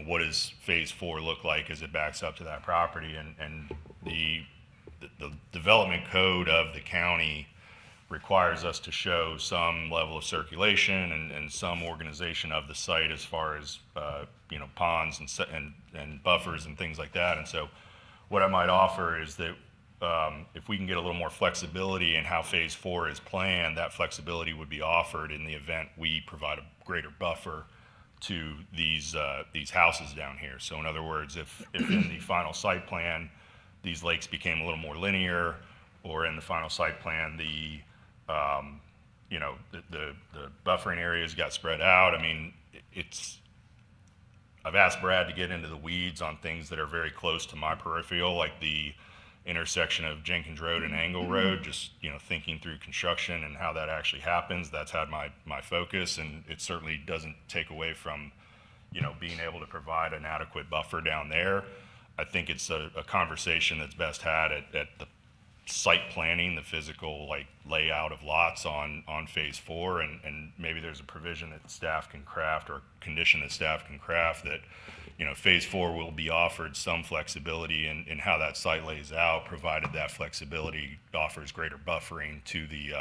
what does phase 4 look like as it backs up to that property, and the development code of the county requires us to show some level of circulation and some organization of the site as far as ponds and buffers and things like that. And so what I might offer is that if we can get a little more flexibility in how Phase 4 is planned, that flexibility would be offered in the event we provide a greater buffer to these houses down here. So in other words, if in the final site plan, these lakes became a little more linear, or in the final site plan, the buffering areas got spread out. I mean, I've asked Brad to get into the weeds on things that are very close to my peripheral, like the intersection of Jenkins Road and Angle Road, just, thinking through construction and how that actually happens. That's had my focus, and it certainly doesn't take away from, being able to provide an adequate buffer down there. I think it's a conversation that's best had at the site planning, the physical layout of lots on Phase 4, and maybe there's a provision that staff can craft, or condition that staff can craft, that Phase 4 will be offered some flexibility in how that site lays out, provided that flexibility offers greater buffering to the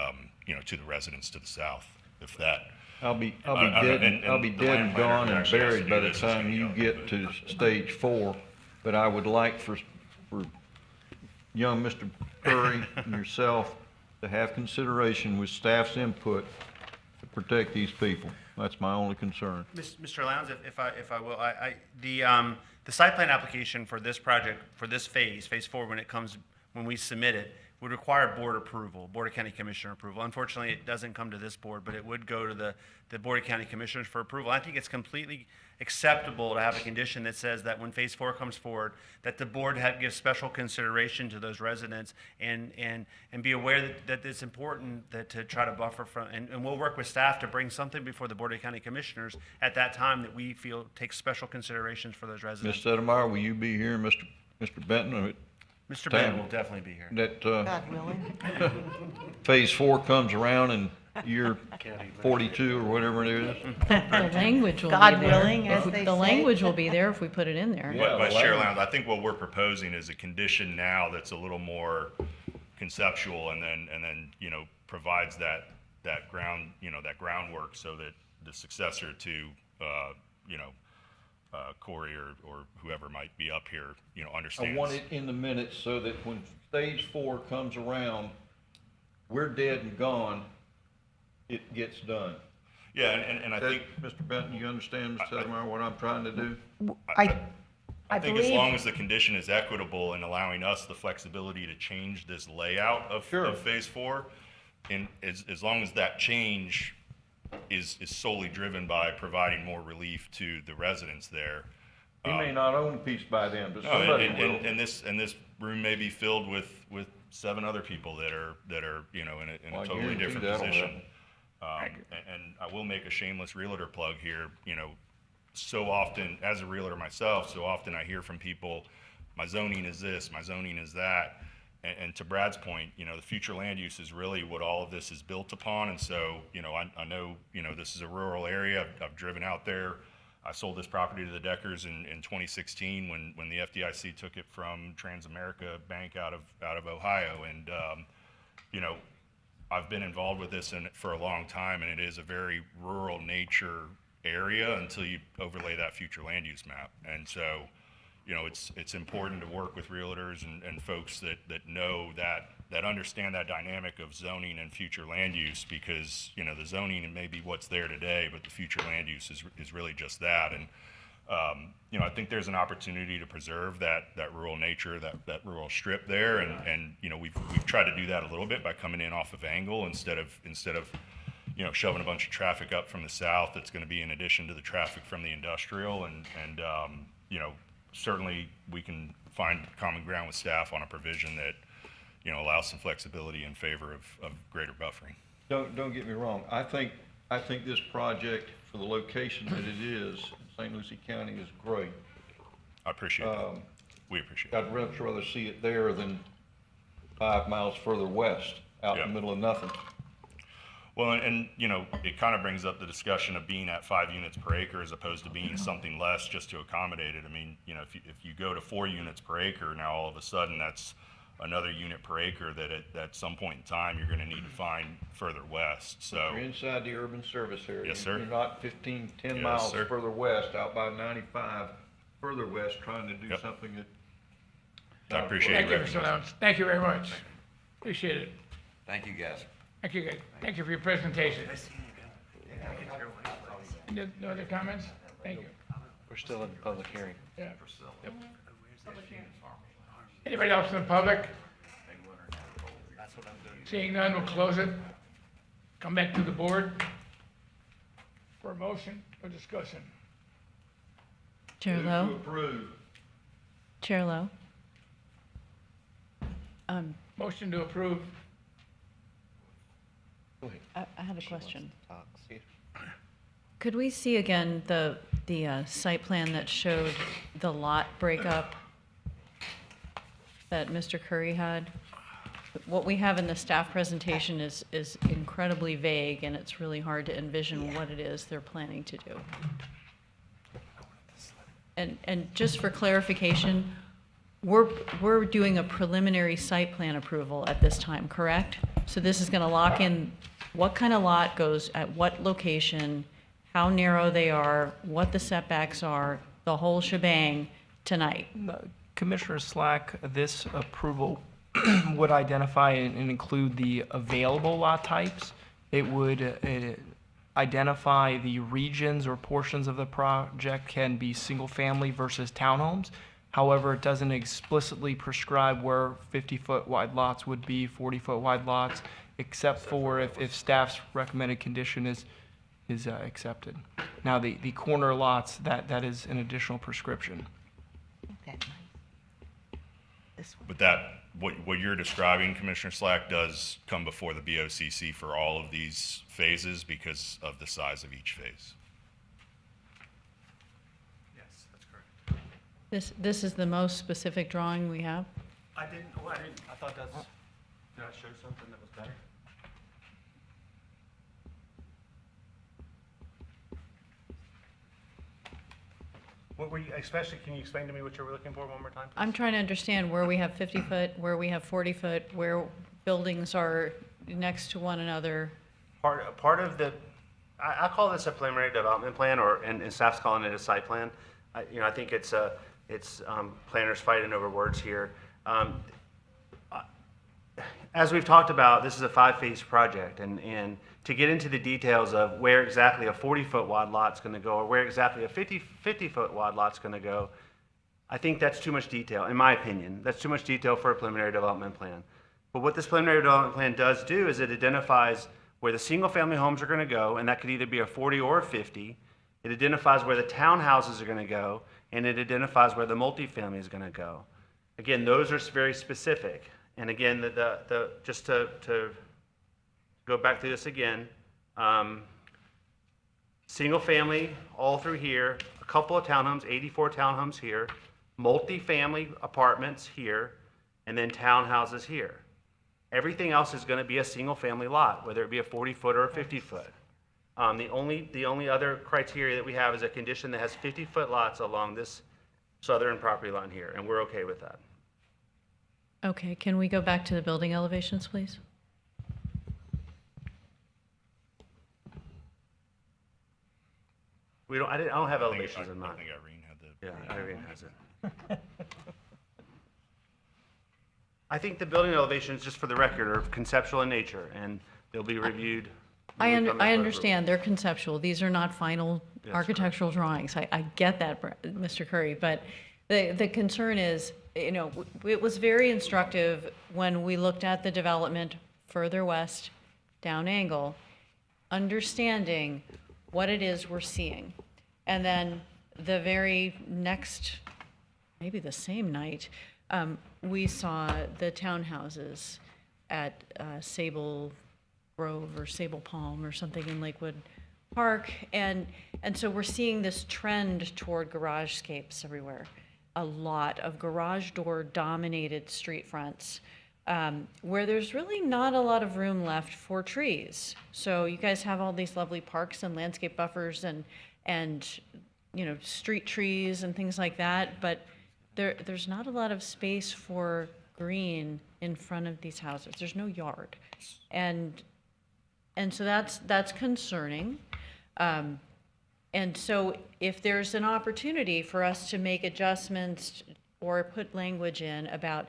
to the residents to the south. If that, I'll be dead and gone and buried by the time you get to Stage 4, but I would like for young Mr. Curry and yourself to have consideration with staff's input to protect these people. That's my only concern. Mr. Lowndes, if I will, the site plan application for this project, for this Phase 4, when we submit it, would require board approval, Board of County Commissioner approval. Unfortunately, it doesn't come to this board, but it would go to the Board of County Commissioners for approval. I think it's completely acceptable to have a condition that says that when Phase 4 comes forward, that the board gives special consideration to those residents and be aware that it's important to try to buffer from, and we'll work with staff to bring something before the Board of County Commissioners at that time that we feel takes special considerations for those residents. Ms. Sedemeyer, will you be here, Mr. Benton? Mr. Benton will definitely be here. That God willing. Phase 4 comes around in year 42 or whatever it is. The language will God be there. willing, as they The say. language will be there if we put it in there. But Vice Chair Lowndes, I think what we're proposing is a condition now that's a little more conceptual, and then provides that groundwork so that the successor to Corey or whoever might be up here understands. I want it in the minutes so that when Stage 4 comes around, we're dead and gone, it gets done. Yeah, and I think, Mr. Benton, you understand, Mr. Sedemeyer, what I'm trying to do? I think as long as the condition is equitable and allowing us the flexibility to change this layout of Phase 4, and as long as that change is solely driven by providing more relief to the residents there. He may not own a piece by then, but No, somebody will. and this room may be filled with 7 other people that are in a totally different position. And I will make a shameless realtor plug here. So often, as a realtor myself, so often I hear from people, my zoning is this, my zoning is that. And to Brad's point, the future land use is really what all of this is built upon. And so, I know, this is a rural area. I've driven out there. I sold this property to the Deckers in 2016 when the FDIC took it from Transamerica Bank out of Ohio. And, I've been involved with this for a long time, and it is a very rural nature area until you overlay that future land use map. And so, it's important to work with realtors and folks that know that understand that dynamic of zoning and future land use, because, the zoning may be what's there today, but the future land use is really just that. And, I think there's an opportunity to preserve that rural nature, that rural strip there. And we've tried to do that a little bit by coming in off of Angle instead of shoving a bunch of traffic up from the south that's going to be in addition to the traffic from the industrial. And certainly we can find common ground with staff on a provision that, allows some flexibility in favor of greater buffering. Don't get me wrong. I think this project, for the location that it is in St. Lucie County, is great. I appreciate that. We appreciate it. I'd much rather see it there than 5 miles further west, out in the middle of nothing. Well, and it kind of brings up the discussion of being at 5 units per acre as opposed to being something less just to accommodate it. I mean, if you go to 4 units per acre, now all of a sudden that's another unit per acre that at some point in time you're going to need to find further west. So you're inside the urban service area. Yes, sir. You're not 10 Yes, miles sir. further west, out by 95, further west, trying to do something that I appreciate Thank your you, Mr. recognition. Allowance. Thank you very much. Appreciate it. Thank you, guys. Thank you, guys. Thank you for your presentation. No other comments? Thank you. We're still in the public hearing. Yeah. Yep. Anybody else in the public? Seeing none, we'll close it. Come back to the board for a motion or discussion. Chair Lowe? Chair Lowe? Motion to approve. I have a question. Could we see again the site plan that showed the lot breakup that Mr. Curry had? What we have in the staff presentation is incredibly vague, and it's really hard to envision what it is they're planning to do. And just for clarification, we're doing a preliminary site plan approval at this time, correct? So this is going to lock in what kind of lot goes at what location, how narrow they are, what the setbacks are, the whole shebang tonight. Commissioner Slack, this approval would identify and include the available lot types. It would identify the regions or portions of the project can be single-family versus townhomes. However, it doesn't explicitly prescribe where 50-foot wide lots would be, 40-foot wide lots, except for if staff's recommended condition is accepted. Now, the corner lots, that is an additional prescription. But that, what you're describing, Commissioner Slack, does come before the BOCC for all of these phases because of the size of each phase. Yes, that's correct. This is the most specific drawing we have? I thought that's, did I show something that was better? What were you, especially, can you explain to me what you were looking for one more time? I'm trying to understand where we have 50 foot, where we have 40 foot, where buildings are next to one another. Part of the, I call this a preliminary development plan, and staff's calling it a site plan. I think it's planners fighting over words here. As we've talked about, this is a 5-phase project, and to get into the details of where exactly a 40-foot wide lot's going to go, or where exactly a 50-foot wide lot's going to go, I think that's too much detail, in my opinion. That's too much detail for a preliminary development plan. But what this preliminary development plan does do is it identifies where the single-family homes are going to go, and that could either be a 40 or a 50. It identifies where the townhouses are going to go, and it identifies where the multifamily is going to go. Again, those are very specific. And again, just to go back through this again, single family all through here, a couple of townhomes, 84 townhomes here, multifamily apartments here, and then townhouses here. Everything else is going to be a single family lot, whether it be a 40-foot or a 50-foot. The only other criteria that we have is a condition that has 50-foot lots along this southern property line here, and we're okay with that. Okay, can we go back to the building elevations, please? I don't have elevations in mind. I think Irene had the. Yeah, Irene has it. I think the building elevations, just for the record, are conceptual in nature, and they'll be reviewed. I understand, they're conceptual. These are not final Yes, architectural drawings. I get that, Mr. Curry, but the concern is, it was very instructive when we looked at the development further west, down angle, understanding what it is we're seeing. And then the very next, maybe the same night, we saw the townhouses at Sable Grove or Sable Palm or something in Lakewood Park. And so we're seeing this trend toward garage-scapes everywhere. A lot of garage door dominated street fronts where there's really not a lot of room left for trees. So you guys have all these lovely parks and landscape buffers and street trees and things like that, but there's not a lot of space for green in front of these houses. There's no yard. And so that's concerning. And so if there's an opportunity for us to make adjustments or put language in about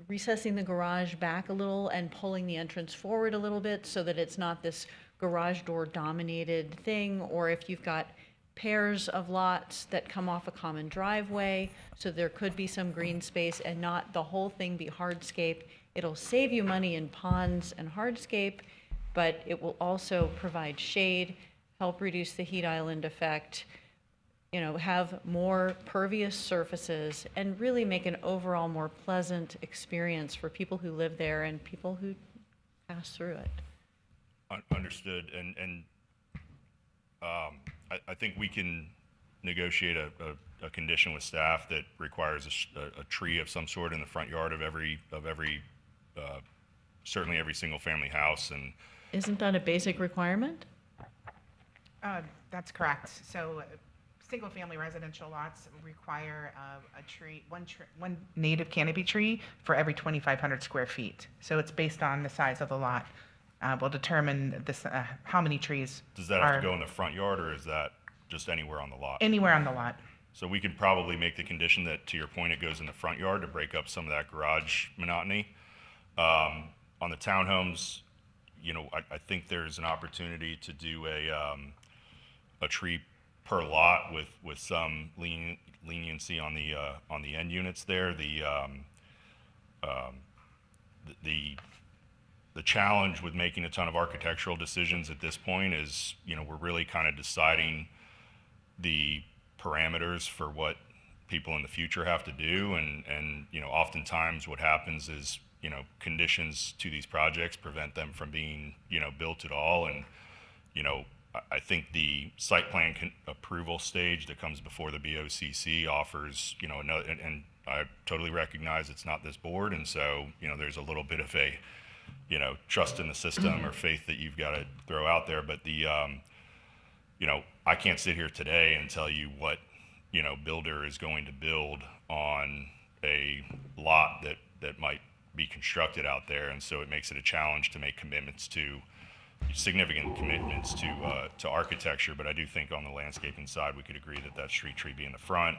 recessing the garage back a little and pulling the entrance forward a little bit so that it's not this garage door dominated thing, or if you've got pairs of lots that come off a common driveway, so there could be some green space and not the whole thing be hardscape. It'll save you money in ponds and hardscape, but it will also provide shade, help reduce the heat island effect, you know, have more pervious surfaces, and really make an overall more pleasant experience for people who live there and people who pass through it. Understood. And I think we can negotiate a condition with staff that requires a tree of some sort in the front yard of every certainly every single family house. And Isn't that a basic requirement? That's correct. So, single-family residential lots require a tree, one native canopy tree for every 2,500 square feet. So it's based on the size of the lot. Will determine this, how many trees does that have to go in the front yard, or is that just anywhere on the lot? Anywhere on the lot. So we could probably make the condition that, to your point, it goes in the front yard to break up some of that garage monotony. On the townhomes, you know, I think there's an opportunity to do a tree per lot with some leniency on the end units there. The challenge with making a ton of architectural decisions at this point is, you know, we're really kind of deciding the parameters for what people in the future have to do, and you know, oftentimes what happens is, you know, conditions to these projects prevent them from being, you know, built at all. And you know, I think the site plan approval stage that comes before the BOCC offers, you know, another, and I totally recognize it's not this board, and so, you know, there's a little bit of a, you know, trust in the system or faith that you've got to throw out there. But the, you know, I can't sit here today and tell you what, you know, builder is going to build on a lot that might be constructed out there, and so it makes it a challenge to make significant commitments to architecture. But I do think on the landscaping side, we could agree that street tree be in the front.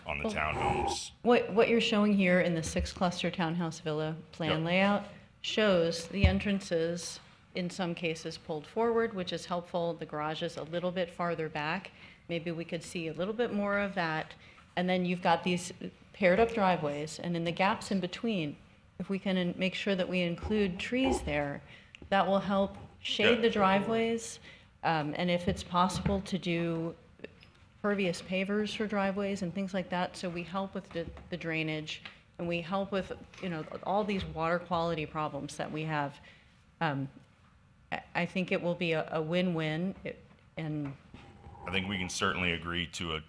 On the townhomes, What you're showing here in the 6-cluster townhouse villa plan layout shows the entrances, in some cases, pulled forward, which is helpful. The garage is a little bit farther back. Maybe we could see a little bit more of that. And then you've got these paired up driveways, and in the gaps in between, if we can make sure that we include trees there, that will help shade the driveways. And if it's possible to do pervious pavers for driveways and things like that, so we help with the drainage, and we help with, you know, all these water quality problems that we have. I think it will be a win-win, and I think we can certainly agree to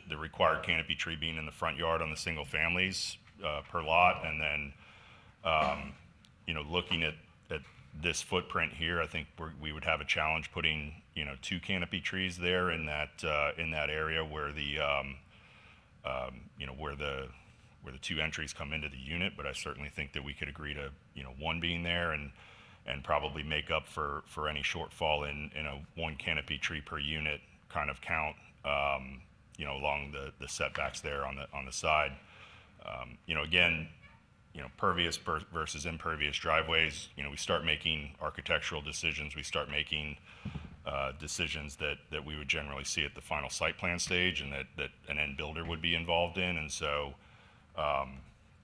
the required canopy tree being in the front yard on the single families per lot. And then, you know, looking at this footprint here, I think we would have a challenge putting, you know, 2 canopy trees there in that area where the, you know, where the 2 entries come into the unit. But I certainly think that we could agree to, you know, 1 being there, and probably make up for any shortfall in a 1 canopy tree per unit kind of count, you know, along the setbacks there on the side. You know, again, you know, pervious versus impervious driveways, you know, we start making architectural decisions, we start making decisions that we would generally see at the final site plan stage, and that an end builder would be involved in. And so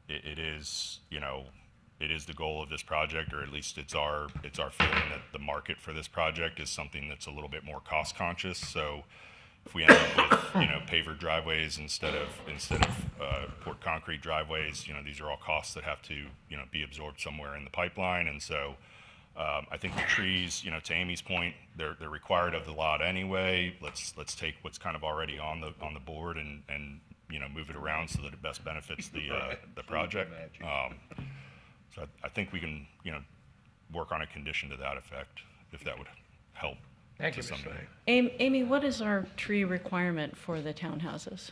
it is, you know, it is the goal of this project, or at least it's our feeling that the market for this project is something that's a little bit more cost conscious. So if we end up with, you know, paver driveways instead of poured concrete driveways, you know, these are all costs that have to, you know, be absorbed somewhere in the pipeline. And so I think the trees, you know, to Amy's point, they're required of the lot anyway. Let's take what's kind of already on the board and you know, move it around so that it best benefits the project. So I think we can, you know, work on a condition to that effect, if that would help. Thank you, to some degree. Amy, what is our tree requirement for the townhouses?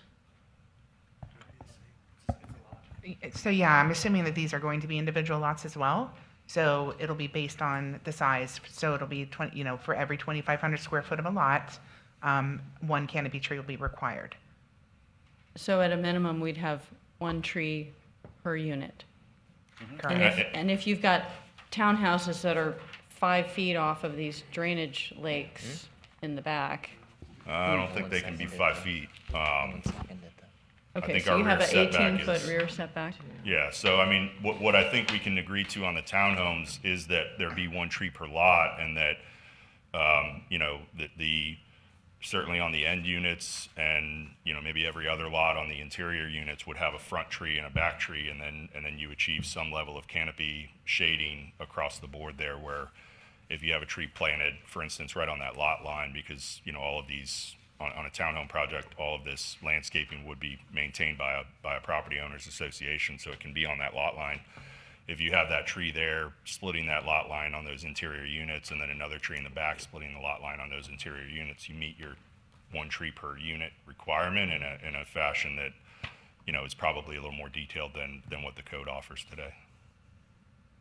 So yeah, I'm assuming that these are going to be individual lots as well. So it'll be based on the size. So it'll be 20, you know, for every 2,500 square foot of a lot, 1 canopy tree will be required. So at a minimum, we'd have one tree per unit. And Correct. if you've got townhouses that are 5 feet off of these drainage lakes in the back. I don't think they can be 5 feet. I Okay, think so our you have rear an setback 18-foot is- rear setback? Yeah, so I mean, what I think we can agree to on the townhomes is that there be one tree per lot, and that, you know, the certainly on the end units, and, you know, maybe every other lot on the interior units would have a front tree and a back tree, and then you achieve some level of canopy shading across the board there, where if you have a tree planted, for instance, right on that lot line, because, you know, all of these, on a townhome project, all of this landscaping would be maintained by a property owners association, so it can be on that lot line. If you have that tree there, splitting that lot line on those interior units, and then another tree in the back splitting the lot line on those interior units, you meet your one tree per unit requirement in a fashion that, you know, is probably a little more detailed than what the code offers today.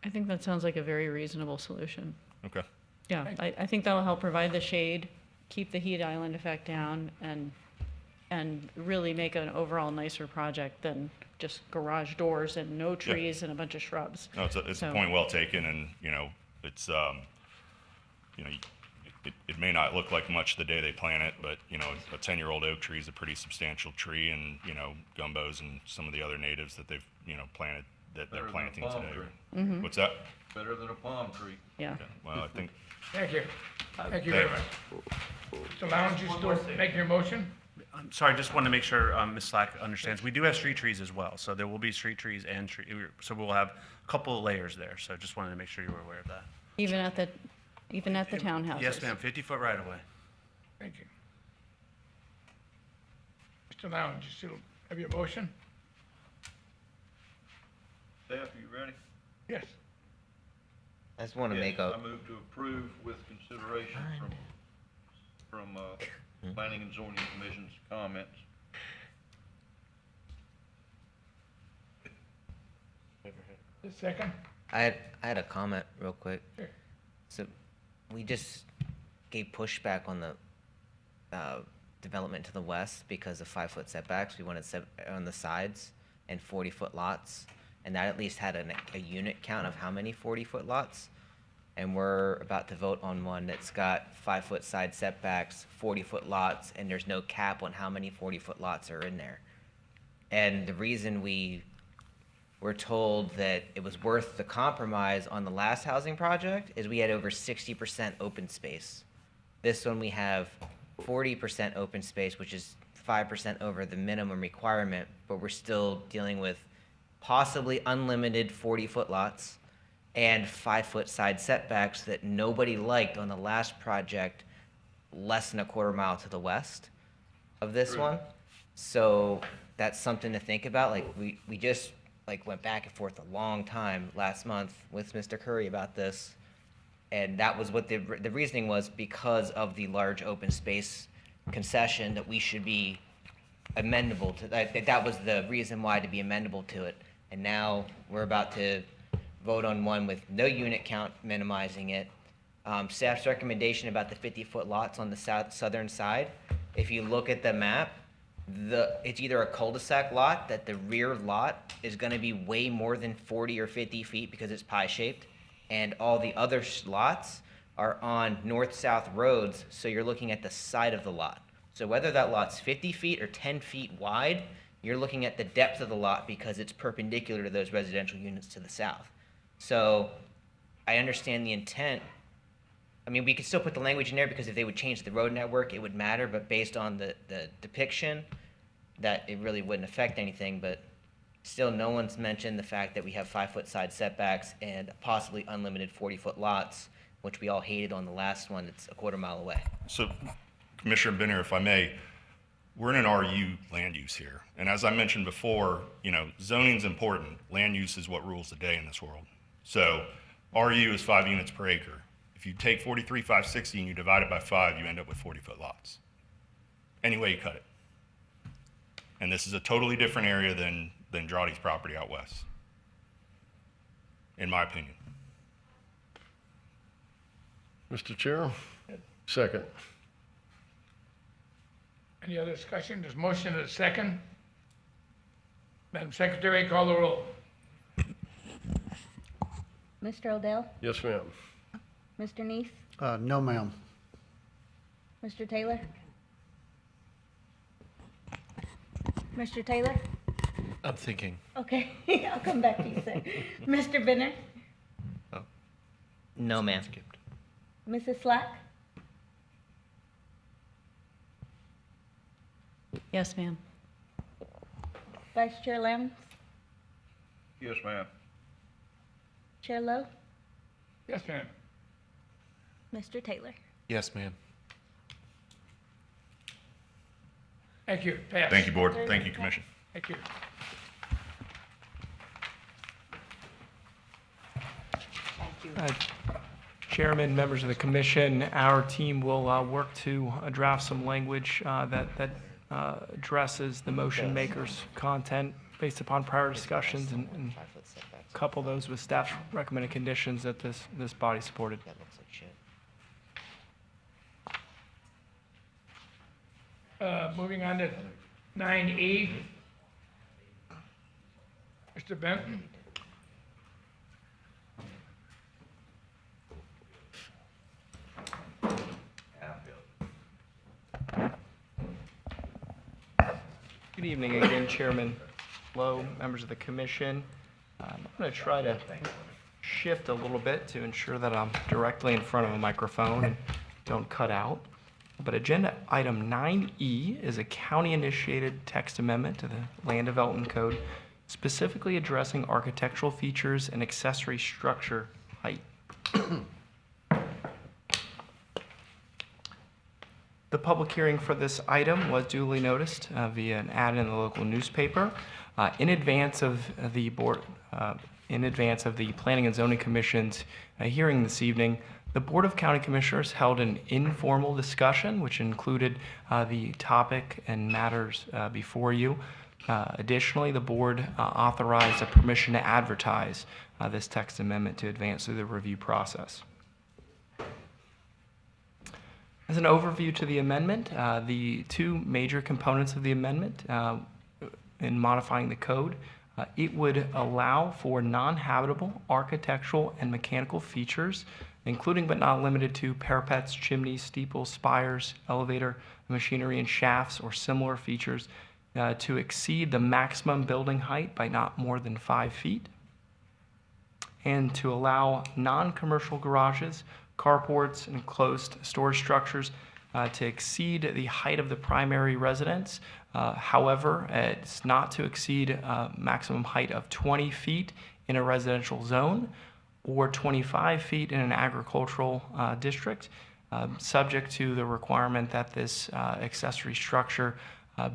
I think that sounds like a very reasonable solution. Okay. Yeah, I think that'll help provide the shade, keep the heat island effect down, and really make an overall nicer project than just garage doors and no trees and a bunch of shrubs. No, it's So- a point well taken, and, you know, it's, you know, it may not look like much the day they plant it, but, you know, a 10-year-old oak tree is a pretty substantial tree, and, you know, gumbos and some of the other natives that they've, you know, planted, that they're Better than a planting palm today. tree. Mhm. What's that? Better than a palm tree. Yeah. Well, I think, Thank you. Thank you very much. Mr. Lowndes, you still making your motion? I'm sorry, just wanted to make sure Ms. Slack understands. We do have street trees as well, so there will be street trees and so we'll have a couple of layers there. So just wanted to make sure you were aware of that. Even at the townhouses? Yes, ma'am, 50-foot right away. Thank you. Mr. Lowndes, you still have your motion? Staff, are you ready? Yes. I just want to Yes, make a, I move to approve with consideration from Planning and Zoning Commission's comments. The second? I had a comment real quick. Sure. So we just gave pushback on the development to the west because of 5-foot setbacks. We wanted on the sides and 40-foot lots, and that at least had a unit count of how many 40-foot lots. And we're about to vote on one that's got 5-foot side setbacks, 40-foot lots, and there's no cap on how many 40-foot lots are in there. And the reason we were told that it was worth the compromise on the last housing project is we had over 60% open space. This one we have 40% open space, which is 5% over the minimum requirement, but we're still dealing with possibly unlimited 40-foot lots and 5-foot side setbacks that nobody liked on the last project less than a quarter mile to the west of this one. So that's something to think about. Like we just went back and forth a long time last month with Mr. Curry about this. And that was what the reasoning was, because of the large open space concession, that we should be amendable to that. That was the reason why to be amendable to it. And now we're about to vote on one with no unit count, minimizing it. Staff's recommendation about the 50-foot lots on the southern side, if you look at the map, it's either a cul-de-sac lot that the rear lot is going to be way more than 40 or 50 feet because it's pie-shaped, and all the other lots are on north-south roads, so you're looking at the side of the lot. So whether that lot's 50 feet or 10 feet wide, you're looking at the depth of the lot because it's perpendicular to those residential units to the south. So I understand the intent. I mean, we could still put the language in there because if they would change the road network, it would matter, but based on the depiction, that it really wouldn't affect anything. But still, no one's mentioned the fact that we have 5-foot side setbacks and possibly unlimited 40-foot lots, which we all hated on the last one that's a quarter mile away. so Commissioner Benner, if I may, we're in an RU land use here. And as I mentioned before, you know, zoning's important. Land use is what rules the day in this world. So RU is 5 units per acre. If you take 43,560 and you divide it by 5, you end up with 40-foot lots. Any way you cut it. And this is a totally different area than Drawdy's property out west, in my opinion. Mr. Chair, second. Any other discussion? There's motion and a second. Madam Secretary, call the roll. Mr. Odell? Yes, ma'am. Mr. Neese? No, ma'am. Mr. Taylor? Mr. Taylor? I'm thinking. Okay, I'll come back to you, sir. Mr. Benner? No, ma'am. Mrs. Slack? Yes, ma'am. Vice Chair Lamb? Yes, ma'am. Chair Lowe? Yes, ma'am. Mr. Taylor? Yes, ma'am. Thank you. Pass. Thank you, Board. Thank you, Commission. Thank you. Chairman, members of the commission, our team will work to draft some language that addresses the motion maker's content based upon prior discussions and couple those with staff's recommended conditions that this body supported. Moving on to 9E. Mr. Benton? Good evening again, Chairman Lowe, members of the commission. I'm going to try to shift a little bit to ensure that I'm directly in front of a microphone and don't cut out. But agenda item 9E is a county-initiated text amendment to the Land Development Code, specifically addressing architectural features and accessory structure height. The public hearing for this item was duly noticed via an ad in the local newspaper in advance of the board, in advance of the Planning and Zoning Commission's hearing this evening. The Board of County Commissioners held an informal discussion, which included the topic and matters before you. Additionally, the board authorized a permission to advertise this text amendment to advance through the review process. As an overview to the amendment, the two major components of the amendment in modifying the code, it would allow for non-habitable architectural and mechanical features, including but not limited to parapets, chimneys, steeples, spires, elevator, machinery, and shafts or similar features to exceed the maximum building height by not more than 5 feet, and to allow non-commercial garages, carports, and enclosed storage structures to exceed the height of the primary residence. However, it's not to exceed a maximum height of 20 feet in a residential zone or 25 feet in an agricultural district, subject to the requirement that this accessory structure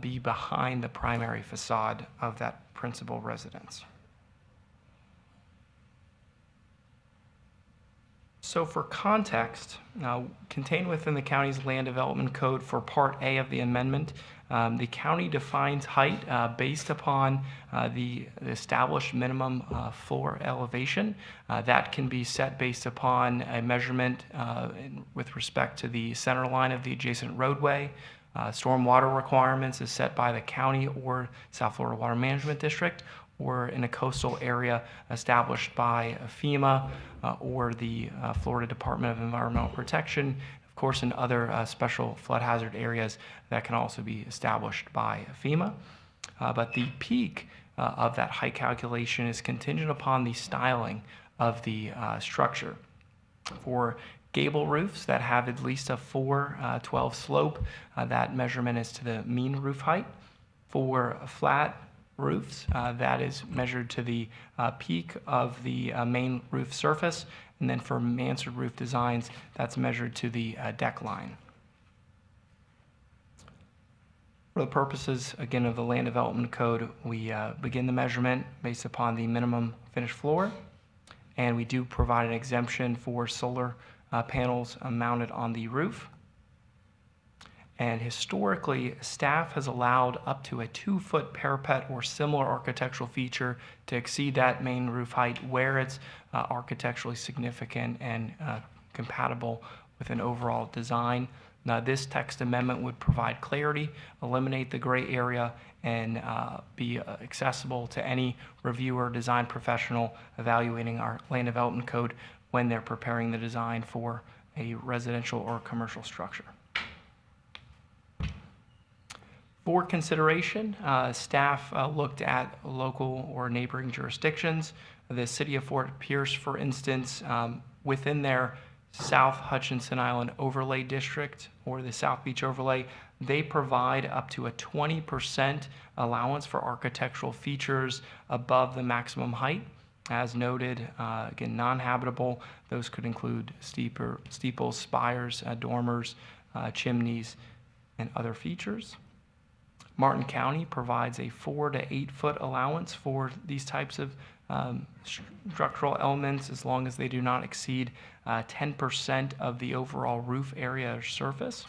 be behind the primary facade of that principal residence. So for context, contained within the county's land development code for Part A of the amendment, the county defines height based upon the established minimum floor elevation. That can be set based upon a measurement with respect to the center line of the adjacent roadway. Stormwater requirements is set by the county or South Florida Water Management District, or in a coastal area established by FEMA or the Florida Department of Environmental Protection, of course, in other special flood hazard areas that can also be established by FEMA. But the peak of that height calculation is contingent upon the styling of the structure. For gable roofs that have at least a 412 slope, that measurement is to the mean roof height. For flat roofs, that is measured to the peak of the main roof surface, and then for mansard roof designs, that's measured to the deck line. For the purposes, again, of the Land Development Code, we begin the measurement based upon the minimum finished floor, and we do provide an exemption for solar panels mounted on the roof. And historically, staff has allowed up to a 2-foot parapet or similar architectural feature to exceed that main roof height where it's architecturally significant and compatible with an overall design. This text amendment would provide clarity, eliminate the gray area, and be accessible to any reviewer, design professional evaluating our land development code when they're preparing the design for a residential or commercial structure. For consideration, staff looked at local or neighboring jurisdictions. The city of Fort Pierce, for instance, within their South Hutchinson Island Overlay District or the South Beach Overlay, they provide up to a 20% allowance for architectural features above the maximum height. As noted, again, non-habitable, those could include steeples, spires, dormers, chimneys, and other features. Martin County provides a 4 to 8 foot allowance for these types of structural elements as long as they do not exceed 10% of the overall roof area or surface.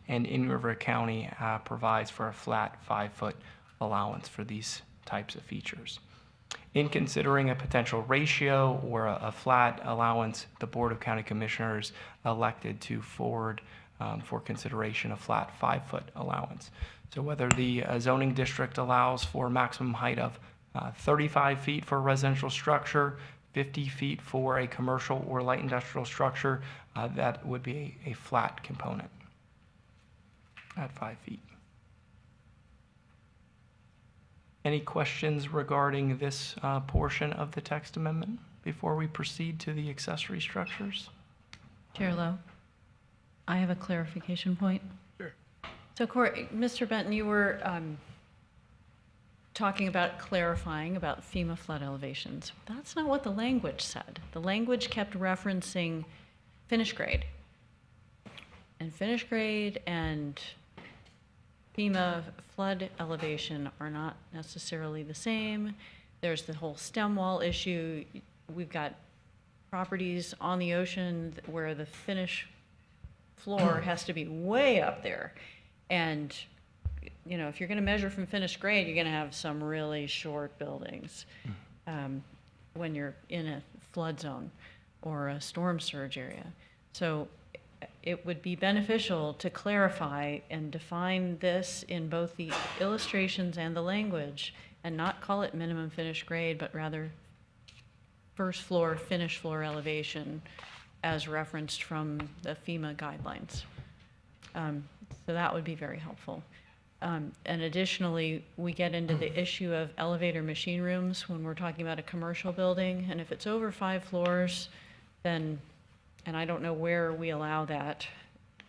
And In River County provides for a flat 5 foot allowance for these types of features. In considering a potential ratio or a flat allowance, the Board of County Commissioners elected to forward for consideration a flat 5 foot allowance. So whether the zoning district allows for maximum height of 35 feet for a residential structure, 50 feet for a commercial or light industrial structure, that would be a flat component at 5 feet. Any questions regarding this portion of the text amendment before we proceed to the accessory structures? Chair Lowe, I have a clarification point. Sure. So Corey, Mr. Benton, you were talking about clarifying about FEMA flood elevations. That's not what the language said. The language kept referencing finished grade. And finished grade and FEMA flood elevation are not necessarily the same. There's the whole stem wall issue. We've got properties on the ocean where the finish floor has to be way up there. And, you know, if you're going to measure from finished grade, you're going to have some really short buildings when you're in a flood zone or a storm surge area. So it would be beneficial to clarify and define this in both the illustrations and the language and not call it minimum finished grade, but rather first floor, finished floor elevation as referenced from the FEMA guidelines. So that would be very helpful. And additionally, we get into the issue of elevator machine rooms when we're talking about a commercial building. And if it's over 5 floors, then, and I don't know where we allow that,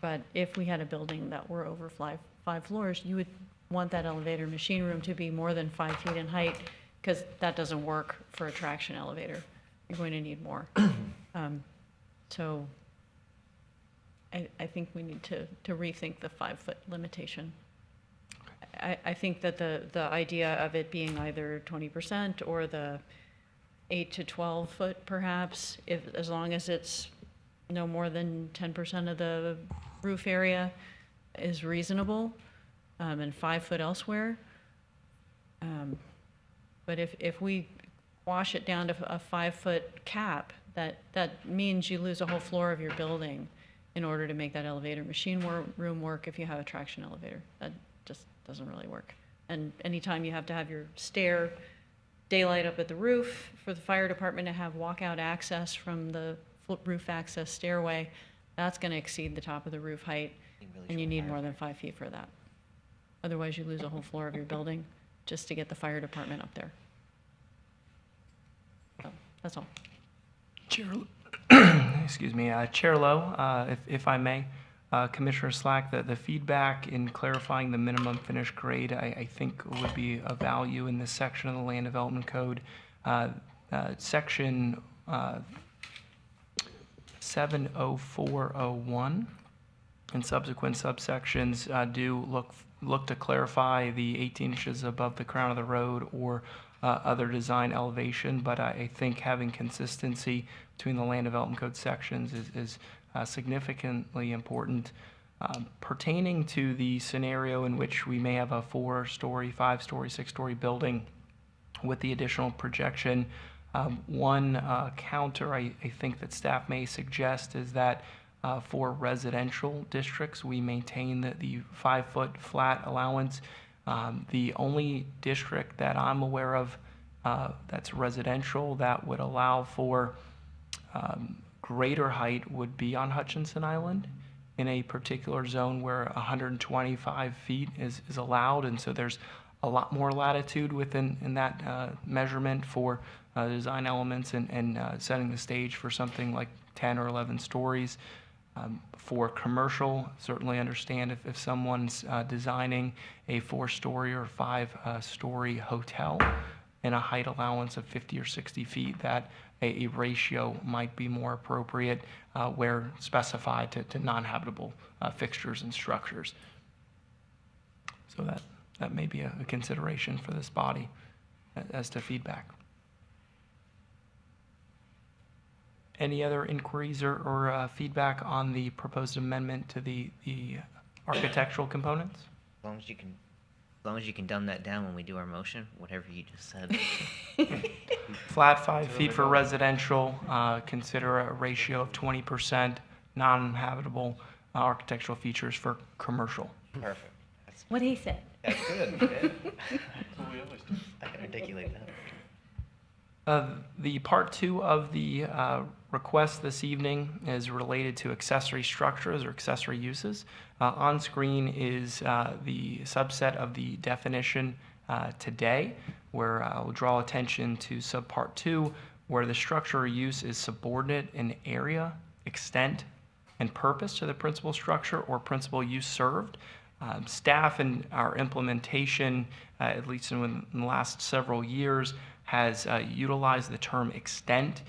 but if we had a building that were over 5 floors, you would want that elevator machine room to be more than 5 feet in height, because that doesn't work for a traction elevator. You're going to need more. So I think we need to rethink the 5 foot limitation. I think that the idea of it being either 20% or the 8 to 12 foot perhaps, as long as it's no more than 10% of the roof area is reasonable, and 5 foot elsewhere. But if we wash it down to a 5 foot cap, that means you lose a whole floor of your building in order to make that elevator machine room work if you have a traction elevator. That just doesn't really work. And anytime you have to have your stair daylight up at the roof for the fire department to have walkout access from the roof access stairway, that's going to exceed the top of the roof height, and you need more than 5 feet for that. Otherwise, you lose a whole floor of your building just to get the fire department up there. So that's all. Chair, excuse me, Chair Lowe, if I may, Commissioner Slack, the feedback in clarifying the minimum finished grade, I think would be of value in this section of the Land Development Code. Section 70401 and subsequent subsections do look to clarify the 18 inches above the crown of the road or other design elevation, but I think having consistency between the Land Development Code sections is significantly important. Pertaining to the scenario in which we may have a 4-story, 5-story, 6-story building with the additional projection, one counter I think that staff may suggest is that For residential districts, we maintain the 5-foot flat allowance. The only district that I'm aware of that's residential that would allow for greater height would be on Hutchinson Island in a particular zone where 125 feet is allowed, and so there's a lot more latitude within that measurement for design elements and setting the stage for something like 10 or 11 stories. For commercial, certainly understand if someone's designing a 4-story or 5-story hotel in a height allowance of 50 or 60 feet, that a ratio might be more appropriate where specified to non-habitable fixtures and structures. So that may be a consideration for this body as to feedback. Any other inquiries or feedback on the proposed amendment to the architectural components? As long as you can dumb that down when we do our motion, whatever you just said. Flat 5 feet for residential, consider a ratio of 20% non-habitable architectural features for commercial. Perfect. What he said. That's good. I can articulate that. The part 2 of the request this evening is related to accessory structures or accessory uses. On screen is the subset of the definition today, where I'll draw attention to subpart 2, where the structure or use is subordinate in area, extent, and purpose to the principal structure or principal use served. Staff in our implementation, at least in the last several years, has utilized the term extent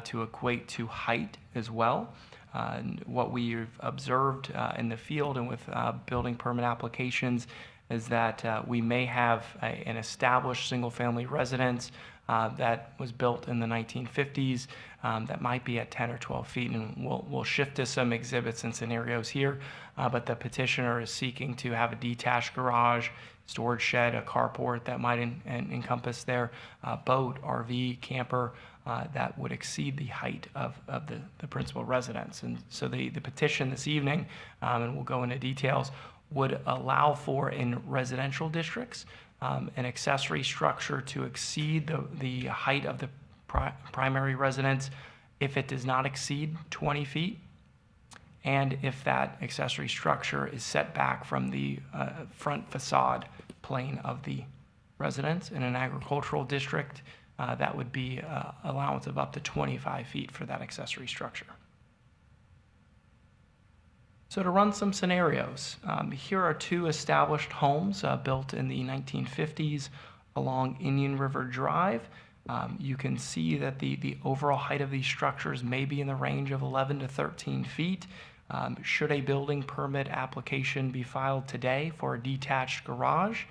to equate to height as well. And what we've observed in the field and with building permit applications is that we may have an established single-family residence that was built in the 1950s that might be at 10 or 12 feet, and we'll shift to some exhibits and scenarios here, but the petitioner is seeking to have a detached garage, storage shed, a carport that might encompass their boat, RV, camper, that would exceed the height of the principal residence. And so the petition this evening, and we'll go into details, would allow for, in residential districts, an accessory structure to exceed the height of the primary residence if it does not exceed 20 feet, and if that accessory structure is set back from the front facade plane of the residence. In an agricultural district, that would be allowance of up to 25 feet for that accessory structure. So to run some scenarios, here are 2 established homes built in the 1950s along Indian River Drive. You can see that the overall height of these structures may be in the range of 11 to 13 feet. Should a building permit application be filed today for a detached garage,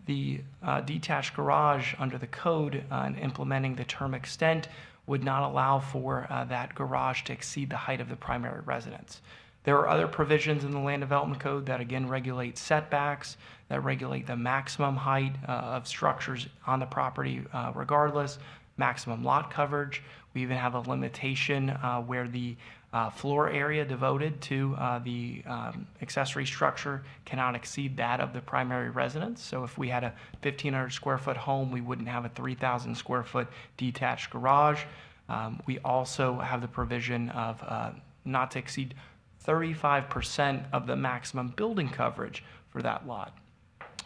the detached garage under the code and implementing the term extent would not allow for that garage to exceed the height of the primary residence. There are other provisions in the Land Development Code that again regulate setbacks, that regulate the maximum height of structures on the property regardless, maximum lot coverage. We even have a limitation where the floor area devoted to the accessory structure cannot exceed that of the primary residence. So if we had a 1,500 square foot home, we wouldn't have a 3,000 square foot detached garage. We also have the provision of not to exceed 35% of the maximum building coverage for that lot.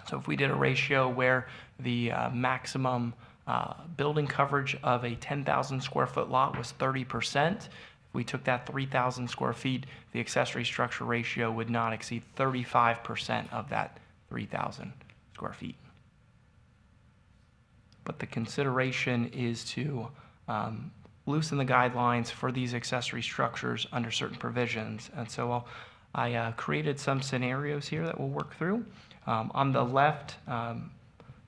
So if we did a ratio where the maximum building coverage of a 10,000 square foot lot was 30%, if we took that 3,000 square feet, the accessory structure ratio would not exceed 35% of that 3,000 square feet. But the consideration is to loosen the guidelines for these accessory structures under certain provisions. And so I created some scenarios here that we'll work through. On the left,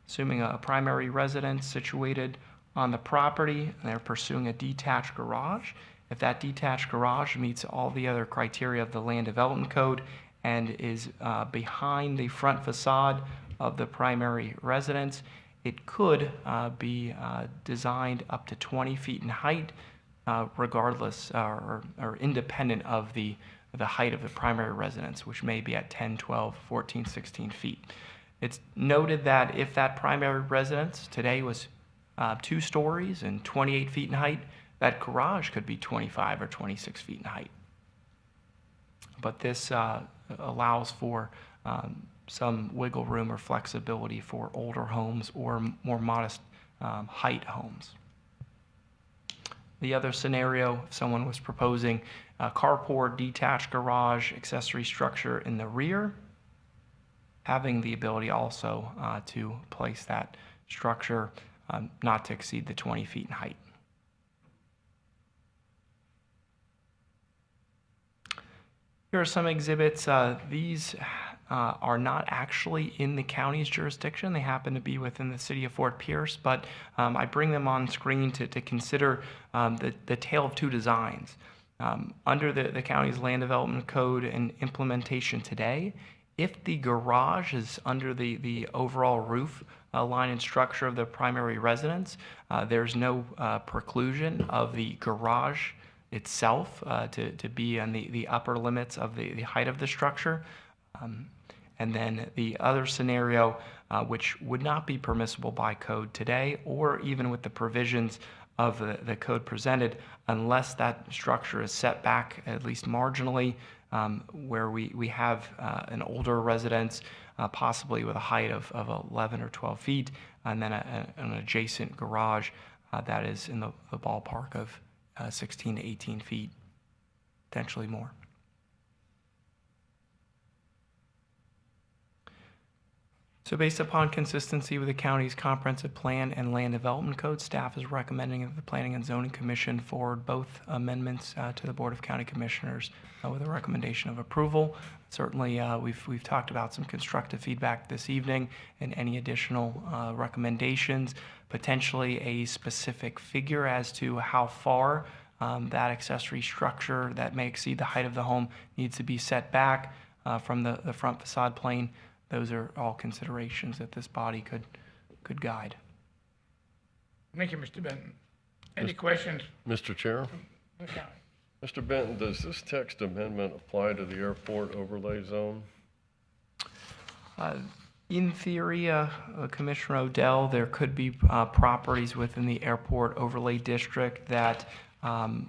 assuming a primary residence situated on the property, and they're pursuing a detached garage. If that detached garage meets all the other criteria of the Land Development Code and is behind the front facade of the primary residence, it could be designed up to 20 feet in height regardless or independent of the height of the primary residence, which may be at 10, 12, 14, 16 feet. It's noted that if that primary residence today was 2 stories and 28 feet in height, that garage could be 25 or 26 feet in height. But this allows for some wiggle room or flexibility for older homes or more modest height homes. The other scenario, if someone was proposing a carport, detached garage, accessory structure in the rear, having the ability also to place that structure not to exceed the 20 feet in height. Here are some exhibits. These are not actually in the county's jurisdiction. They happen to be within the city of Fort Pierce, but I bring them on screen to consider the tale of two designs. Under the county's land development code and implementation today, if the garage is under the overall roof line and structure of the primary residence, there's no preclusion of the garage itself to be on the upper limits of the height of the structure. And then the other scenario, which would not be permissible by code today, or even with the provisions of the code presented, unless that structure is set back at least marginally, where we have an older residence, possibly with a height of 11 or 12 feet, and then an adjacent garage that is in the ballpark of 16 to 18 feet, potentially more. So based upon consistency with the county's comprehensive plan and land development code, staff is recommending that the Planning and Zoning Commission forward both amendments to the Board of County Commissioners with a recommendation of approval. Certainly, we've talked about some constructive feedback this evening and any additional recommendations, potentially a specific figure as to how far that accessory structure that may exceed the height of the home needs to be set back from the front facade plane. Those are all considerations that this body could guide. Thank you, Mr. Benton. Any questions? Mr. Chair? Okay. Mr. Benton, does this text amendment apply to the airport overlay zone? In theory, Commissioner Odell, there could be properties within the airport overlay district that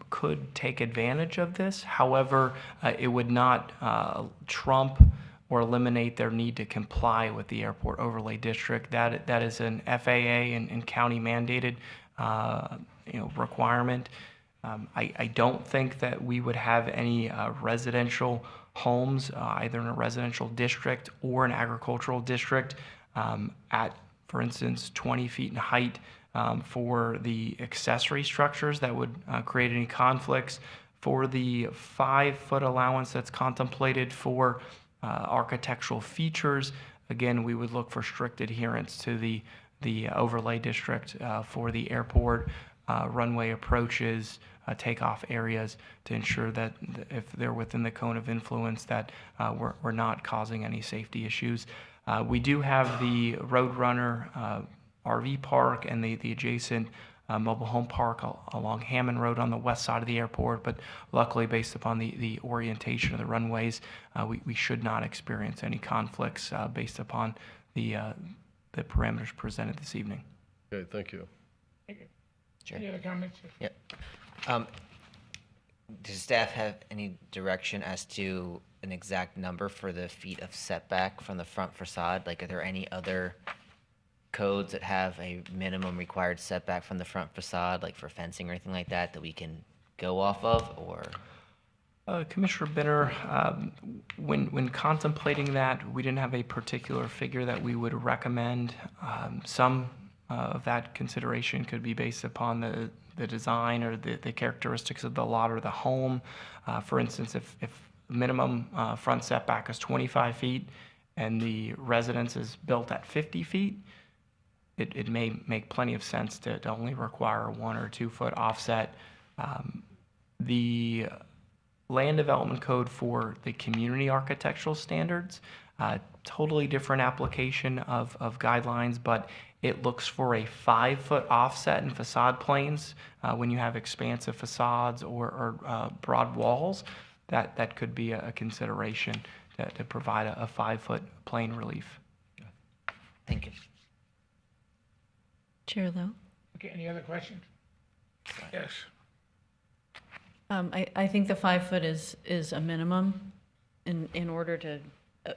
could take advantage of this. However, it would not trump or eliminate their need to comply with the airport overlay district. That is an FAA and county mandated requirement. I don't think that we would have any residential homes either in a residential district or an agricultural district at, for instance, 20 feet in height for the accessory structures that would create any conflicts. For the 5-foot allowance that's contemplated for architectural features, again, we would look for strict adherence to the overlay district for the airport, runway approaches, takeoff areas, to ensure that if they're within the cone of influence, that we're not causing any safety issues. We do have the Roadrunner RV park and the adjacent mobile home park along Hammond Road on the west side of the airport, but luckily, based upon the orientation of the runways, we should not experience any conflicts based upon the parameters presented this evening. Okay, thank you. Thank you. Sure. Any other comments? Yep. Does staff have any direction as to an exact number for the feet of setback from the front facade? Like, are there any other codes that have a minimum required setback from the front facade, like for fencing or anything like that, that we can go off of, or? Commissioner Benner, when contemplating that, we didn't have a particular figure that we would recommend. Some of that consideration could be based upon the design or the characteristics of the lot or the home. For instance, if minimum front setback is 25 feet and the residence is built at 50 feet, it may make plenty of sense to only require a 1 or 2 foot offset. The land development code for the community architectural standards. Totally different application of guidelines, but it looks for a 5-foot offset in facade planes when you have expansive facades or broad walls. That could be a consideration to provide a 5-foot plane relief. Thank you. Chair Lowe? Okay, any other questions? Yes. I think the 5 foot is a minimum in order to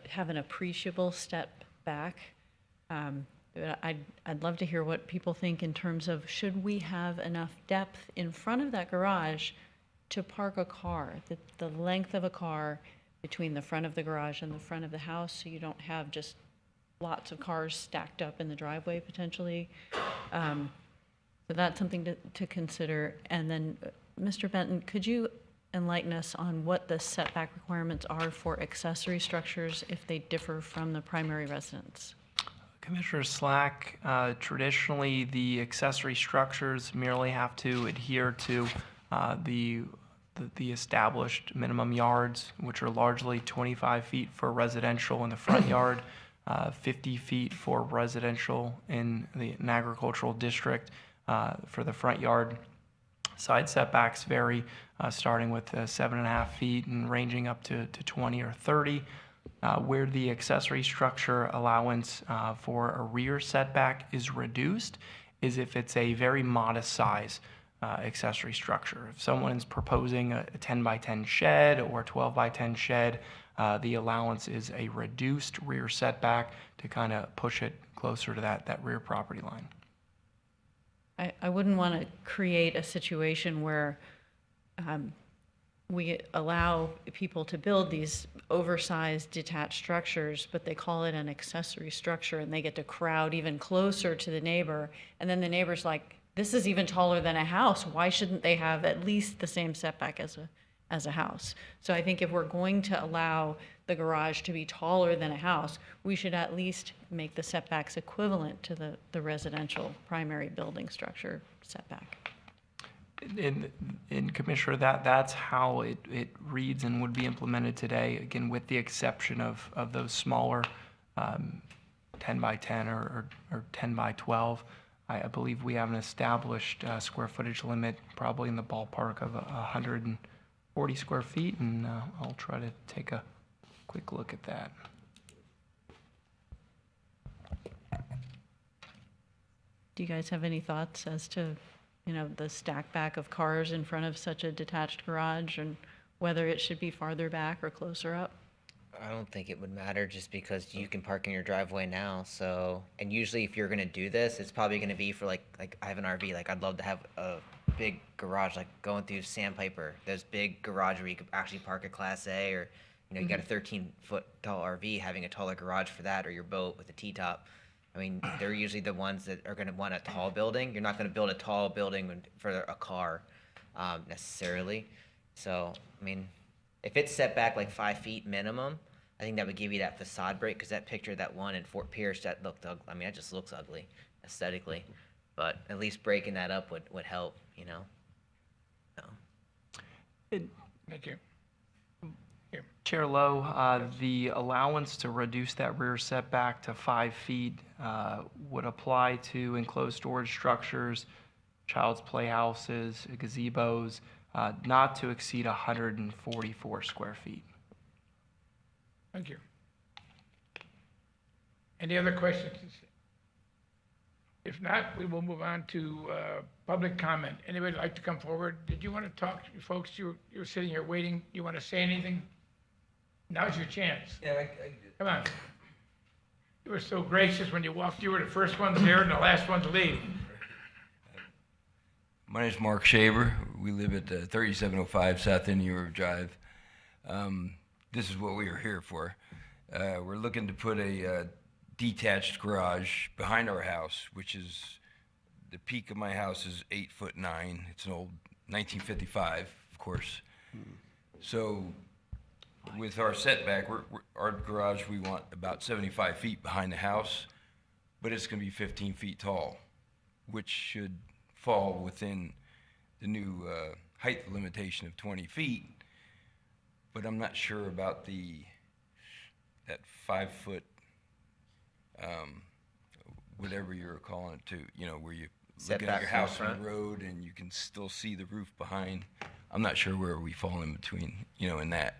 have an appreciable step back. I'd love to hear what people think in terms of, should we have enough depth in front of that garage to park a car, the length of a car between the front of the garage and the front of the house, so you don't have just lots of cars stacked up in the driveway potentially. So that's something to consider. And then, Mr. Benton, could you enlighten us on what the setback requirements are for accessory structures if they differ from the primary residence? Commissioner Slack, traditionally the accessory structures merely have to adhere to the established minimum yards, which are largely 25 feet for residential in the front yard, 50 feet for residential in an agricultural district for the front yard. Side setbacks vary, starting with 7.5 feet and ranging up to 20 or 30. Where the accessory structure allowance for a rear setback is reduced is if it's a very modest size accessory structure. If someone's proposing a 10 by 10 shed or a 12 by 10 shed, the allowance is a reduced rear setback to kind of push it closer to that rear property line. I wouldn't want to create a situation where we allow people to build these oversized detached structures, but they call it an accessory structure and they get to crowd even closer to the neighbor. And then the neighbor's like, this is even taller than a house. Why shouldn't they have at least the same setback as a house? So I think if we're going to allow the garage to be taller than a house, we should at least make the setbacks equivalent to the residential primary building structure setback. In Commissioner, that's how it reads and would be implemented today, again, with the exception of those smaller 10 by 10 or 10 by 12. I believe we have an established square footage limit, probably in the ballpark of 140 square feet, and I'll try to take a quick look at that. Do you guys have any thoughts as to, the stack back of cars in front of such a detached garage and whether it should be farther back or closer up? I don't think it would matter just because you can park in your driveway now. So, and usually if you're going to do this, it's probably going to be for like I have an RV. Like I'd love to have a big garage, like going through Sandpiper. There's big garage where you could actually park a Class A, or, you got a 13-foot tall RV, having a taller garage for that, or your boat with a T-top. I mean, they're usually the ones that are going to want a tall building. You're not going to build a tall building for a car necessarily. So, I mean, if it's set back like 5 feet minimum, I think that would give you that facade break, because that picture, that one in Fort Pierce, that looked ugly. I mean, that just looks ugly aesthetically. But at least breaking that up would help, So. Thank you. Chair Lowe, the allowance to reduce that rear setback to 5 feet would apply to enclosed storage structures, child's playhouses, gazebos, not to exceed 144 square feet. Thank you. Any other questions? If not, we will move on to public comment. Anybody like to come forward? Did you want to talk, folks? You're sitting here waiting. You want to say anything? Now's your chance. Yeah, I Come on. You were so gracious when you walked. You were the first ones there and the last one to leave. My name is Mark Shaver. We live at 3705 South Indian River Drive. This is what we are here for. We're looking to put a detached garage behind our house, which is, the peak of my house is 8'9". It's an old 1955, of course. So with our setback, our garage, we want about 75 feet behind the house, but it's going to be 15 feet tall, which should fall within the new height limitation of 20 feet. but I'm not sure about that 5 foot, whatever you're calling it, where you looking at Setback your from the house on front? the road and you can still see the roof behind. I'm not sure where we fall in between, in that.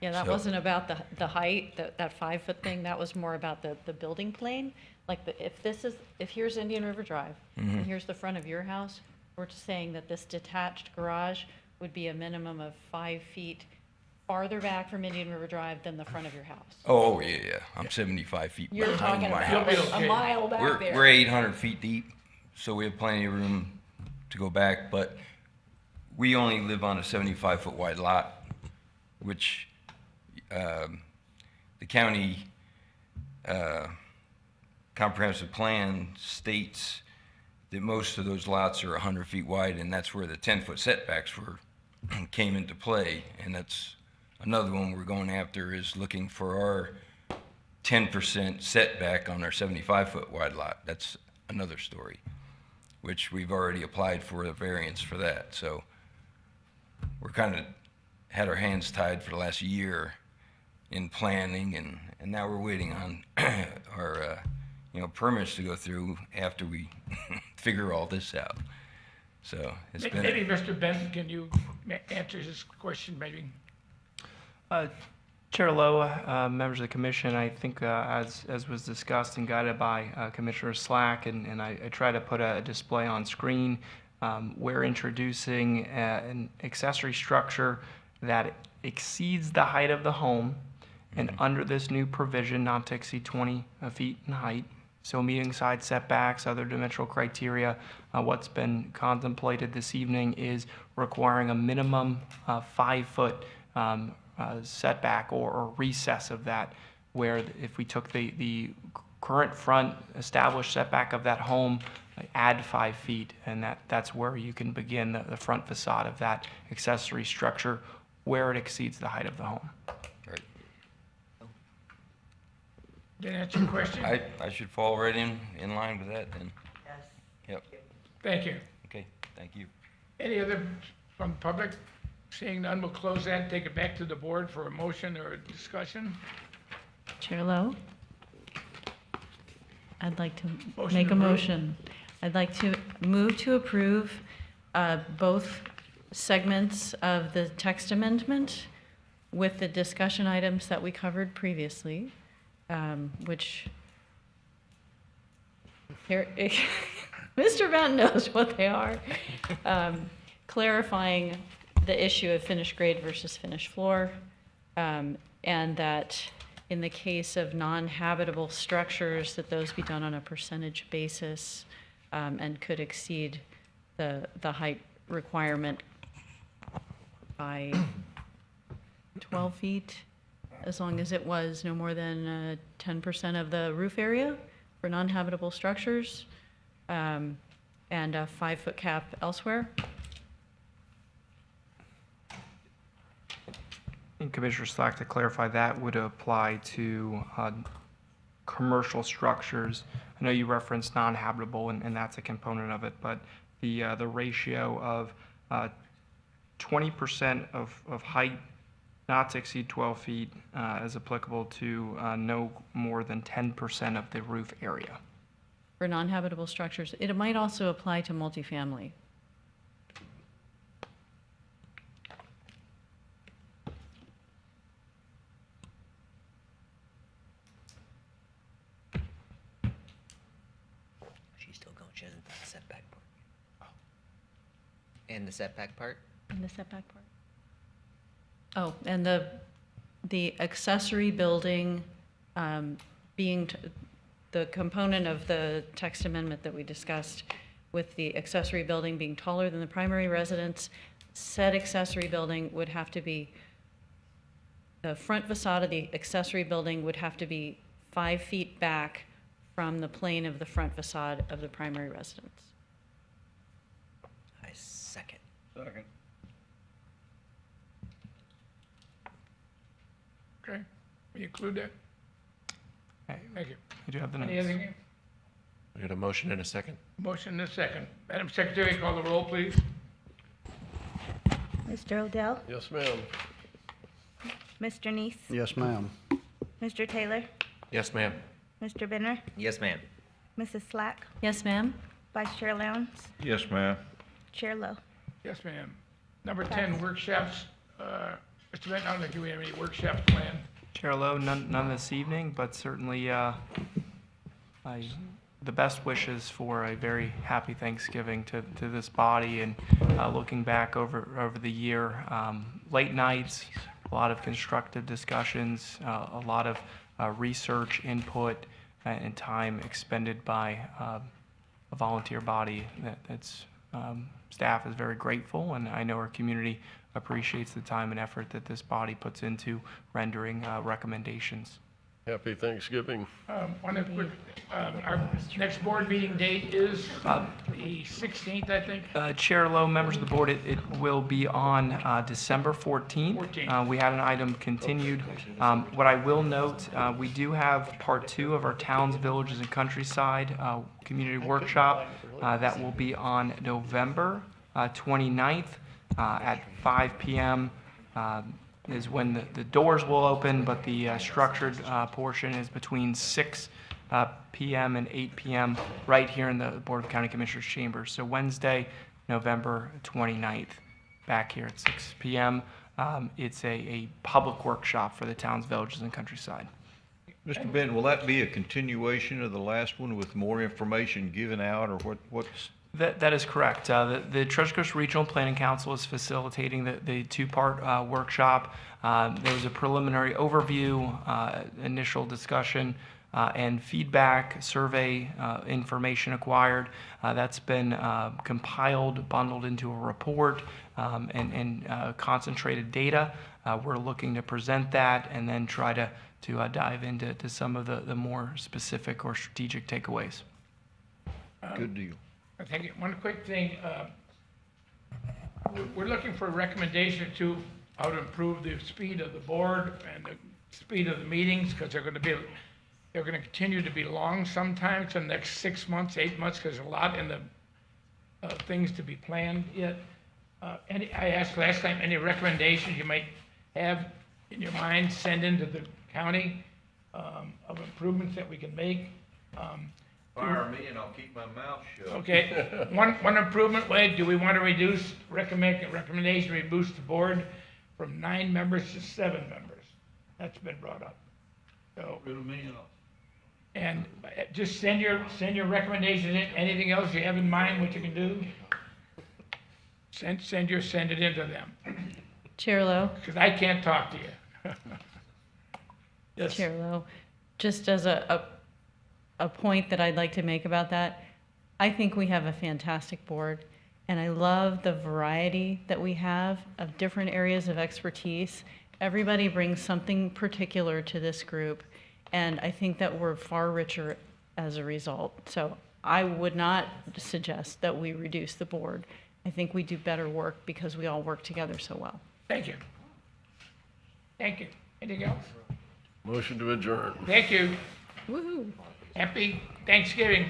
Yeah, that So- wasn't about the height, that 5 foot thing, that was more about the building plane. Like, if here's Indian River Drive, Mhm. and here's the front of your house, we're just saying that this detached garage would be a minimum of 5 feet farther back from Indian River Drive than the front of your house. Oh, yeah. I'm 75 feet You're behind talking my about house. a mile back We're there. 800 feet deep, so we have plenty of room to go back, but we only live on a 75-foot wide lot, which the county comprehensive plan states that most of those lots are 100 feet wide, and that's where the 10-foot setbacks came into play, and that's another one we're going after, is looking for our 10% setback on our 75-foot wide lot. That's another story, which we've already applied for a variance for that. So we're kind of had our hands tied for the last year in planning, and now we're waiting on our permits to go through after we figure all this out. So it's been Maybe Mr. Benton, can you answer his question, maybe? Chair Lowe, members of the commission, I think as was discussed and guided by Commissioner Slack, and I try to put a display on screen, we're introducing an accessory structure that exceeds the height of the home, and under this new provision, not to exceed 20 feet in height. So meeting side setbacks, other dimensional criteria, what's been contemplated this evening is requiring a minimum 5 foot setback or recess of that, where if we took the current front established setback of that home, add 5 feet, and that's where you can begin the front facade of that accessory structure where it exceeds the height of the home. Right. Did that answer your question? I should fall right in line with that then. Yes. Yep. Thank you. Okay, thank you. Any other from the public? Seeing none, we'll close that and take it back to the board for a motion or a discussion. Chair Lowe? I'd like to Motion make a approved. motion. I'd like to move to approve both segments of the text amendment with the discussion items that we covered previously, which here, Mr. Benton knows what they are. Clarifying the issue of finished grade versus finished floor, and that in the case of non-habitable structures, that those be done on a percentage basis and could exceed the height requirement by 12 feet, as long as it was no more than 10% of the roof area for non-habitable structures, and a 5 foot cap elsewhere. And Commissioner Slack, to clarify, that would apply to commercial structures. I know you referenced non-habitable, and that's a component of it, but the ratio of 20% of height not to exceed 12 feet is applicable to no more than 10% of the roof area. For non-habitable structures. It might also apply to multifamily. She's still going, she hasn't done the setback part. And the setback part? And the setback part? Oh, and the accessory building being the component of the text amendment that we discussed, with the accessory building being taller than the primary residence, said accessory building would have to be, the front facade of the accessory building would have to be 5 feet back from the plane of the front facade of the primary residence. I second. Second. Okay, will you include that? Thank you. I do have the notes. Anything? We got a motion and a second. Motion and a second. Madam Secretary, call the roll, please. Mr. Odell? Yes, ma'am. Mr. Neese? Yes, ma'am. Mr. Taylor? Yes, ma'am. Mr. Benner? Yes, ma'am. Mrs. Slack? Yes, ma'am. Vice Chair Lowndes? Yes, ma'am. Chair Lowe? Yes, ma'am. Number 10, workshops. Mr. Benton, I don't think we have any workshops planned. Chair Lowe, none this evening, but certainly the best wishes for a very happy Thanksgiving to this body, and looking back over the year, late nights, a lot of constructive discussions, a lot of research input and time expended by a volunteer body that's staff is very grateful, and I know our community appreciates the time and effort that this body puts into rendering recommendations. Happy Thanksgiving. One quick, our next board meeting date is the 16th, I think. Chair Lowe, members of the board, it will be on December 14th. We had an item continued. What I will note, we do have part 2 of our towns, villages, and countryside community workshop that will be on November 29th at 5 p.m. Is when the doors will open, but the structured portion is between 6 p.m. and 8 p.m. right here in the Board of County Commissioners chambers. So Wednesday, November 29th, back here at 6 p.m. It's a public workshop for the towns, villages, and countryside. Mr. Benton, will that be a continuation of the last one with more information given out, or what's? That is correct. The Treasure Coast Regional Planning Council is facilitating the two-part workshop. There was a preliminary overview, initial discussion, and feedback survey information acquired. That's been compiled, bundled into a report, and concentrated data. We're looking to present that and then try to dive into some of the more specific or strategic takeaways. Good deal. Thank you. One quick thing. We're looking for a recommendation to how to improve the speed of the board and the speed of the meetings, because they're going to continue to be long sometimes in the next 6 months, 8 months, because there's a lot in the things to be planned yet. I asked last time, any recommendations you might have in your mind, send into the county of improvements that we can make. Fire me and I'll keep my mouth shut. Okay, one improvement way, do we want to recommend a recommendation, reduce the board from 9 members to 7 members? That's been brought up. So, and just send your recommendations in. Anything else you have in mind, what you can do? Send it into them. Chair Lowe? Because I can't talk to you. Yes. Chair Lowe, just as a point that I'd like to make about that, I think we have a fantastic board, and I love the variety that we have of different areas of expertise. Everybody brings something particular to this group, and I think that we're far richer as a result. So I would not suggest that we reduce the board. I think we do better work because we all work together so well. Thank you. Thank you. Anything else? Motion to adjourn. Thank you. Woohoo. Happy Thanksgiving.